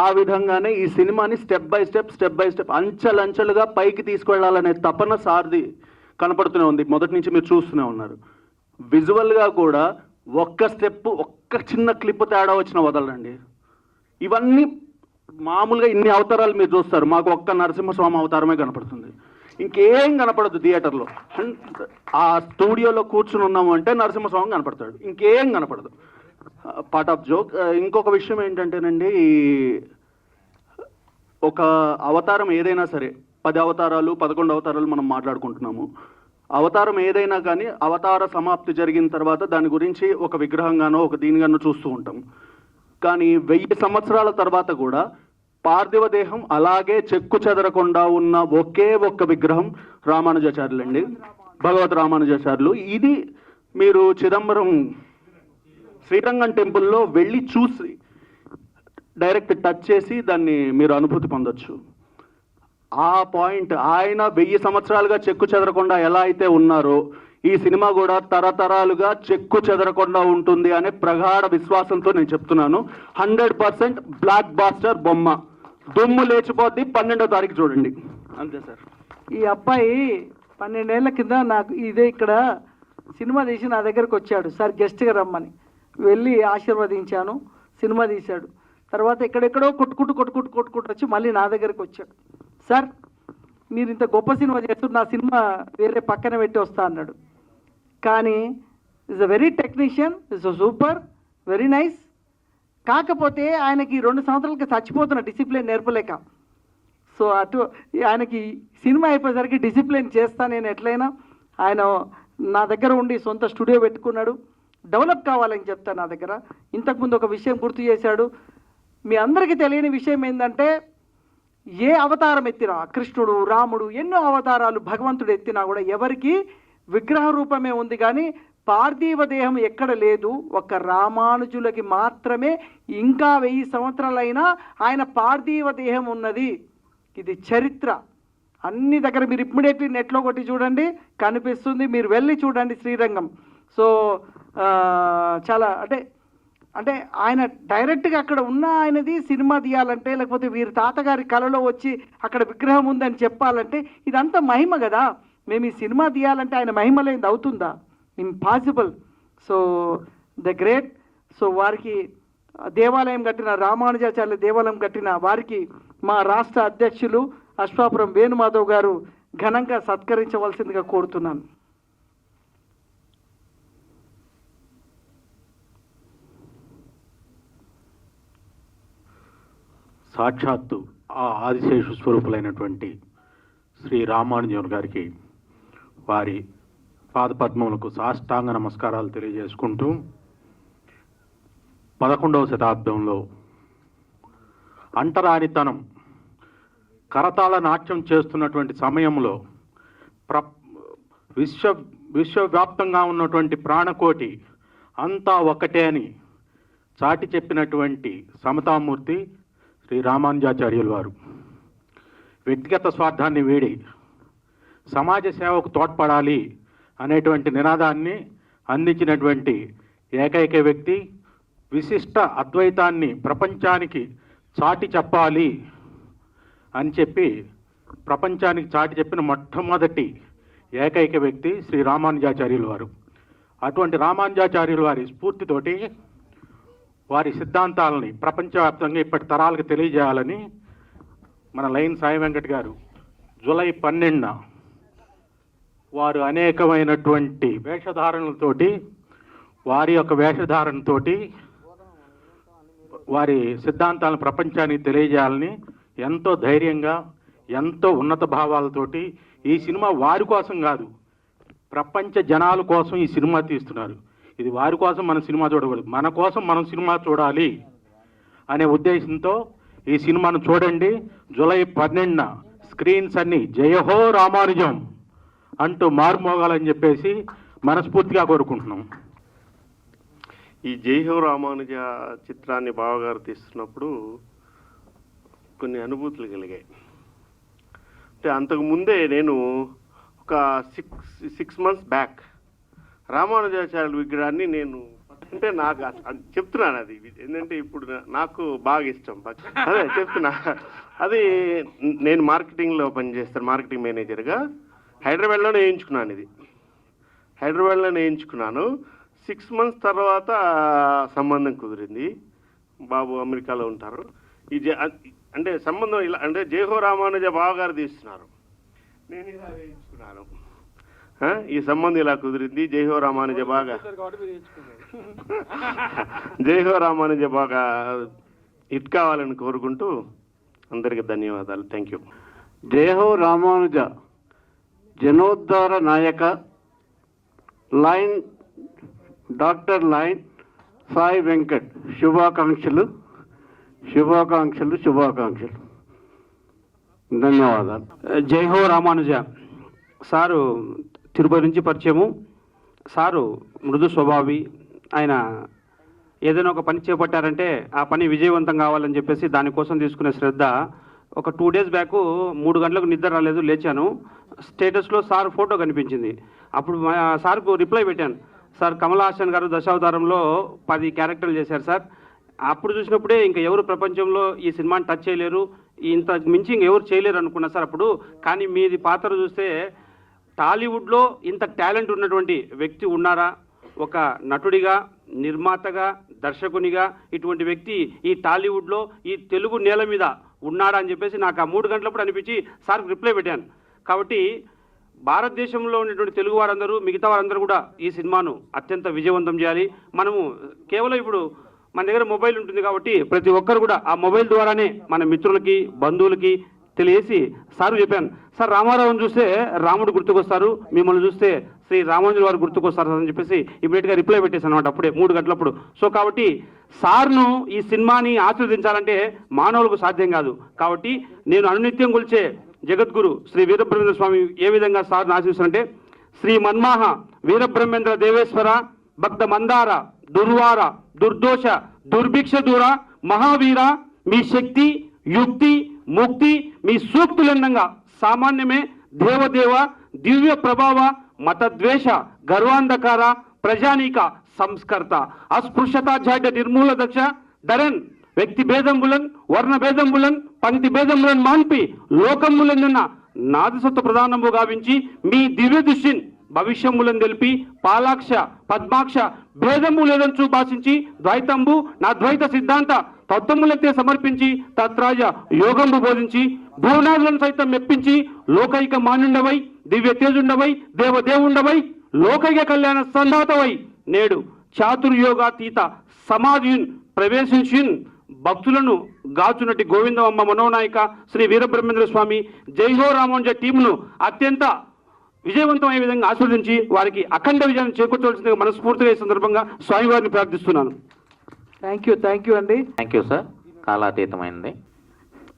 S15: ఆ విధంగానే ఈ సినిమాని స్టెప్ బై స్టెప్ అంచెలంచెలుగా పైకి తీసుకువెళ్ళాలనే తపన సార్ది కనపడుతూనే ఉంది. మొదటి నుంచి మీరు చూస్తూనే ఉన్నారు. విజువల్గా కూడా ఒక్క స్టెప్, ఒక్క చిన్న క్లిప్ తేడా వచ్చిన వదలండి. ఇవన్నీ మామూలుగా ఇన్ని అవతారాలు మీరు చూస్తారు, మాకు ఒక్క నరసింహస్వామి అవతారమే కనపడుతుంది, ఇంకేం కనపడదు థియేటర్లో. ఆ స్టూడియోలో కూర్చుని ఉన్నాము అంటే నరసింహస్వామి కనపడతాడు, ఇంకేం కనపడదు. Part of joke. ఇంకొక విషయం ఏంటంటేనండి, ఒక అవతారం ఏదైనా సరే, 10 అవతారాలు 11 అవతారాలు మనం మాట్లాడుకుంటున్నాము. అవతారం ఏదైనా కానీ అవతార సమాప్తి జరిగిన తర్వాత దాని గురించి ఒక విగ్రహంగానో ఒక దీనిగానో చూస్తూ ఉంటాం. కానీ 1000 సంవత్సరాల తర్వాత కూడా పార్థివ దేహం అలాగే చెక్కు చెదరకుండా ఉన్న ఒకే ఒక్క విగ్రహం రామానుజాచార్యులండి, భగవత్ రామానుజాచార్యులు. ఇది మీరు చిదంబరం శ్రీరంగం టెంపుల్లో వెళ్ళి చూసి డైరెక్ట్ టచ్ చేసి దాన్ని మీరు అనుభూతి పొందొచ్చు. ఆ పాయింట్, ఆయన 1000 సంవత్సరాలుగా చెక్కు చెదరకుండా ఎలా అయితే ఉన్నారో ఈ సినిమా కూడా తరతరాలుగా చెక్కు చెదరకుండా ఉంటుంది అనే ప్రగాఢ విశ్వాసంతో నేను చెప్తున్నాను. 100% బ్లాక్ బాస్టర్ బొమ్మ, దుమ్ము లేచిపోద్ది. 12వ తారీఖు చూడండి. అంతే సార్.
S5: ఈ అబ్బాయి 12 ఏళ్ల కింద నాకు ఇదే ఇక్కడ సినిమా తీసి నా దగ్గరకు వచ్చాడు, సార్ గెస్ట్గా రమ్మని. వెళ్ళి ఆశీర్వదించాను, సినిమా తీశాడు. తర్వాత ఎక్కడెక్కడో కొట్టుకుంటూ వచ్చి మళ్ళీ నా దగ్గరకు వచ్చాడు. సార్ మీరు ఇంత గొప్ప సినిమా చేస్తారు, నా సినిమా వేరే పక్కన పెట్టి వస్తా అన్నాడు. కానీ is a very technician, is a super, very nice. కాకపోతే ఆయనకి 2 సంవత్సరాలకి చచ్చిపోతున్న డిసిప్లిన్ నేర్పలేక. సో ఆయనకి సినిమా అయిపోయేసరికి డిసిప్లిన్ చేస్తా నేను ఎట్లయినా. ఆయన నా దగ్గర ఉండి సొంత స్టూడియో పెట్టుకున్నాడు, డెవలప్ కావాలని చెప్తా నా దగ్గర. ఇంతకుముందు ఒక విషయం గుర్తు చేశాడు. మీ అందరికీ తెలియని విషయం ఏంటంటే, ఏ అవతారం ఎత్తినా, కృష్ణుడు, రాముడు, ఎన్నో అవతారాలు భగవంతుడు ఎత్తినా కూడా ఎవరికి విగ్రహ రూపమే ఉంది, కానీ పార్థివ దేహం ఎక్కడ లేదు. ఒక రామానుజులకి మాత్రమే ఇంకా 1000 సంవత్సరాలైనా ఆయన పార్థివ దేహం ఉన్నది. ఇది చరిత్ర. అన్ని దగ్గర మీరు ఇమ్మీడియట్లీ నెట్లో కొట్టి చూడండి, కనిపిస్తుంది. మీరు వెళ్ళి చూడండి శ్రీరంగం. సో చాలా అంటే ఆయన డైరెక్ట్గా అక్కడ ఉన్న ఆయనది సినిమా తీయాలంటే, లేకపోతే వీరి తాతగారి కళలో వచ్చి అక్కడ విగ్రహం ఉందని చెప్పాలంటే ఇదంతా మహిమ కదా. మేము ఈ సినిమా తీయాలంటే ఆయన మహిమ లేనిది అవుతుందా? Impossible. So the great. So వారికి దేవాలయం కట్టిన, రామానుజాచార్యుల దేవాలయం కట్టిన వారికి మా రాష్ట్ర అధ్యక్షులు అశ్వాపురం వేణుమాధవ్ గారు ఘనంగా సత్కరించవలసిందిగా కోరుతున్నాను.
S16: సాక్షాత్తు ఆ ఆదిశేషు స్వరూపులైనటువంటి శ్రీ రామానుజన్ గారికి వారి పాదపద్మములకు సాష్టాంగ నమస్కారాలు తెలియజేసుకుంటూ, 11వ శతాబ్దంలో అంటరానితనం కరతాళ నాట్యం చేస్తున్నటువంటి సమయంలో విశ్వవ్యాప్తంగా ఉన్నటువంటి ప్రాణకోటి అంతా ఒకటే అని చాటి చెప్పినటువంటి సమతామూర్తి శ్రీ రామానుజాచార్యుల వారు. వ్యక్తిగత స్వార్థాన్ని వీడి సమాజ సేవకు తోడ్పడాలి అనేటువంటి నినాదాన్ని అందించినటువంటి ఏకైక వ్యక్తి. విశిష్ట అద్వైతాన్ని ప్రపంచానికి చాటి చెప్పాలి అని చెప్పి ప్రపంచానికి చాటి చెప్పిన మొట్టమొదటి ఏకైక వ్యక్తి శ్రీ రామానుజాచార్యుల వారు. అటువంటి రామానుజాచార్యుల వారి స్ఫూర్తితోటి వారి సిద్ధాంతాలని ప్రపంచవ్యాప్తంగా ఇప్పటి తరాలకు తెలియజేయాలని మన లైన్ సాయి వెంకట్ గారు జూలై 12న వారు అనేకమైనటువంటి వేషధారణలతోటి, వారి యొక్క వేషధారణతోటి వారి సిద్ధాంతాలను ప్రపంచానికి తెలియజేయాలని ఎంతో ధైర్యంగా, ఎంతో ఉన్నత భావాలతోటి ఈ సినిమా వారి కోసం కాదు, ప్రపంచ జనాల కోసం ఈ సినిమా తీస్తున్నారు. ఇది వారి కోసం మనం సినిమా చూడకూడదు, మన కోసం మనం సినిమా చూడాలి అనే ఉద్దేశంతో ఈ సినిమాను చూడండి. జూలై 12న స్క్రీన్స్ అన్ని జయహో రామానుజం అంటూ మారుమోగాలని చెప్పేసి మనస్ఫూర్తిగా కోరుకుంటున్నాం.
S17: ఈ జయహో రామానుజ చిత్రాన్ని బావగారు తీస్తున్నప్పుడు కొన్ని అనుభూతులు కలిగాయి. అంటే అంతకు ముందే నేను ఒక సిక్స్ మంత్స్ బ్యాక్ రామానుజాచార్యుల విగ్రహాన్ని నేను అంటే నాకు చెప్తున్నాను అది ఏంటంటే ఇప్పుడు నాకు బాగా ఇష్టం అదే చెప్తున్నా అది నేను మార్కెటింగ్లో పనిచేస్తాను, మార్కెటింగ్ మేనేజర్గా హైదరాబాద్లోనే వేయించుకున్నాను. ఇది హైదరాబాద్లోనే వేయించుకున్నాను. 6 months తర్వాత సంబంధం కుదిరింది. బాబు అమెరికాలో ఉంటారు. ఈ అంటే సంబంధం ఇలా అంటే జయహో రామానుజ బావగారు తీస్తున్నారు, నేను ఇలా వేయించుకున్నాను. ఈ సంబంధం ఇలా కుదిరింది. జయహో రామానుజ బాగా జయహో రామానుజ బాగా హిట్ కావాలని కోరుకుంటూ అందరికీ ధన్యవాదాలు. Thank you.
S15: జయహో రామానుజ జనోద్ధార నాయక లైన్ డాక్టర్ లైన్ సాయి వెంకట్ శుభాకాంక్షలు శుభాకాంక్షలు శుభాకాంక్షలు. ధన్యవాదాలు.
S18: జయహో రామానుజ సారు తిరుపతి నుంచి పరిచయము. సారు మృదు స్వభావి. ఆయన ఏదైనా ఒక పని చేపట్టారంటే ఆ పని విజయవంతం కావాలని చెప్పేసి దానికోసం తీసుకునే శ్రద్ధ. ఒక 2 days బ్యాక్ 3 గంటలకు నిద్ర రాలేదు, లేచాను. స్టేటస్లో సార్ ఫోటో కనిపించింది. అప్పుడు సార్కు రిప్లై పెట్టాను, సార్ కమల్ హాసన్ గారు దశావతారంలో 10 క్యారెక్టర్లు చేశారు సార్. అప్పుడు చూసినప్పుడే ఇంకా ఎవరు ప్రపంచంలో ఈ సినిమాని టచ్ చేయలేరు, ఇంత మించి ఇంకెవరు చేయలేరు అనుకున్నా సార్ అప్పుడు. కానీ మీది పాత్ర చూస్తే టాలీవుడ్లో ఇంత టాలెంట్ ఉన్నటువంటి వ్యక్తి ఉన్నారా? ఒక నటుడిగా, నిర్మాతగా, దర్శకునిగా ఇటువంటి వ్యక్తి ఈ టాలీవుడ్లో ఈ తెలుగు నేల మీద ఉన్నాడా అని చెప్పేసి నాకు ఆ 3 గంటలప్పుడు అనిపించి సార్కి రిప్లై పెట్టాను. కాబట్టి భారతదేశంలో ఉన్నటువంటి తెలుగు వారందరూ, మిగతా వారందరూ కూడా ఈ సినిమాను అత్యంత విజయవంతం చేయాలి. మనము కేవలం ఇప్పుడు మన దగ్గర మొబైల్ ఉంటుంది కాబట్టి ప్రతి ఒక్కరు కూడా ఆ మొబైల్ ద్వారానే మన మిత్రులకి, బంధువులకి తెలియసి సారు చెప్పాను, సార్ రామారావుని చూస్తే రాముడు గుర్తుకొస్తారు, మిమ్మల్ని చూస్తే శ్రీ రామానుజుల వారు గుర్తుకొస్తారు అని చెప్పేసి ఇమీడియట్గా రిప్లై పెట్టేశాను అనమాట అప్పుడే 3 గంటలప్పుడు. సో కాబట్టి సార్ను ఈ సినిమాని ఆశీర్వదించాలంటే మానవులకు సాధ్యం కాదు. కాబట్టి నేను అనునిత్యం కొలిచే జగద్గురు శ్రీ వీరబ్రహ్మేంద్ర స్వామి ఏ విధంగా సార్ను ఆశీర్వదిస్తారంటే, శ్రీ మన్మాహ వీరబ్రహ్మేంద్ర దేవేశ్వర భక్త మందార దుర్వార దుర్దోష దుర్భిక్ష దూర మహావీర, మీ శక్తి యుక్తి ముక్తి మీ సూక్తులన్నంగా సామాన్యమే దేవదేవ దివ్య ప్రభావ మతద్వేష గర్వాంధకార ప్రజానీక సంస్కర్త అస్పృశ్యత జాడ్య నిర్మూల దక్ష ధరన్ వ్యక్తి భేదంబులన్ వర్ణ భేదంబులన్ పంక్తి భేదంబులన్ మాన్పి లోకములన్న నాదసత్వ ప్రధానము గావించి మీ దివ్య దృష్టిని భవిష్యములను తెలిపి పాలాక్ష పద్మాక్ష భేదము లేదంచు భాషించి ద్వైతంబు నా ద్వైత సిద్ధాంత తత్వములెత్తే సమర్పించి తత్రాజ యోగంబు బోధించి భువనాదులను సైతం మెప్పించి లోకైక మానుండవై దివ్య తేజుండవై దేవదేవుండవై లోకైక కళ్యాణ సంధాతవై నేడు చాతుర్యోగాతీత సమాధియున్ ప్రవేశించిన్ భక్తులను గాచునటి గోవిందమ్మ మనోనాయక శ్రీ వీరబ్రహ్మేంద్ర స్వామి జైహో రామానుజ టీమును అత్యంత విజయవంతమయ్యే విధంగా ఆశీర్వదించి వారికి అఖండ విజయాన్ని చేకూర్చవలసిందిగా మనస్ఫూర్తిగా ఈ సందర్భంగా స్వామివారిని ప్రార్థిస్తున్నాను.
S5: థ్యాంక్ యూ అండి.
S19: Thank you sir. కాలాతీతమైనది.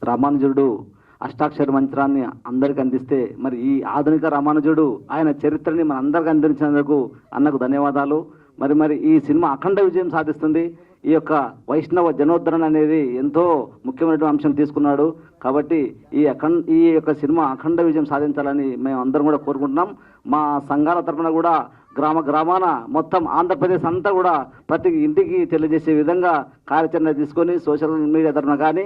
S20: రామానుజుడు అష్టాక్షర మంత్రాన్ని అందరికి అందిస్తే మరి ఈ ఆధునిక రామానుజుడు ఆయన చరిత్రని మన అందరికి అందించినందుకు అన్నకు ధన్యవాదాలు. మరి ఈ సినిమా అఖండ విజయం సాధిస్తుంది. ఈ యొక్క వైష్ణవ జనోద్ధరణ అనేది ఎంతో ముఖ్యమైన అంశం తీసుకున్నాడు. కాబట్టి ఈ యొక్క సినిమా అఖండ విజయం సాధించాలని మేము అందరం కూడా కోరుకుంటున్నాం. మా సంఘాల తరఫున కూడా గ్రామాన మొత్తం ఆంధ్రప్రదేశ్ అంతా కూడా ప్రతి ఇంటికి తెలియజేసే విధంగా కార్యాచరణ తీసుకొని సోషల్ మీడియా తరఫున కానీ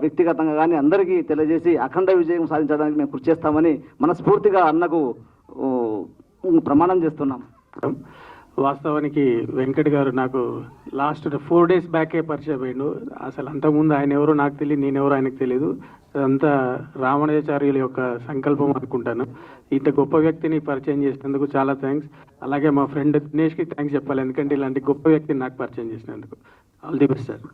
S20: వ్యక్తిగతంగా కానీ అందరికీ తెలియజేసి అఖండ విజయం సాధించడానికి మేము కృషి చేస్తామని మనస్ఫూర్తిగా అన్నకు ప్రమాణం చేస్తున్నాం.
S10: వాస్తవానికి వెంకట్ గారు నాకు లాస్ట్ 4 days బ్యాకే పరిచయం అయ్యిండు. అసలు అంతకుముందు ఆయన ఎవరో నాకు తెలియదు, నేనెవరో ఆయనకు తెలియదు. అదంతా రామానుజాచార్యుల యొక్క సంకల్పం అనుకుంటాను. ఇంత గొప్ప వ్యక్తిని పరిచయం చేసినందుకు చాలా థ్యాంక్స్. అలాగే మా ఫ్రెండ్ దినేష్కి థ్యాంక్స్ చెప్పాలి, ఎందుకంటే ఇలాంటి గొప్ప వ్యక్తిని నాకు పరిచయం చేసినందుకు. All the best sir.